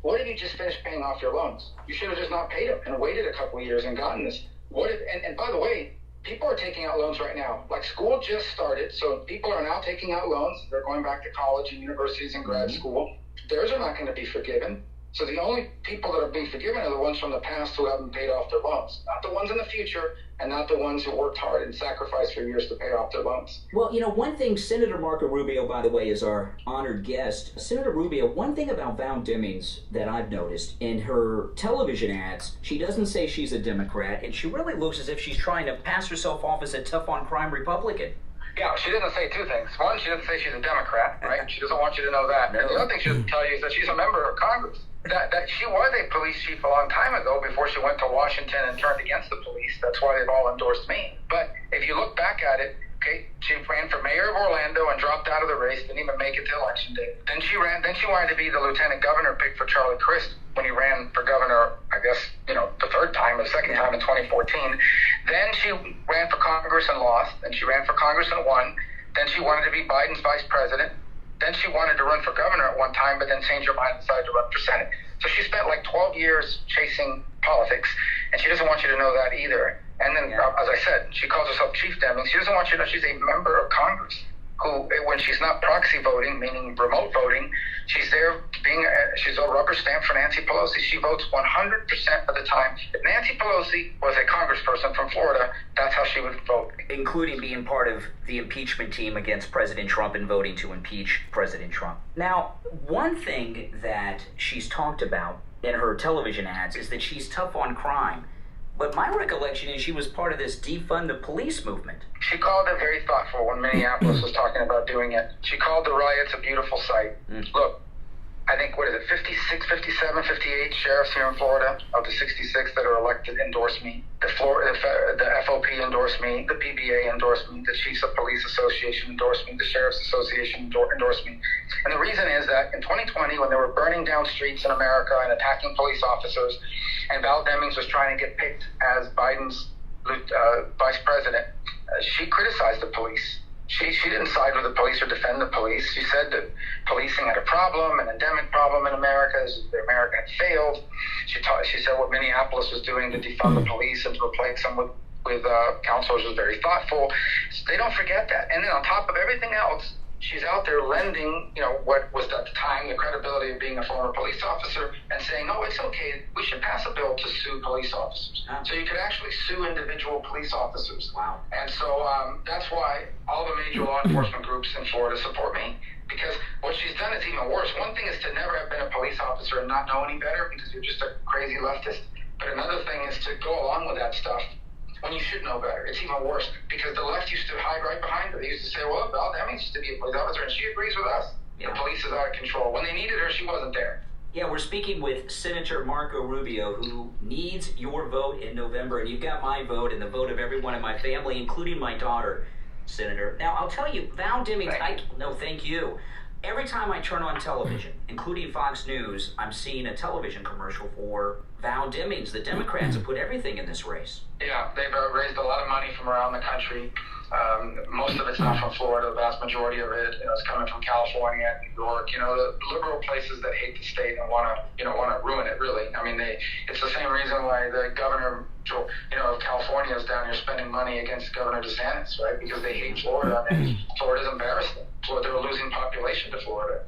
R: what if you just finished paying off your loans? You should have just not paid them and waited a couple of years and gotten this. What if, and by the way, people are taking out loans right now. Like, school just started, so people are now taking out loans. They're going back to college and universities and grad school. Theirs are not going to be forgiven. So the only people that are being forgiven are the ones from the past who haven't paid off their loans, not the ones in the future, and not the ones who worked hard and sacrificed for years to pay off their loans.
A: Well, you know, one thing, Senator Marco Rubio, by the way, is our honored guest. Senator Rubio, one thing about Val Demings that I've noticed in her television ads, she doesn't say she's a Democrat, and she really looks as if she's trying to pass herself off as a tough-on-crime Republican.
R: Yeah, she doesn't say two things. One, she doesn't say she's a Democrat, right? She doesn't want you to know that. And the other thing she doesn't tell you is that she's a member of Congress. That she was a police chief a long time ago before she went to Washington and turned against the police. That's why they've all endorsed me. But if you look back at it, okay, she ran for mayor of Orlando and dropped out of the race, didn't even make it to election day. Then she wanted to be the lieutenant governor pick for Charlie Crist when he ran for governor, I guess, the third time or the second time in 2014. Then she ran for Congress and lost. Then she ran for Congress and won. Then she wanted to be Biden's vice president. Then she wanted to run for governor at one time, but then changed her mind and decided to run for Senate. So she spent like 12 years chasing politics, and she doesn't want you to know that either. And then, as I said, she calls herself Chief Demings. She doesn't want you to know she's a member of Congress who, when she's not proxy voting, meaning remote voting, she's there she's a rubber stamp for Nancy Pelosi. She votes 100% of the time. If Nancy Pelosi was a congressperson from Florida, that's how she would vote.
A: Including being part of the impeachment team against President Trump and voting to impeach President Trump. Now, one thing that she's talked about in her television ads is that she's tough on crime. But my recollection is she was part of this defund the police movement.
R: She called it very thoughtful when Minneapolis was talking about doing it. She called the riots a beautiful sight. Look, I think, 56, 57, 58 sheriffs here in Florida of the 66 that are elected endorse me. The FOP endorsed me. The PBA endorsed me. The Chiefs of Police Association endorsed me. The Sheriff's Association endorsed me. And the reason is that in 2020, when they were burning down streets in America and attacking police officers, and Val Demings was trying to get picked as Biden's vice president, she criticized the police. She didn't side with the police or defend the police. She said that policing had a problem, an endemic problem in America, that America had failed. She said what Minneapolis was doing to defund the police and to replace them with counselors was very thoughtful. They don't forget that. And then on top of everything else, she's out there lending, what was at the time the credibility of being a former police officer and saying, oh, it's okay, we should pass a bill to sue police officers. So you could actually sue individual police officers.
A: Wow.
R: And so that's why all the major law enforcement groups in Florida support me, because what she's done is even worse. One thing is to never have been a police officer and not know any better because you're just a crazy leftist. But another thing is to go along with that stuff when you should know better. It's even worse because the left used to hide right behind her. They used to say, well, Val Demings used to be a police officer, and she agrees with us. Yeah. The police is out of control. When they needed her, she wasn't there.
A: Yeah, we're speaking with Senator Marco Rubio, who needs your vote in November, and you've got my vote and the vote of everyone in my family, including my daughter, Senator. Now, I'll tell you, Val Demings, thank you. Every time I turn on television, including Fox News, I'm seeing a television commercial for Val Demings. The Democrats have put everything in this race.
R: Yeah, they've raised a lot of money from around the country. Most of it's not from Florida. The vast majority of it is coming from California, New York. The liberal places that hate the state and want to ruin it. Really, I mean, it's the same reason why the governor, of California is down here spending money against Governor DeSantis, right? Because they hate Florida. I mean, Florida's embarrassing. They're a losing population to Florida.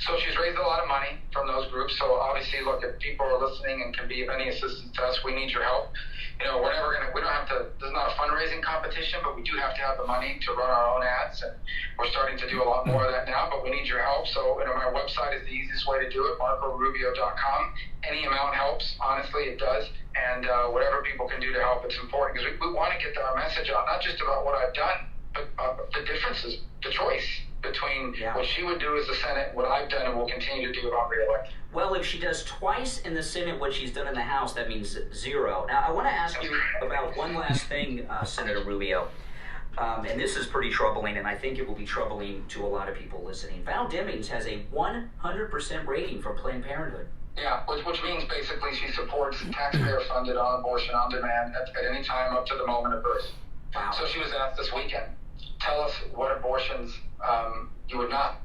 R: So she's raised a lot of money from those groups. So obviously, look, if people are listening and can be of any assistance to us, we need your help. You know, we're never gonna. We don't have to. This is not a fundraising competition, but we do have to have the money to run our own ads, and we're starting to do a lot more of that now. But we need your help. So, you know, my website is the easiest way to do it. MarcoRubio.com. Any amount helps. Honestly, it does. And whatever people can do to help, it's important because we want to get our message out, not just about what I've done, but the differences, the choice between what she would do as the Senate, what I've done, and will continue to do if I'm reelected.
A: Well, if she does twice in the Senate what she's done in the House, that means 0. Now, I want to ask you about one last thing, Senator Rubio. And this is pretty troubling, and I think it will be troubling to a lot of people listening. Val Demings has a 100% rating from Planned Parenthood.
R: Yeah, which means basically she supports taxpayer-funded on abortion on demand at any time up to the moment of birth.
A: Wow.
R: So she was asked this weekend, tell us what abortions you would not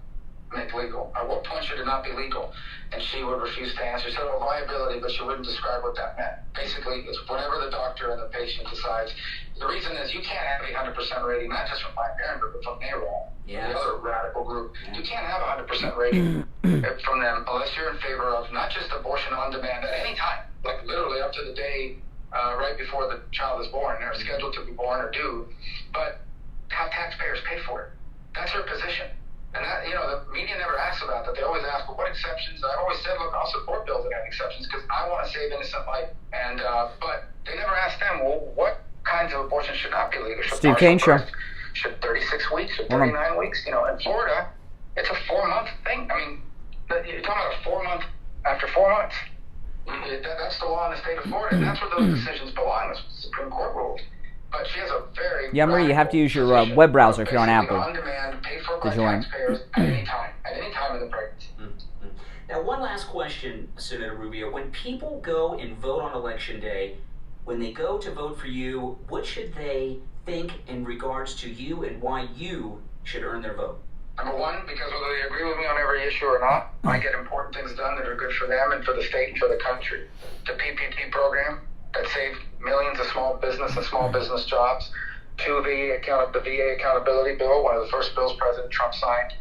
R: make legal. At what point should it not be legal? And she would refuse to answer. She said, well, viability, but she wouldn't describe what that meant. Basically, it's whatever the doctor and the patient decides. The reason is you can't have a 100% rating, not just from Planned Parenthood, but from NARAL, the other radical group. You can't have a 100% rating from them unless you're in favor of not just abortion on demand at any time, like literally up to the day right before the child is born, or scheduled to be born or due, but have taxpayers pay for it. That's her position. And that, you know, the media never asks about that. They always ask, well, what exceptions? I've always said, look, I'll support bills that have exceptions because I want to save innocent life. And but they never ask them, well, what kinds of abortions should not be legal? Should
A: Steve Kane Show.
R: Should 36 weeks? Should 39 weeks? You know, in Florida, it's a 4-month thing. I mean, you're talking about a 4-month after 4 months. That's the law in the state of Florida, and that's where those decisions belong. The Supreme Court ruled. But she has a very
A: Marie, you have to use your web browser if you're on Apple
R: on demand, paid for
A: to
R: by
A: join.
R: taxpayers at any time in the pregnancy.
A: Now, one last question, Senator Rubio. When people go and vote on Election Day, when they go to vote for you, what should they think in regards to you and why you should earn their vote?
R: Number one, because whether they agree with me on every issue or not, I get important things done that are good for them and for the state and for the country. The PPP program that saved millions of small business and small business jobs, to the VA accountability bill, one of the first bills President Trump signed,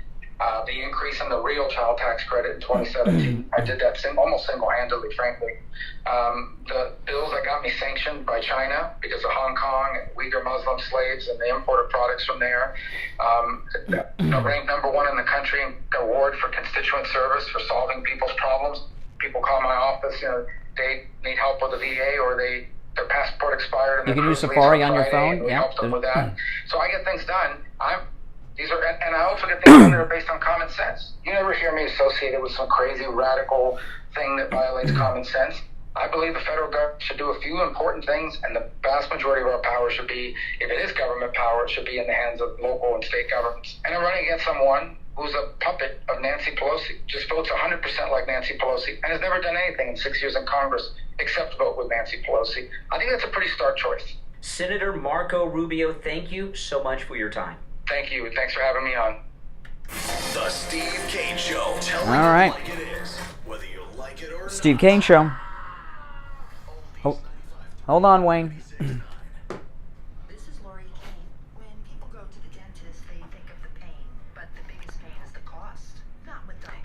R: the increase in the real child tax credit in 2017. I did that almost single-handedly, frankly. The bills that got me sanctioned by China because of Hong Kong and Uyghur Muslim slaves and the import of products from there. Ranked number 1 in the country in award for constituent service for solving people's problems. People call my office, you know, they need help with the VA or their passport expired. And
A: you can use Safari on your phone.
R: And we help them with that. So I get things done. And I also get things done that are based on common sense. You never hear me associated with some crazy radical thing that violates common sense. I believe the federal government should do a few important things, and the vast majority of our power should be, if it is government power, it should be in the hands of local and state governments. And I'm running against someone who's a puppet of Nancy Pelosi, just votes 100% like Nancy Pelosi, and has never done anything in 6 years in Congress except vote with Nancy Pelosi. I think that's a pretty stark choice.
A: Senator Marco Rubio, thank you so much for your time.
R: Thank you. Thanks for having me on.
I: The Steve Kane Show. Tell
A: All right.
I: like it is, whether you like it or
A: Steve Kane Show. Oh, hold on, Wayne.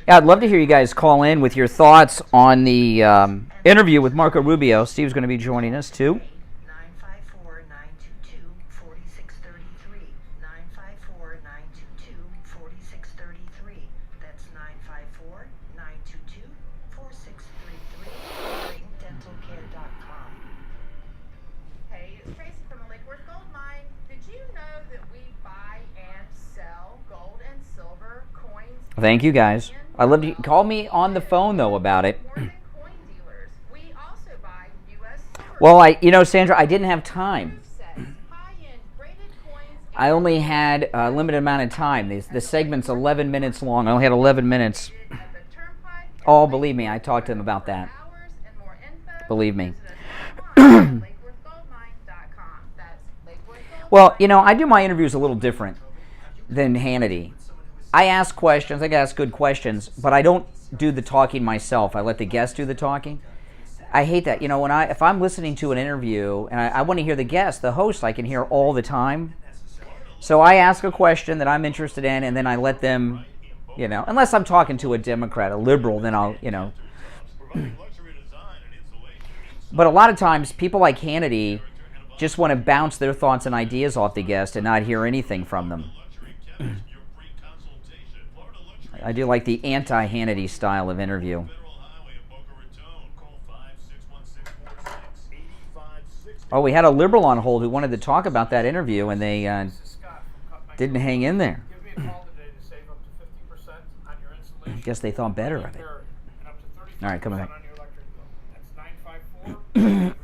A: Yeah, I'd love to hear you guys call in with your thoughts on the interview with Marco Rubio. Steve's going to be joining us, too.
G: 954-922-4633. 954-922-4633. That's 954-922-4633. DraytonDentalCare.com.
O: Hey, it's Tracy from the Lake Worth Gold Mine. Did you know that we buy and sell gold and silver coins?
A: Thank you, guys. I love to call me on the phone though about it. Well, Sandra, I didn't have time. I only had a limited amount of time. The segment's 11 minutes long. I only had 11 minutes. Oh, believe me, I talked to them about that. Believe me. Well, I do my interviews a little different than Hannity. I ask questions, I ask good questions, but I don't do the talking myself. I let the guest do the talking. I hate that. If I'm listening to an interview and I want to hear the guest, the host, I can hear all the time. So I ask a question that I'm interested in, and then I let them You know, unless I'm talking to a Democrat, a liberal, then I'll, you know. But a lot of times, people like Hannity just want to bounce their thoughts and ideas off the guest and not hear anything from them. I do like the anti-Hannity style of interview. Oh, we had a liberal on hold who wanted to talk about that interview, and they didn't hang in there. I guess they thought better of it. All right, come back.
F: The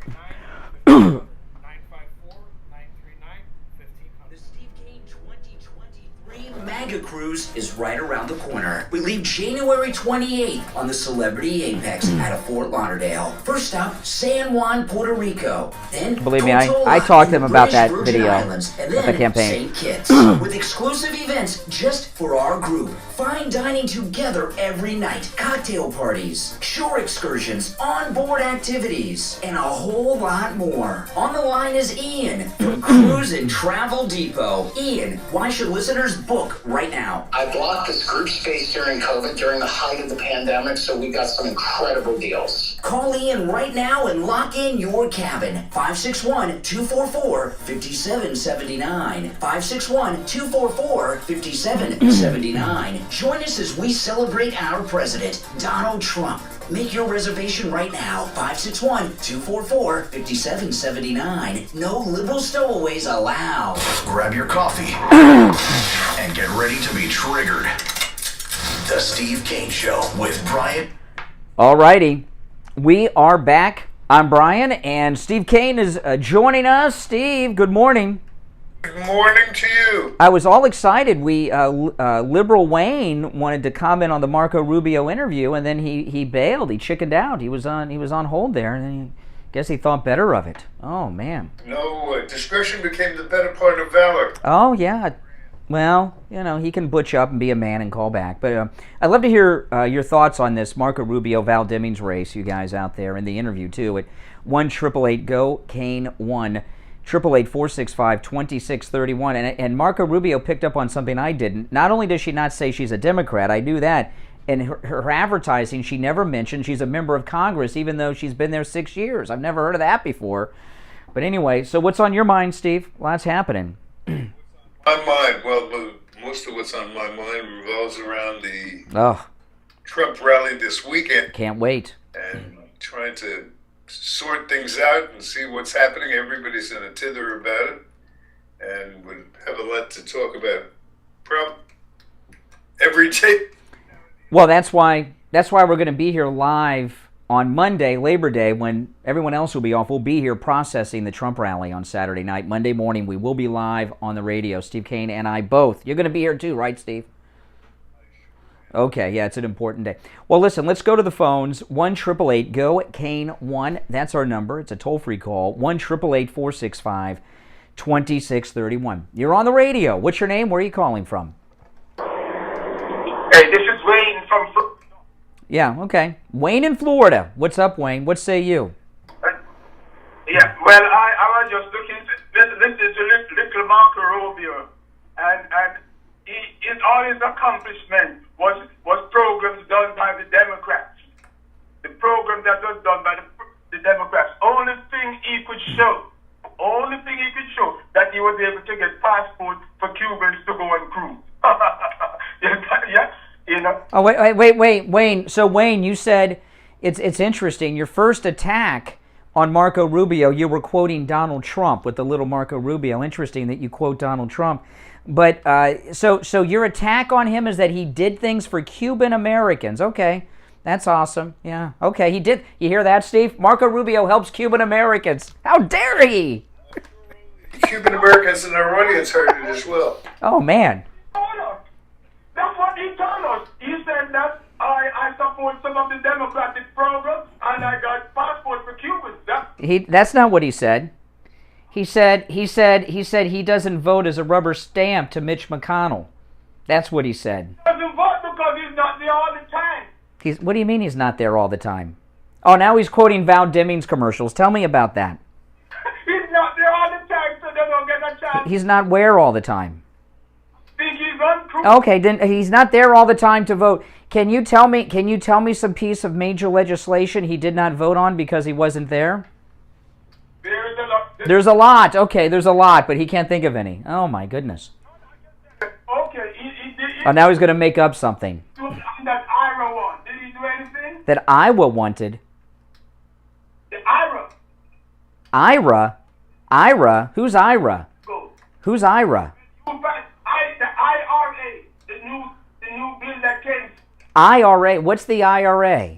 F: Steve Kane 2023 MAGA Cruise is right around the corner. We leave January 28th on the Celebrity Apex out of Fort Lauderdale. First stop, San Juan, Puerto Rico. Then
A: believe me, I talked to them about that video
F: Islands, and
A: at
F: then
A: the campaign.
F: St. Kitts with exclusive events just for our group. Fine dining together every night, cocktail parties, shore excursions, onboard activities, and a whole lot more. On the line is Ian from Cruise and Travel Depot. Ian, why should listeners book right now?
R: I blocked this group space during COVID, during the height of the pandemic, so we got some incredible deals.
F: Call Ian right now and lock in your cabin. 561-244-5779. 561-244-5779. Join us as we celebrate our president, Donald Trump. Make your reservation right now. 561-244-5779. No liberal stowaways allowed.
I: Grab your coffee and get ready to be triggered. The Steve Kane Show with Brian.
A: All righty. We are back. I'm Brian, and Steve Kane is joining us. Steve, good morning.
B: Good morning to you.
A: I was all excited. Liberal Wayne wanted to comment on the Marco Rubio interview, and then he bailed. He chickened out. He was on hold there, and then guess he thought better of it. Oh man.
B: No, discretion became the better part of valor.
A: Oh yeah. Well, you know, he can butch up and be a man and call back. But I'd love to hear your thoughts on this Marco Rubio-Val Demings race, you guys out there, in the interview too at 1-888-GO-KANE-1. 888-465-2631. And Marco Rubio picked up on something I didn't. Not only does she not say she's a Democrat, I knew that. In her advertising, she never mentioned she's a member of Congress, even though she's been there 6 years. I've never heard of that before. But anyway, so what's on your mind, Steve? Lots happening.
B: My mind, well, most of what's on my mind revolves around the Trump rally this weekend.
A: Can't wait.
B: And trying to sort things out and see what's happening. Everybody's in a tither about it, and would have a lot to talk about. Probably every day.
A: Well, that's why we're going to be here live on Monday, Labor Day, when everyone else will be off. We'll be here processing the Trump rally on Saturday night. Monday morning, we will be live on the radio. Steve Kane and I both. You're going to be here too, right, Steve? Okay, yeah, it's an important day. Well, listen, let's go to the phones. 1-888-GO-KANE-1. That's our number. It's a toll-free call. 1-888-465-2631. You're on the radio. What's your name? Where are you calling from?
H: Hey, this is Wayne from Florida.
A: Yeah, okay. Wayne in Florida. What's up, Wayne? What say you?
H: Yeah, well, I was just looking this is little Marco Rubio, and all his accomplishment was programs done by the Democrats. The program that was done by the Democrats. Only thing he could show that he was able to get passports for Cubans to go and cruise. Yeah, you know.
A: Oh, wait, Wayne. So, Wayne, you said it's interesting. Your first attack on Marco Rubio, you were quoting Donald Trump with the little Marco Rubio. Interesting that you quote Donald Trump. But so your attack on him is that he did things for Cuban Americans. Okay, that's awesome. Yeah, okay, he did. You hear that, Steve? Marco Rubio helps Cuban Americans. How dare he?
B: Cuban Americans in our audience heard it as well.
A: Oh, man.
H: That's what he told us. He said that I support some of the Democratic programs and I got passports for Cubans.
A: That's not what he said. He said he doesn't vote as a rubber stamp to Mitch McConnell. That's what he said.
H: He doesn't vote because he's not there all the time.
A: What do you mean he's not there all the time? Oh, now he's quoting Val Demings commercials. Tell me about that.
H: He's not there all the time, so they don't get a chance.
A: He's not where all the time?
H: Think he's run through.
A: Okay, then he's not there all the time to vote. Can you tell me some piece of major legislation he did not vote on because he wasn't there?
H: There's a lot.
A: There's a lot. Okay, there's a lot, but he can't think of any. Oh my goodness.
H: Okay, he
A: Oh, now he's going to make up something.
H: that IRA one. Did he do anything?
A: That Iowa wanted.
H: The IRA.
A: Ira? Ira? Who's Ira?
H: Go.
A: Who's Ira?
H: The IRA. The new bill that came.
A: IRA? What's the IRA?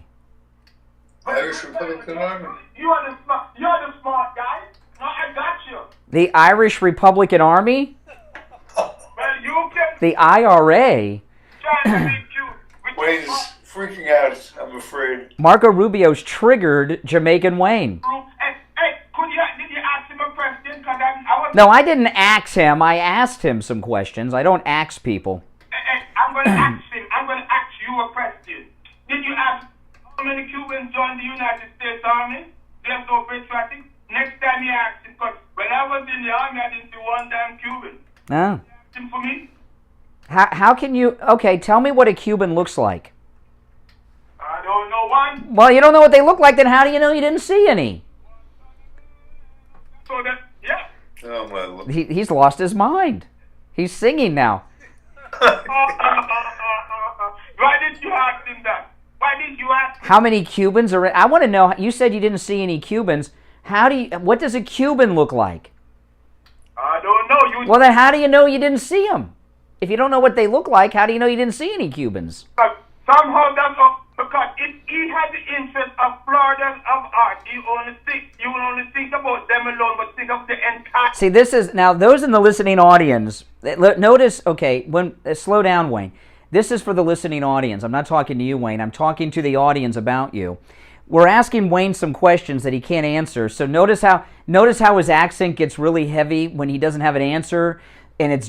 B: Irish Republican Army.
H: You're the smart guy. No, I got you.
A: The Irish Republican Army?
H: Well, you can.
A: The IRA?
B: Wayne's freaking out, I'm afraid.
A: Marco Rubio's triggered Jamaican Wayne.
H: Hey, did you ask him a question? Cause I was.
A: No, I didn't ax him. I asked him some questions. I don't ax people.
H: I'm going to ask him. I'm going to ask you a question. Did you ask how many Cubans joined the United States Army? There's no patriotic. Next time you ask him, because when I was in the army, I didn't see one damn Cuban.
A: Oh.
H: Ask him for me.
A: How can you... Okay, tell me what a Cuban looks like.
H: I don't know one.
A: Well, you don't know what they look like, then how do you know you didn't see any?
H: So that, yeah.
B: Oh, my Lord.
A: He's lost his mind. He's singing now.
H: Why did you ask him that? Why did you ask him?
A: How many Cubans are... I want to know... You said you didn't see any Cubans. What does a Cuban look like?
H: I don't know.
A: Well, then how do you know you didn't see them? If you don't know what they look like, how do you know you didn't see any Cubans?
H: Somehow that's up, because if he had the interest of Florida of art, you will only think about them alone, but think of the entire...
A: See, this is... Now, those in the listening audience... Notice... Okay, slow down, Wayne. This is for the listening audience. I'm not talking to you, Wayne. I'm talking to the audience about you. We're asking Wayne some questions that he can't answer. So notice how his accent gets really heavy when he doesn't have an answer. And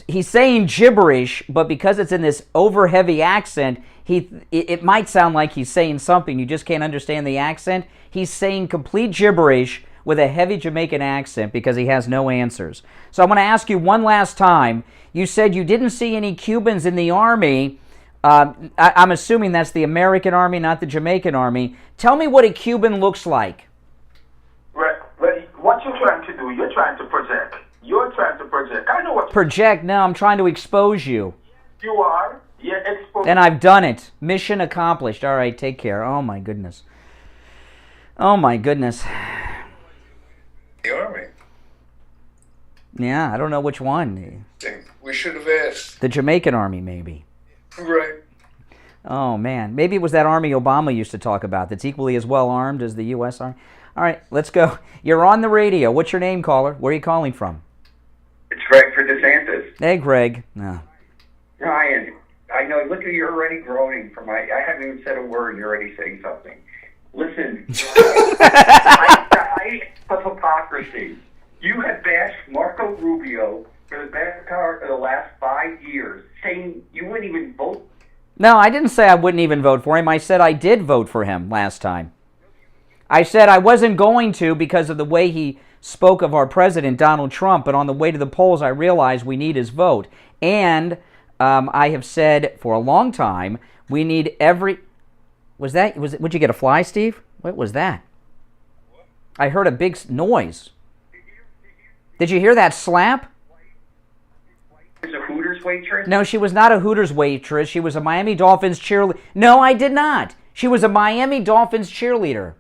A: he's saying gibberish, but because it's in this over heavy accent, it might sound like he's saying something. You just can't understand the accent. He's saying complete gibberish with a heavy Jamaican accent because he has no answers. So I'm going to ask you one last time. You said you didn't see any Cubans in the Army. I'm assuming that's the American Army, not the Jamaican Army. Tell me what a Cuban looks like.
M: Right. What you're trying to do, you're trying to project. You're trying to project. I know what
A: Project? No, I'm trying to expose you.
M: you are. You're exposed.
A: And I've done it. Mission accomplished. All right, take care. Oh, my goodness. Oh, my goodness.
B: The Army.
A: Yeah, I don't know which one.
B: We should have asked.
A: The Jamaican Army, maybe.
B: Right.
A: Oh, man. Maybe it was that army Obama used to talk about that's equally as well armed as the U.S. Army. All right, let's go. You're on the radio. What's your name, caller? Where are you calling from?
D: It's Greg for DeSantis.
A: Hey, Greg. No.
D: Ryan, I know, look at you already groaning from I haven't even said a word, you're already saying something. Listen, I of hypocrisy. You have bashed Marco Rubio for the better part of the last 5 years, saying you wouldn't even vote.
A: No, I didn't say I wouldn't even vote for him. I said I did vote for him last time. I said I wasn't going to because of the way he spoke of our president, Donald Trump, but on the way to the polls, I realized we need his vote. And I have said for a long time, we need every... Would you get a fly, Steve? What was that? I heard a big noise. Did you hear that slap?
D: Is a Hooters waitress?
A: No, she was not a Hooters waitress. She was a Miami Dolphins cheerleader. No, I did not. She was a Miami Dolphins cheerleader.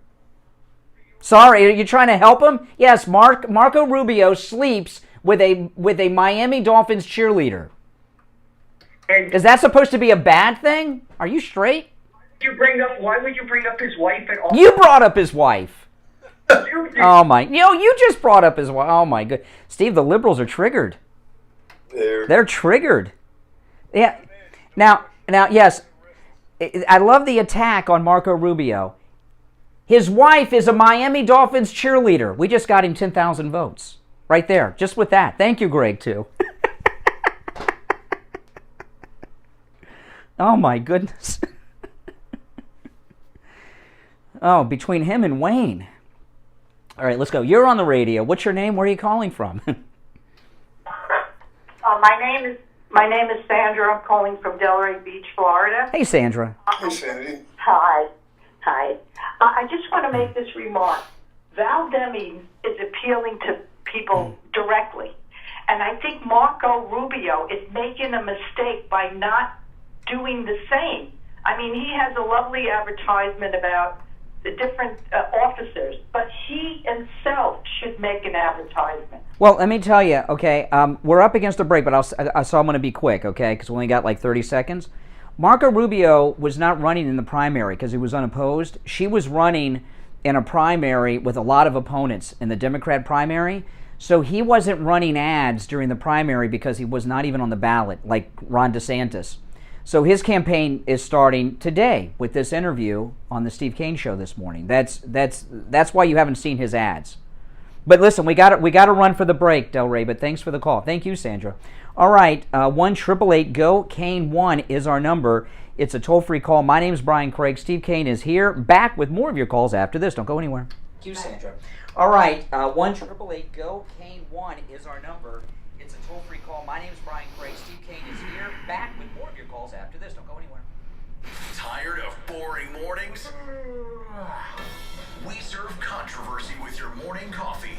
A: Sorry, are you trying to help him? Yes, Marco Rubio sleeps with a Miami Dolphins cheerleader.
D: And
A: is that supposed to be a bad thing? Are you straight?
D: Why would you bring up his wife at all?
A: You brought up his wife. Oh my! You just brought up his wife. Oh my good, Steve. The liberals are triggered. They're triggered. Yeah. Now, yes, I love the attack on Marco Rubio. His wife is a Miami Dolphins cheerleader. We just got him 10,000 votes. Right there. Just with that. Thank you, Greg, too. Oh, my goodness. Oh, between him and Wayne. All right, let's go. You're on the radio. What's your name? Where are you calling from?
J: My name is My name is Sandra. I'm calling from Delray Beach, Florida.
A: Hey, Sandra.
B: Hey, Sandy.
J: Hi. I just want to make this remark. Val Demings is appealing to people directly. And I think Marco Rubio is making a mistake by not doing the same. I mean, he has a lovely advertisement about the different officers, but he himself should make an advertisement.
A: Well, let me tell you, okay, we're up against a break, but so I'm going to be quick, okay, because we only got like 30 seconds. Marco Rubio was not running in the primary because he was unopposed. She was running in a primary with a lot of opponents in the Democrat primary, so he wasn't running ads during the primary because he was not even on the ballot like Ron DeSantis. So his campaign is starting today with this interview on the Steve Kane Show this morning. That's why you haven't seen his ads. But listen, we got to run for the break, Del Rey. But thanks for the call. Thank you, Sandra. All right, 1-888-GO-KANE-1 is our number. It's a toll-free call. My name's Brian Craig. Steve Kane is here, back with more of your calls after this. Don't go anywhere. Thank you, Sandra. All right, 1-888-GO-KANE-1 is our number. It's a toll-free call. My name's Brian Craig. Steve Kane is here, back with more of your calls after this. Don't go anywhere.
I: Tired of boring mornings? We serve controversy with your morning coffee.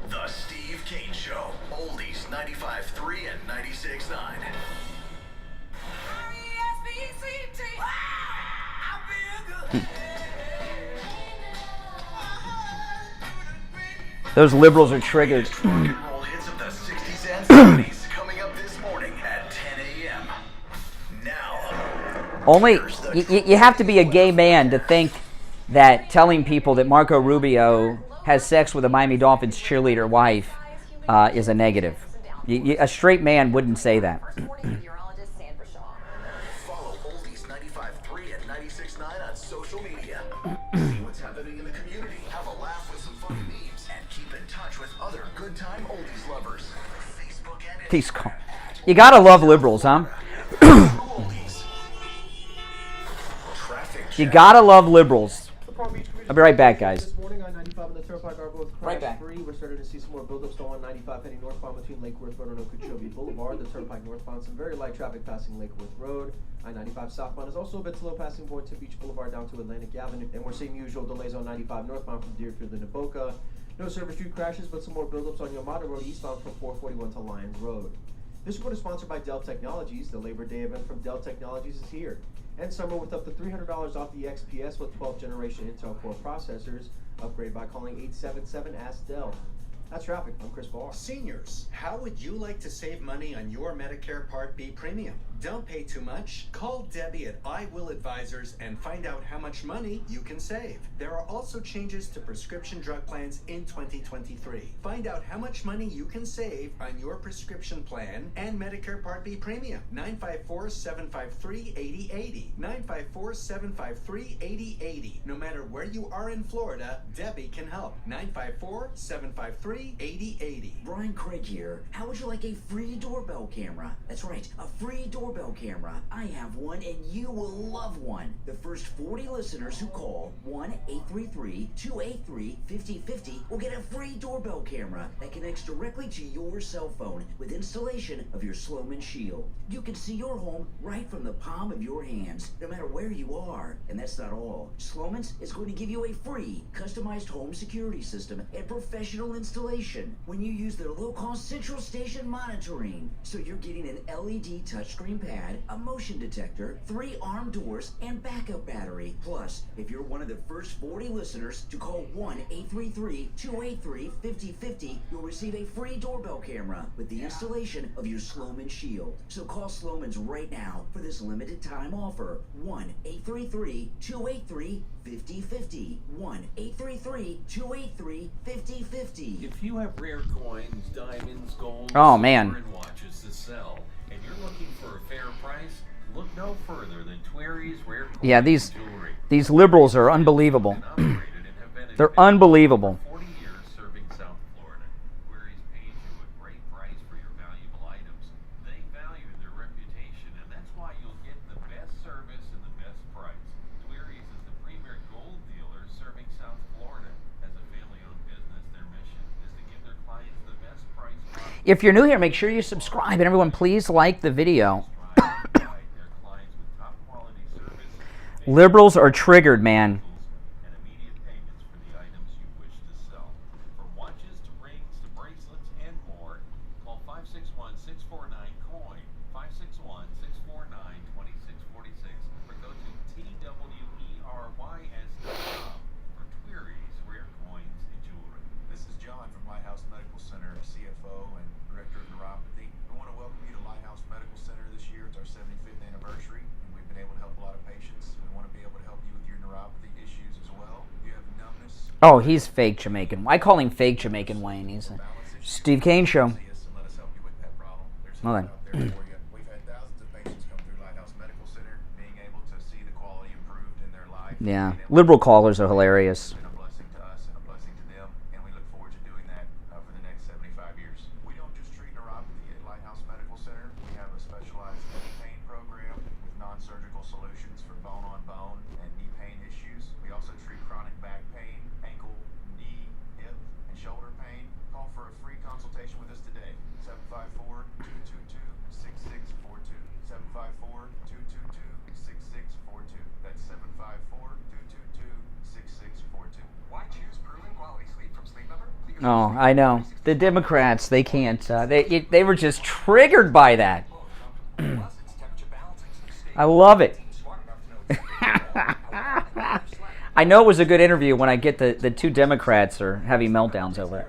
I: The Steve Kane Show. Oldies 95.3 and 96.9.
A: Those liberals are triggered.
I: Rock and roll hits of the 60s and 70s coming up this morning at 10 a.m. Now.
A: Only you have to be a gay man to think that telling people that Marco Rubio has sex with a Miami Dolphins cheerleader wife is a negative. A straight man wouldn't say that.
I: Follow Oldies 95.3 and 96.9 on social media. See what's happening in the community. Have a laugh with some funny memes. And keep in touch with other good time Oldies lovers. Facebook and Instagram.
A: You gotta love liberals, huh? You gotta love liberals. I'll be right back, guys.
W: This morning on 95 and the Turnpike are both
A: Right back.
W: free. We're starting to see some more buildups on 95 heading northbound between Lake Worth Road and Okeechobee Boulevard. The Turnpike northbound, some very light traffic passing Lake Worth Road. I-95 southbound is also a bit slow passing Boynton Beach Boulevard down to Atlantic Avenue. And we're seeing usual delays on 95 northbound from Deerfield into Boca. No Service Street crashes, but some more buildups on Yamada Road eastbound from 441 to Lyons Road. This report is sponsored by Dell Technologies. The Labor Day event from Dell Technologies is here. And summer with up to $300 off the XPS with 12th generation Intel Core processors. Upgrade by calling 877-ASK-DELL. That's traffic. I'm Chris Barr.
K: Seniors, how would you like to save money on your Medicare Part B premium? Don't pay too much. Call Debbie at I Will Advisors and find out how much money you can save. There are also changes to prescription drug plans in 2023. Find out how much money you can save on your prescription plan and Medicare Part B premium. 954-753-8080. 954-753-8080. No matter where you are in Florida, Debbie can help. 954-753-8080.
F: Brian Craig here. How would you like a free doorbell camera? That's right, a free doorbell camera. I have one and you will love one. The first 40 listeners who call 1-833-283-5050 will get a free doorbell camera that connects directly to your cell phone with installation of your Sloman Shield. You can see your home right from the palm of your hands, no matter where you are. And that's not all. Sloman's is going to give you a free, customized home security system and professional installation when you use their low-cost central station monitoring. So you're getting an LED touchscreen pad, a motion detector, 3 arm doors, and backup battery. Plus, if you're one of the first 40 listeners to call 1-833-283-5050, you'll receive a free doorbell camera with the installation of your Sloman Shield. So call Sloman's right now for this limited time offer. 1-833-283-5050. 1-833-283-5050.
Q: If you have rare coins, diamonds, gold,
A: Oh, man.
Q: silver, and watches to sell, and you're looking for a fair price, look no further than Tweary's Rare Coins
A: Yeah,
Q: and Jewelry.
A: these liberals are unbelievable. They're unbelievable.
Q: 40 years serving South Florida. Tweary's pays you a great price for your valuable items. They value their reputation, and that's why you'll get the best service and the best price. Tweary's is the premier gold dealer serving South Florida. As a family-owned business, their mission is to give their clients the best price possible.
A: If you're new here, make sure you subscribe. And everyone, please like the video. Liberals are triggered, man. Oh, he's fake Jamaican. I call him fake Jamaican Wayne. He's a Steve Kane Show. Hold on. Yeah, liberal callers are hilarious. Oh, I know. The Democrats, they can't. They were just triggered by that. I love it. I know it was a good interview when I get the two Democrats are having meltdowns over it.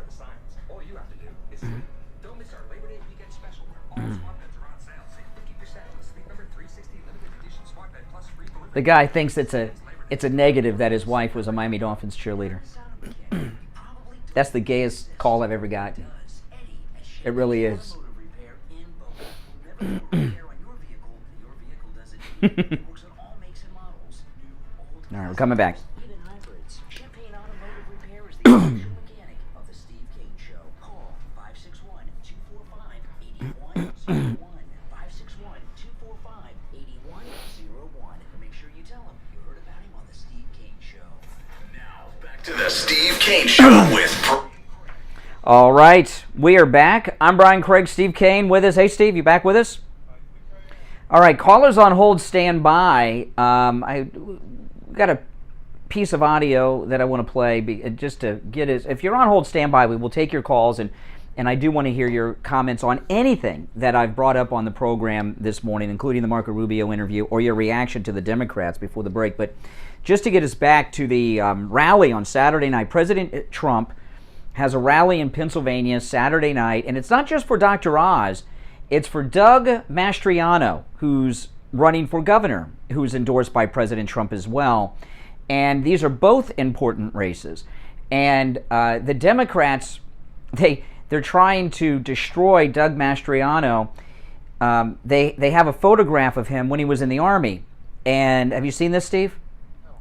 A: The guy thinks it's a negative that his wife was a Miami Dolphins cheerleader. That's the gayest call I've ever gotten. It really is. All right, we're coming back.
I: To the Steve Kane Show with...
A: All right, we are back. I'm Brian Craig, Steve Kane with us. Hey, Steve, you back with us? All right, callers on hold, stand by. I got a piece of audio that I want to play just to get it. If you're on hold, stand by. We will take your calls, and I do want to hear your comments on anything that I've brought up on the program this morning, including the Marco Rubio interview or your reaction to the Democrats before the break. But just to get us back to the rally on Saturday night, President Trump has a rally in Pennsylvania Saturday night, and it's not just for Dr. Oz, it's for Doug Mastriano, who's running for governor, who's endorsed by President Trump as well. And these are both important races. And the Democrats, they're trying to destroy Doug Mastriano. They have a photograph of him when he was in the Army. And have you seen this, Steve?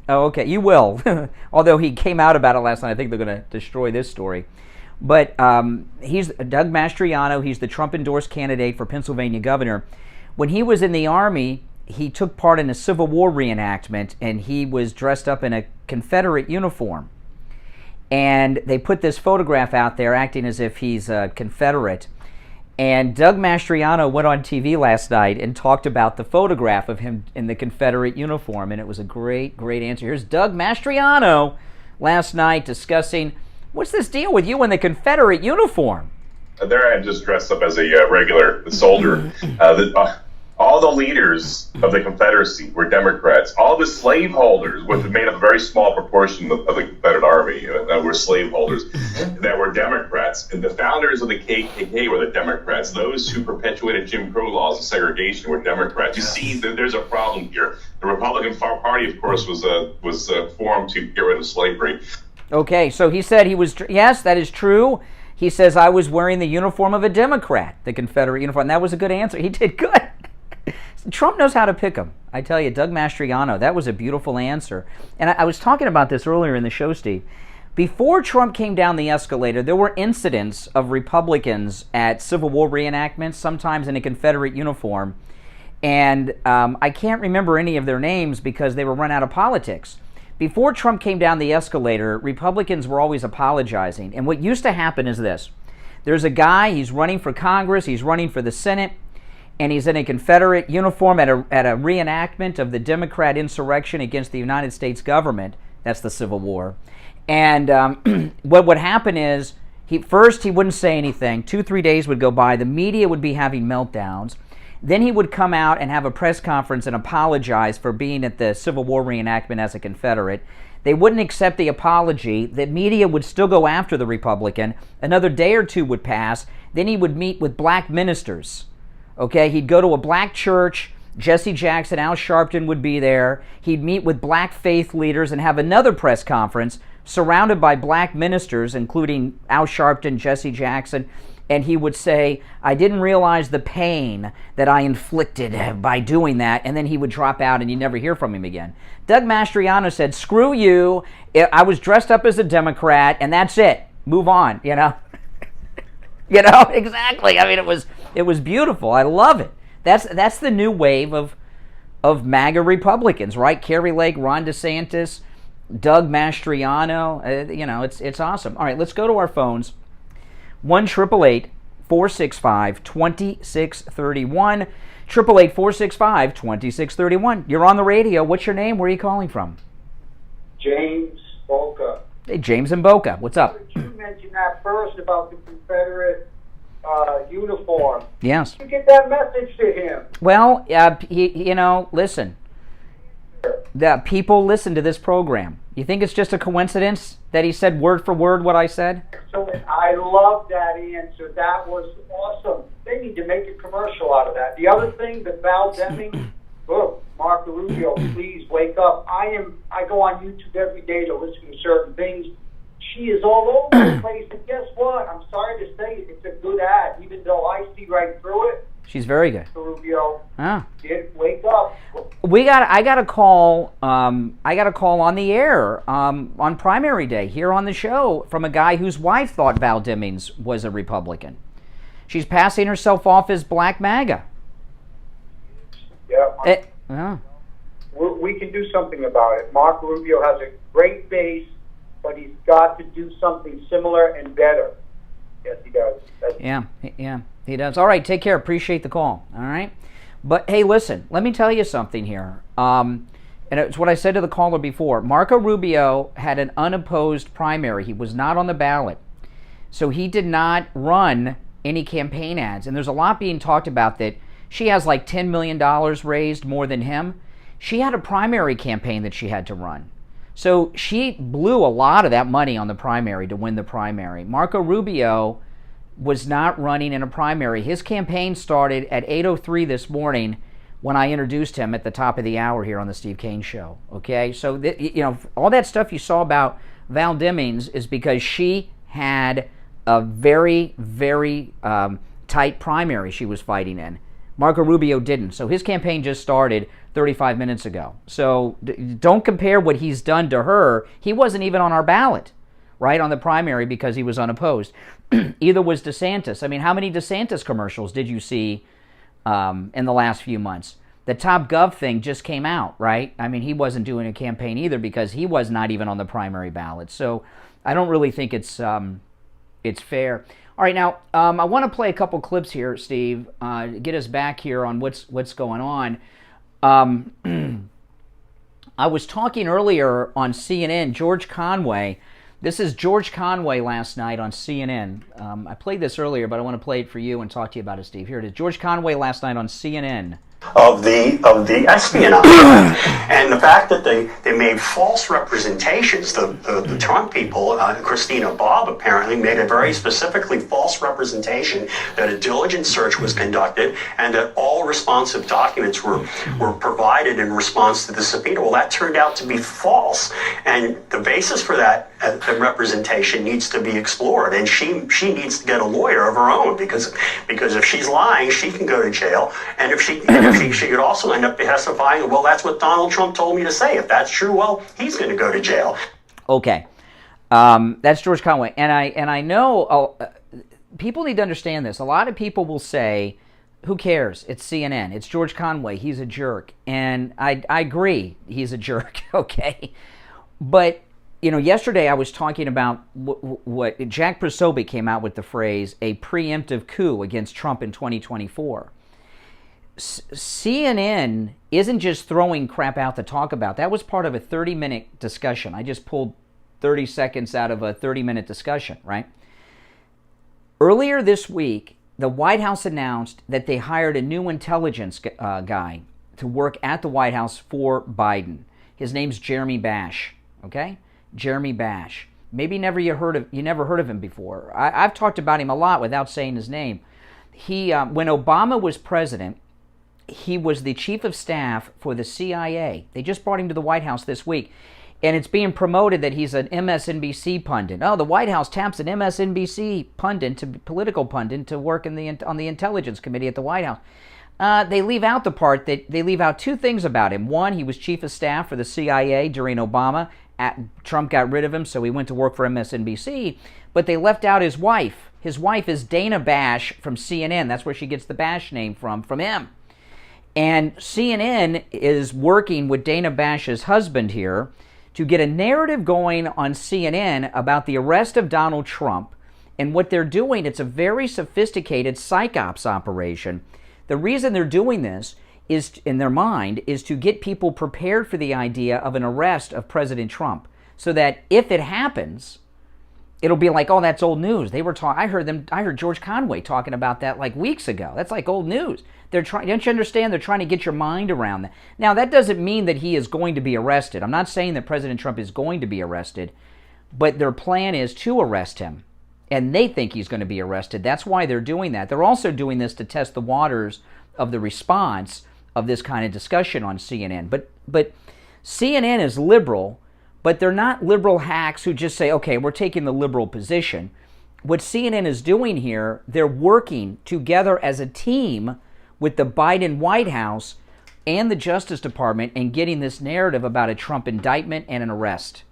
A: Oh, okay. You will. Although he came out about it last night. I think they're going to destroy this story. But he's Doug Mastriano. He's the Trump-endorsed candidate for Pennsylvania governor. When he was in the Army, he took part in a Civil War reenactment, and he was dressed up in a Confederate uniform. And they put this photograph out there acting as if he's a Confederate. And Doug Mastriano went on TV last night and talked about the photograph of him in the Confederate uniform, and it was a great, great answer. Here's Doug Mastriano last night discussing, what's this deal with you in the Confederate uniform?
E: There I am just dressed up as a regular soldier. All the leaders of the Confederacy were Democrats. All the slaveholders, which made up a very small proportion of the Confederate Army, were slaveholders that were Democrats. And the founders of the KKK were the Democrats. Those who perpetuated Jim Crow laws and segregation were Democrats. You see, there's a problem here. The Republican Party, of course, was formed to get rid of slavery.
A: Okay, so he said he was, yes, that is true. He says, I was wearing the uniform of a Democrat, the Confederate uniform. And that was a good answer. He did good. Trump knows how to pick them. I tell you, Doug Mastriano, that was a beautiful answer. And I was talking about this earlier in the show, Steve. Before Trump came down the escalator, there were incidents of Republicans at Civil War reenactments, sometimes in a Confederate uniform. And I can't remember any of their names because they were run out of politics. Before Trump came down the escalator, Republicans were always apologizing. And what used to happen is this. There's a guy, he's running for Congress, he's running for the Senate, and he's in a Confederate uniform at a reenactment of the Democrat insurrection against the United States government. That's the Civil War. And what would happen is, he wouldn't say anything. 2-3 days would go by. The media would be having meltdowns. Then he would come out and have a press conference and apologize for being at the Civil War reenactment as a Confederate. They wouldn't accept the apology. The media would still go after the Republican. Another day or two would pass. Then he would meet with black ministers. Okay, he'd go to a black church. Jesse Jackson, Al Sharpton would be there. He'd meet with black faith leaders and have another press conference surrounded by black ministers, including Al Sharpton, Jesse Jackson. And he would say, I didn't realize the pain that I inflicted by doing that. And then he would drop out and you never hear from him again. Doug Mastriano said, screw you. I was dressed up as a Democrat and that's it. Move on, you know. You know, exactly. I mean, it was beautiful. I love it. That's the new wave of MAGA Republicans, right? Kerry Lake, Ron DeSantis, Doug Mastriano. You know, it's awesome. All right, let's go to our phones. 1-888-465-2631. 888-465-2631. You're on the radio. What's your name? Where are you calling from?
L: James Boca.
A: Hey, James in Boca. What's up?
L: You mentioned that first about the Confederate uniform.
A: Yes.
L: You get that message to him.
A: Well, you know, listen. The people listen to this program. You think it's just a coincidence that he said word for word what I said?
L: So I love that answer. That was awesome. They need to make a commercial out of that. The other thing, the Val Deming, look, Marco Rubio, please wake up. I go on YouTube every day to listen to certain things. She is all over the place, and guess what? I'm sorry to say it, it's a good ad, even though I see right through it.
A: She's very good.
L: Rubio, wake up.
A: I got a call. I got a call on the air on primary day here on the show from a guy whose wife thought Val Demings was a Republican. She's passing herself off as Black MAGA.
L: Yeah. We can do something about it. Mark Rubio has a great base, but he's got to do something similar and better. Yes, he does.
A: Yeah, he does. All right, take care. Appreciate the call. All right. But, hey, listen, let me tell you something here. And it's what I said to the caller before. Marco Rubio had an unopposed primary. He was not on the ballot. So he did not run any campaign ads. And there's a lot being talked about that she has like $10 million raised more than him. She had a primary campaign that she had to run. So she blew a lot of that money on the primary to win the primary. Marco Rubio was not running in a primary. His campaign started at 8:03 this morning when I introduced him at the top of the hour here on the Steve Kane Show. Okay, so you know, all that stuff you saw about Val Demings is because she had a very, very tight primary she was fighting in. Marco Rubio didn't. So his campaign just started 35 minutes ago. So don't compare what he's done to her. He wasn't even on our ballot, right, on the primary because he was unopposed. Either was DeSantis. I mean, how many DeSantis commercials did you see in the last few months? The Top Gov thing just came out, right? I mean, he wasn't doing a campaign either because he was not even on the primary ballot. So I don't really think it's fair. All right, now I want to play a couple clips here, Steve, get us back here on what's going on. I was talking earlier on CNN, George Conway. This is George Conway last night on CNN. I played this earlier, but I want to play it for you and talk to you about it, Steve. Here it is. George Conway last night on CNN.
S: Of the espionage and the fact that they made false representations. The Trump people, Christina Bobb apparently made a very specifically false representation that a diligent search was conducted and that all responsive documents were provided in response to the subpoena. Well, that turned out to be false, and the basis for that representation needs to be explored, and she needs to get a lawyer of her own because if she's lying, she can go to jail, and if she could also end up testifying, well, that's what Donald Trump told me to say. If that's true, well, he's going to go to jail.
A: Okay. That's George Conway. And I know people need to understand this. A lot of people will say, who cares? It's CNN. It's George Conway. He's a jerk. And I agree he's a jerk, okay? But yesterday I was talking about what Jack Posobiec came out with the phrase, a preemptive coup against Trump in 2024. CNN isn't just throwing crap out to talk about. That was part of a 30-minute discussion. I just pulled 30 seconds out of a 30-minute discussion, right? Earlier this week, the White House announced that they hired a new intelligence guy to work at the White House for Biden. His name's Jeremy Bash, okay? Jeremy Bash. Maybe you never heard of him before. I've talked about him a lot without saying his name. He, when Obama was president, he was the chief of staff for the CIA. They just brought him to the White House this week. And it's being promoted that he's an MSNBC pundit. Oh, the White House taps an MSNBC political pundit to work on the Intelligence Committee at the White House. They leave out the part that they leave out two things about him. One, he was chief of staff for the CIA during Obama. Trump got rid of him, so he went to work for MSNBC. But they left out his wife. His wife is Dana Bash from CNN. That's where she gets the Bash name from him. And CNN is working with Dana Bash's husband here to get a narrative going on CNN about the arrest of Donald Trump. And what they're doing, it's a very sophisticated psyops operation. The reason they're doing this is, in their mind, is to get people prepared for the idea of an arrest of President Trump, so that if it happens, it'll be like, oh, that's old news. They were talking. I heard George Conway talking about that like weeks ago. That's like old news. They're trying. Don't you understand? They're trying to get your mind around that. Now, that doesn't mean that he is going to be arrested. I'm not saying that President Trump is going to be arrested, but their plan is to arrest him, and they think he's going to be arrested. That's why they're doing that. They're also doing this to test the waters of the response of this kind of discussion on CNN. But CNN is liberal, but they're not liberal hacks who just say, okay, we're taking the liberal position. What CNN is doing here, they're working together as a team with the Biden White House and the Justice Department and getting this narrative about a Trump indictment and an arrest.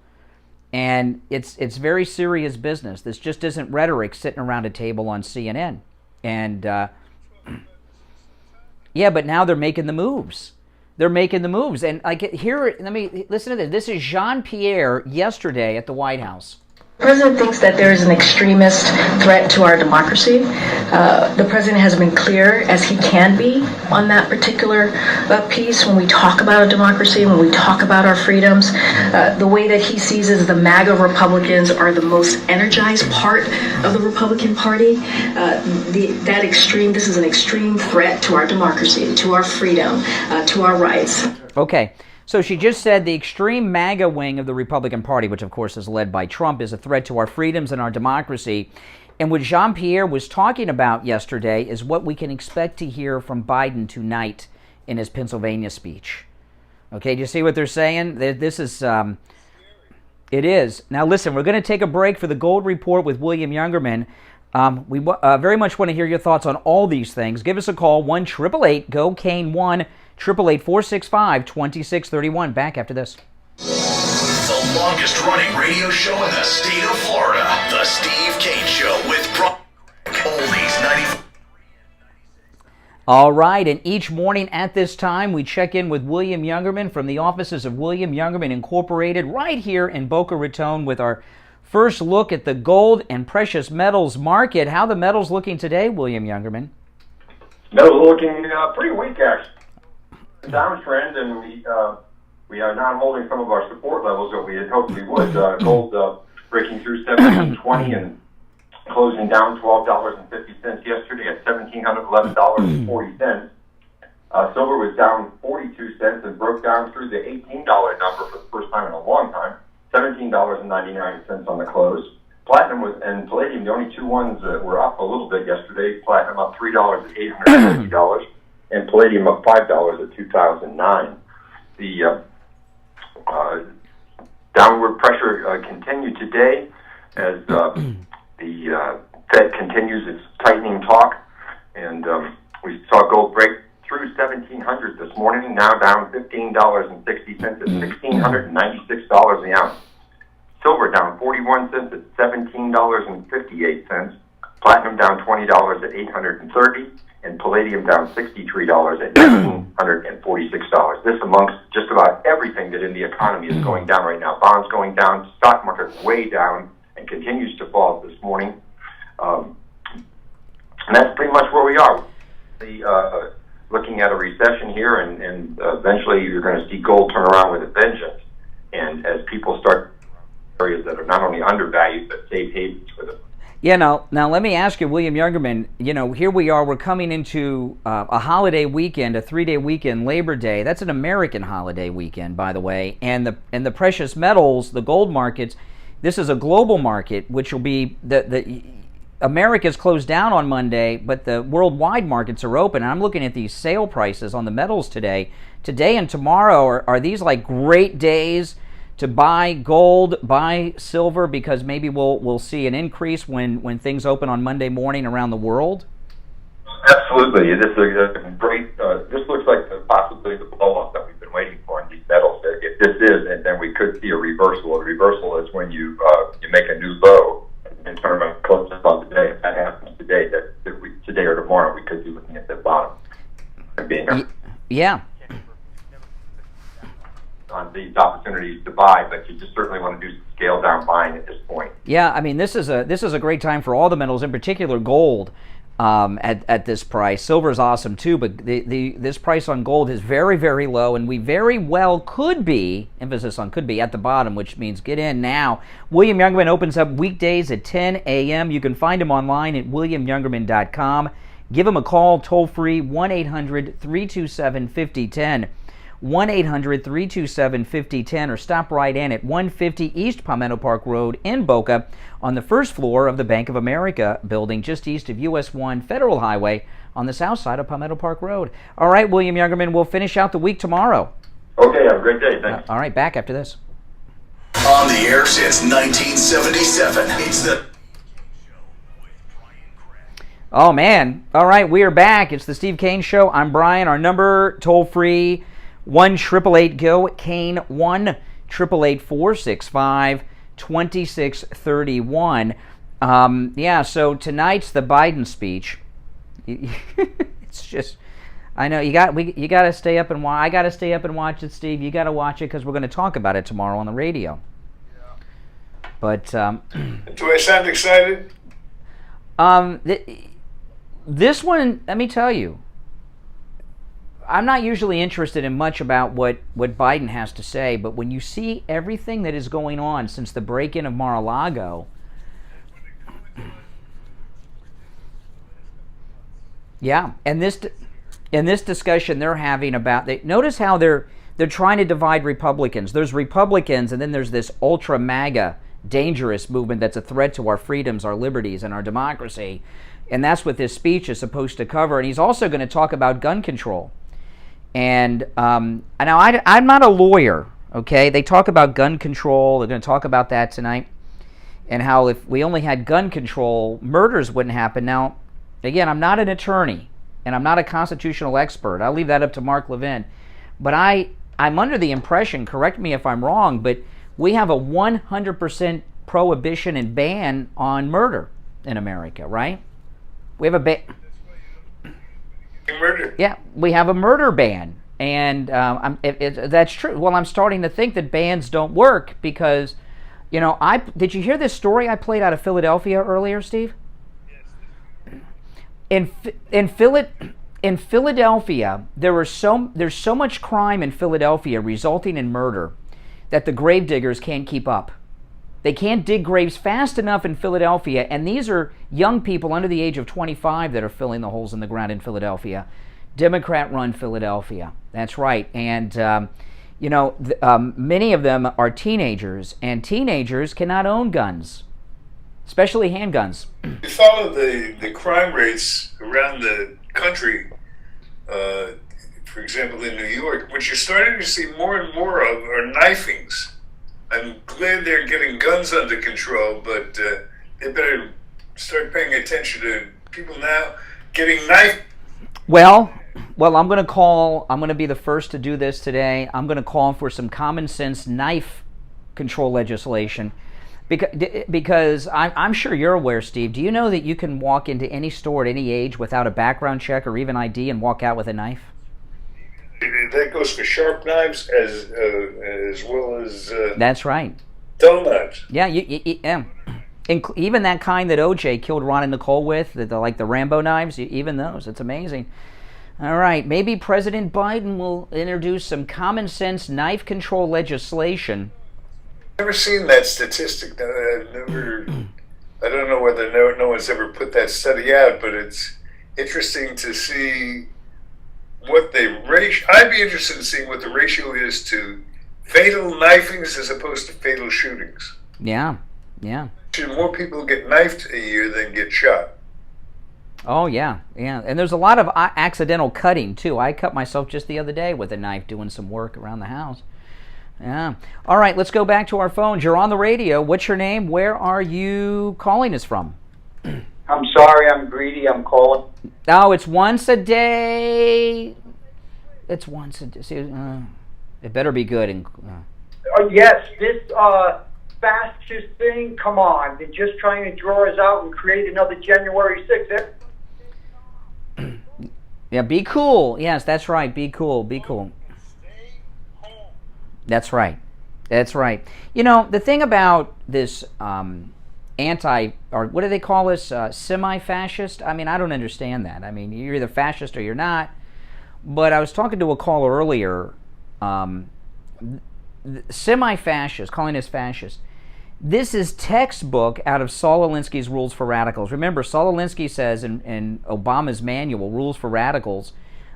A: And it's very serious business. This just isn't rhetoric sitting around a table on CNN. And yeah, but now they're making the moves. They're making the moves. And here, let me listen to this. This is Jean-Pierre yesterday at the White House.
C: The president thinks that there is an extremist threat to our democracy. The president has been clear, as he can be, on that particular piece when we talk about a democracy, when we talk about our freedoms. The way that he sees is the MAGA Republicans are the most energized part of the Republican Party. This is an extreme threat to our democracy, to our freedom, to our rights.
A: Okay. So she just said the extreme MAGA wing of the Republican Party, which of course is led by Trump, is a threat to our freedoms and our democracy. And what Jean-Pierre was talking about yesterday is what we can expect to hear from Biden tonight in his Pennsylvania speech. Okay, do you see what they're saying? This is, it is. Now listen, we're going to take a break for the Gold Report with William Youngerman. We very much want to hear your thoughts on all these things. Give us a call, 1-888-GO-CANE-1, 888-465-2631. Back after this.
I: The longest running radio show in the state of Florida. The Steve Kane Show with Oldies 95.
A: All right, and each morning at this time, we check in with William Youngerman from the offices of William Youngerman Incorporated right here in Boca Raton with our first look at the gold and precious metals market. How the metals looking today, William Youngerman?
T: Metals looking pretty weak, actually. Downtrend, and we are not holding some of our support levels that we had hoped we would. Gold breaking through 1720 and closing down $12.50 yesterday at $1,711.40. Silver was down 42 cents and broke down through the $18 number for the first time in a long time, $17.99 on the close. Platinum and palladium, the only two ones that were up a little bit yesterday. Platinum up $3 at $850. And palladium up $5 at 2009. The downward pressure continued today as the Fed continues its tightening talk, and we saw gold break through 1,700 this morning, now down $15.60 at $1,696 the ounce. Silver down 41 cents at $17.58. Platinum down $20 at $830. And palladium down $63 at $1,946. This amongst just about every everything that in the economy is going down right now. Bonds going down, stock market way down, and continues to fall this morning. And that's pretty much where we are. Looking at a recession here, and eventually you're going to see gold turn around with a vengeance. And as people start areas that are not only undervalued but safe havens for them.
A: Yeah, now let me ask you, William Youngerman, here we are, we're coming into a holiday weekend, a 3-day weekend, Labor Day. That's an American holiday weekend, by the way. And the precious metals, the gold markets, this is a global market, which will be, America's closed down on Monday, but the worldwide markets are open. And I'm looking at these sale prices on the metals today. Today and tomorrow, are these like great days to buy gold, buy silver, because maybe we'll see an increase when things open on Monday morning around the world?
T: Absolutely. This is a great, this looks like possibly the blow-off that we've been waiting for in these metals. If this is, and then we could see a reversal. A reversal is when you make a new low and turn around close above the day. If that happens today, today or tomorrow, we could be looking at the bottom.
A: Yeah.
T: On these opportunities to buy, but you just certainly want to do some scale down buying at this point.
A: Yeah, I mean, this is a great time for all the metals, in particular gold, at this price. Silver is awesome too, but this price on gold is very, very low, and we very well could be, emphasis on could be, at the bottom, which means get in now. William Youngerman opens up weekdays at 10 a.m. You can find him online at williamyoungerman.com. Give him a call, toll free, 1-800-327-5010. 1-800-327-5010, or stop right in at 150 East Palmetto Park Road in Boca on the first floor of the Bank of America building just east of US 1 Federal Highway on the south side of Palmetto Park Road. All right, William Youngerman, we'll finish out the week tomorrow.
T: Okay, have a great day. Thanks.
A: All right, back after this.
I: On the air since 1977, it's the...
A: Oh, man. All right, we are back. It's the Steve Kane Show. I'm Brian. Our number, toll-free, 1-888-GO, Kane, 1-888-465-2631. Yeah, so tonight's the Biden speech. It's just, I know, you got to stay up and watch. I got to stay up and watch it, Steve. You got to watch it because we're going to talk about it tomorrow on the radio. But
B: do I sound excited?
A: This one, let me tell you, I'm not usually interested in much about what Biden has to say, but when you see everything that is going on since the break-in of Mar-a-Lago, yeah, and this discussion they're having about, notice how they're trying to divide Republicans. There's Republicans, and then there's this ultra MAGA dangerous movement that's a threat to our freedoms, our liberties, and our democracy. And that's what this speech is supposed to cover. And he's also going to talk about gun control. And now I'm not a lawyer, okay? They talk about gun control. They're going to talk about that tonight. And how if we only had gun control, murders wouldn't happen. Now, again, I'm not an attorney, and I'm not a constitutional expert. I'll leave that up to Mark Levin. But I'm under the impression, correct me if I'm wrong, but we have a 100% prohibition and ban on murder in America, right? We have a ban.
B: Murder.
A: Yeah, we have a murder ban, and that's true. Well, I'm starting to think that bans don't work because, did you hear this story I played out of Philadelphia earlier, Steve? Yes. In Philadelphia, there's so much crime in Philadelphia resulting in murder that the grave diggers can't keep up. They can't dig graves fast enough in Philadelphia, and these are young people under the age of 25 that are filling the holes in the ground in Philadelphia. Democrat-run Philadelphia. That's right. And, many of them are teenagers, and teenagers cannot own guns, especially handguns.
B: You follow the crime rates around the country, for example, in New York, what you're starting to see more and more of are knifings. I'm glad they're getting guns under control, but they better start paying attention to people now getting knifed.
A: Well, I'm going to be the first to do this today. I'm going to call for some common sense knife control legislation. Because I'm sure you're aware, Steve, do you know that you can walk into any store at any age without a background check or even ID and walk out with a knife?
B: That goes for sharp knives as well as
A: That's right.
B: dull knives.
A: Yeah, yeah. Even that kind that OJ killed Ron and Nicole with, like the Rambo knives, even those. It's amazing. All right, maybe President Biden will introduce some common sense knife control legislation.
B: Never seen that statistic. I've never. I don't know whether no one's ever put that study out, but it's interesting to see what the ratio. I'd be interested in seeing what the ratio is to fatal knifings as opposed to fatal shootings.
A: Yeah, yeah.
B: More people get knifed a year than get shot.
A: Oh, yeah, yeah. And there's a lot of accidental cutting, too. I cut myself just the other day with a knife doing some work around the house. Yeah. All right, let's go back to our phones. You're on the radio. What's your name? Where are you calling us from?
L: I'm sorry, I'm greedy. I'm calling.
A: Oh, it's once a day. It's once a day. See, it better be good.
L: Yes, this fascist thing, come on. They're just trying to draw us out and create another January 6th.
A: Yeah, be cool. Yes, that's right. Be cool. Be cool. That's right. That's right. You know, the thing about this or what do they call this, semi-fascist? I mean, I don't understand that. I mean, you're either fascist or you're not. But I was talking to a caller earlier, semi-fascist, calling us fascist. This is textbook out of Saul Alinsky's Rules for Radicals. Remember, Saul Alinsky says in Obama's manual, Rules for Radicals,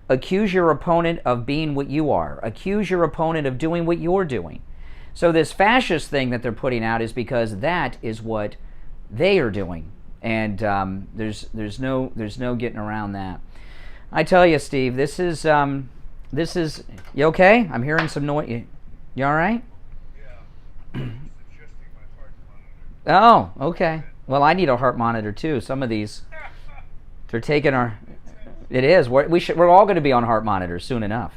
A: accuse your opponent of being what you are. Accuse your opponent of doing what you're doing. So this fascist thing that they're putting out is because that is what they are doing. And there's no getting around that. I tell you, Steve, this is you okay? I'm hearing some noise. You all right? Yeah. Oh, okay. Well, I need a heart monitor too. Some of these, they're taking our. It is. We're all going to be on heart monitors soon enough.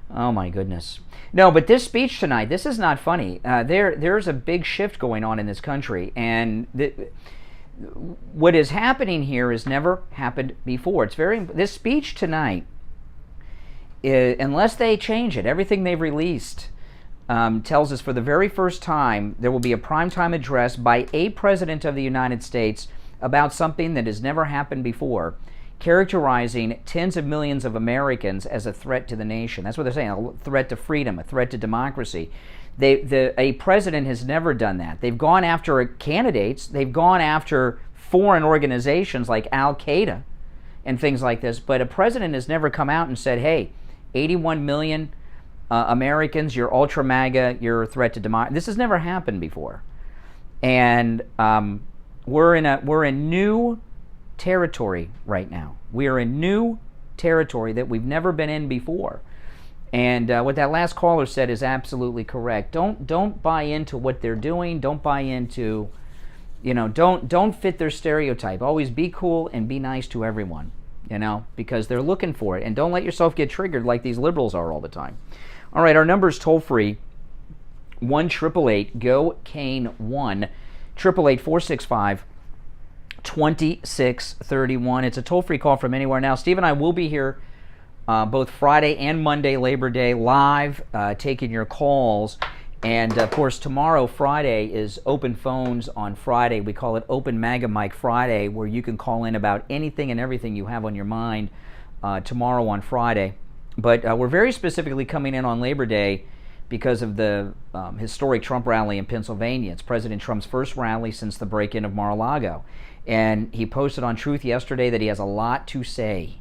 A: Oh my goodness. No, but this speech tonight, this is not funny. There's a big shift going on in this country, and what is happening here has never happened before. This speech tonight, unless they change it, everything they've released tells us for the very first time there will be a primetime address by a president of the United States about something that has never happened before, characterizing tens of millions of Americans as a threat to the nation. That's what they're saying, a threat to freedom, a threat to democracy. A president has never done that. They've gone after candidates. They've gone after foreign organizations like Al-Qaeda and things like this. But a president has never come out and said, hey, 81 million Americans, you're ultra MAGA, you're a threat to democracy. This has never happened before. And we're in new territory right now. We are in new territory that we've never been in before. And what that last caller said is absolutely correct. Don't buy into what they're doing. Don't buy into, don't fit their stereotype. Always be cool and be nice to everyone, because they're looking for it. And don't let yourself get triggered like these liberals are all the time. All right, our number's toll free, 1-888-GO-CANE-1, 888-465-2631. It's a toll-free call from anywhere. Now, Steve and I will be here both Friday and Monday, Labor Day, live, taking your calls. And, of course, tomorrow, Friday, is open phones on Friday. We call it Open MAGA Mic Friday, where you can call in about anything and everything you have on your mind tomorrow on Friday. But we're very specifically coming in on Labor Day because of the historic Trump rally in Pennsylvania. It's President Trump's first rally since the break-in of Mar-a-Lago. And he posted on Truth yesterday that he has a lot to say.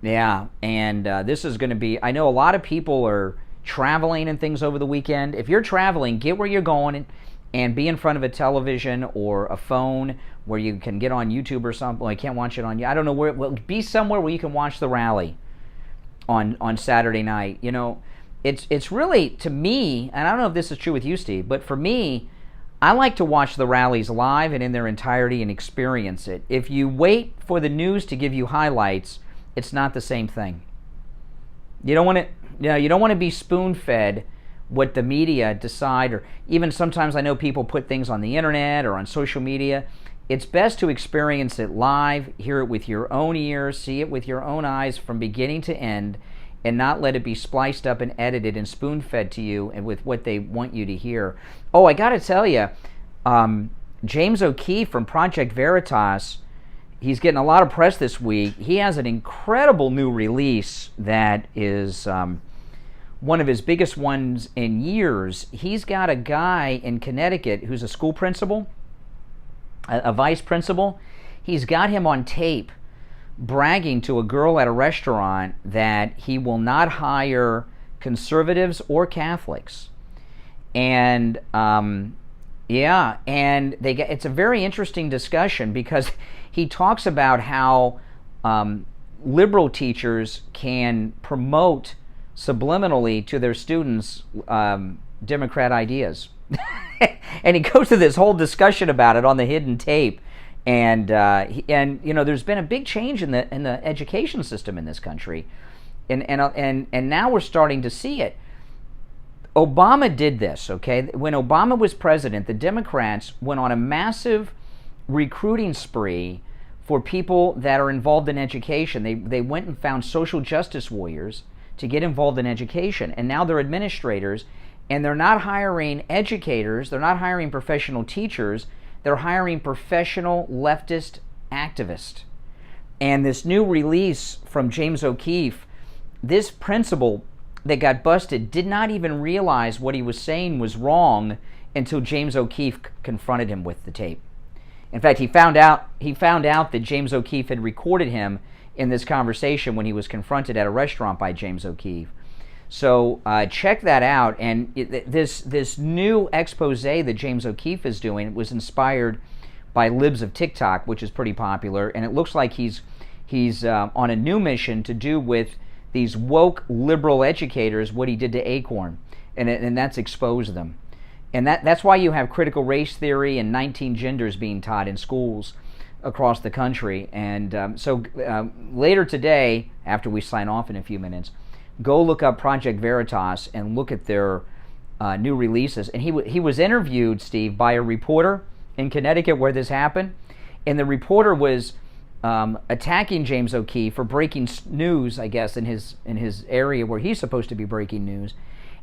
A: This is going to be, I know a lot of people are traveling and things over the weekend. If you're traveling, get where you're going and be in front of a television or a phone where you can get on YouTube or something. Well, you can't watch it on, I don't know where, well, be somewhere where you can watch the rally on Saturday night. It's really, to me, and I don't know if this is true with you, Steve, but for me, I like to watch the rallies live and in their entirety and experience it. If you wait for the news to give you highlights, it's not the same thing. You don't want to be spoon-fed what the media decide, or even sometimes I know people put things on the internet or on social media, it's best to experience it live, hear it with your own ears, see it with your own eyes from beginning to end, and not let it be spliced up and edited and spoon-fed to you and with what they want you to hear. Oh, I got to tell you, James O'Keefe from Project Veritas, he's getting a lot of press this week. He has an incredible new release that is one of his biggest ones in years. He's got a guy in Connecticut who's a school principal, a vice principal. He's got him on tape bragging to a girl at a restaurant that he will not hire conservatives or Catholics. And yeah, and it's a very interesting discussion because he talks about how liberal teachers can promote subliminally to their students Democrat ideas. And he goes through this whole discussion about it on the hidden tape. And you know, there's been a big change in the education system in this country, and now we're starting to see it. Obama did this, okay? When Obama was president, the Democrats went on a massive recruiting spree for people that are involved in education. They went and found social justice warriors to get involved in education, and now they're administrators, and they're not hiring educators, they're not hiring professional teachers, they're hiring professional leftist activists. And this new release from James O'Keefe, this principal that got busted did not even realize what he was saying was wrong until James O'Keefe confronted him with the tape. In fact, he found out that James O'Keefe had recorded him in this conversation when he was confronted at a restaurant by James O'Keefe. So check that out. And this new expose that James O'Keefe is doing was inspired by Libs of TikTok, which is pretty popular, and it looks like he's on a new mission to do with these woke liberal educators what he did to Acorn, and that's expose them. And that's why you have critical race theory and 19 genders being taught in schools across the country. And so later today, after we sign off in a few minutes, go look up Project Veritas and look at their new releases. And he was interviewed, Steve, by a reporter in Connecticut where this happened, and the reporter was attacking James O'Keefe for breaking news, I guess, in his area where he's supposed to be breaking news.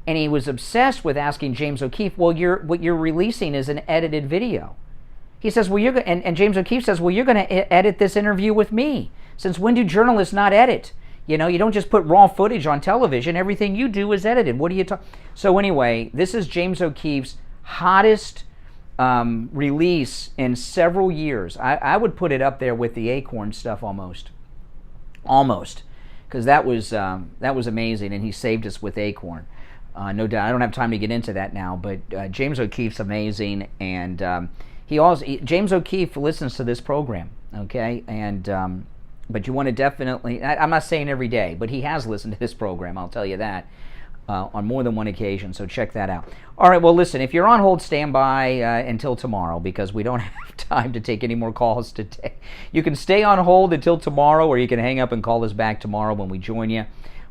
A: And he was obsessed with asking James O'Keefe, well, what you're releasing is an edited video. He says, well, and James O'Keefe says, well, you're going to edit this interview with me. Since when do journalists not edit? You know, you don't just put raw footage on television. Everything you do is edited. What do you talk? So anyway, this is James O'Keefe's hottest release in several years. I would put it up there with the Acorn stuff almost, because that was amazing, and he saved us with Acorn. No doubt. I don't have time to get into that now, but James O'Keefe's amazing, and James O'Keefe listens to this program, okay, and but you want to definitely, I'm not saying every day, but he has listened to this program, I'll tell you that, on more than one occasion, so check that out. All right, well, listen, if you're on hold, stand by until tomorrow, because we don't have time to take any more calls today. You can stay on hold until tomorrow, or you can hang up and call us back tomorrow when we join you.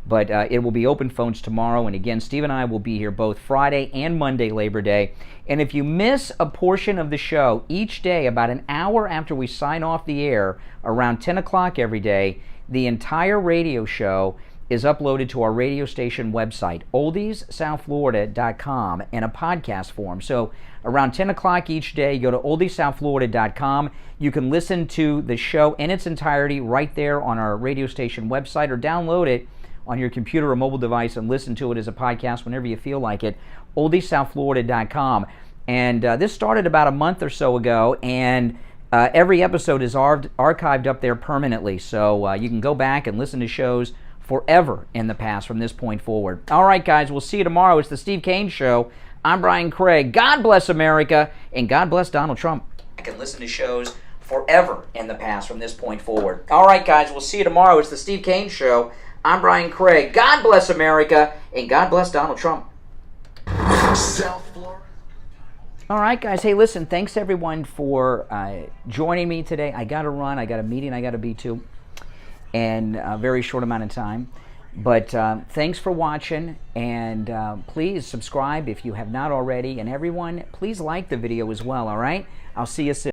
A: But it will be open phones tomorrow, and again, Steve and I will be here both Friday and Monday, Labor Day. And if you miss a portion of the show each day, about an hour after we sign off the air, around 10 o'clock every day, the entire radio show is uploaded to our radio station website, oldiessouthflorida.com, in a podcast form. So around 10 o'clock each day, go to oldiessouthflorida.com. You can listen to the show in its entirety right there on our radio station website, or download it on your computer or mobile device and listen to it as a podcast whenever you feel like it, oldiessouthflorida.com. And this started about a month or so ago, and every episode is archived up there permanently, so you can go back and listen to shows forever in the past from this point forward. All right, guys, we'll see you tomorrow. It's the Steve Kane Show. I'm Brian Craig. God bless America, and God bless Donald Trump. I can listen to shows forever in the past from this point forward. All right, guys, we'll see you tomorrow. It's the Steve Kane Show. I'm Brian Craig. God bless America, and God bless Donald Trump.
I: South Florida.
A: All right, guys. Hey, listen, thanks, everyone, for joining me today. I got to run. I got a meeting I got to be to in a very short amount of time. But thanks for watching, and please subscribe if you have not already. And everyone, please like the video as well, all right? I'll see you soon.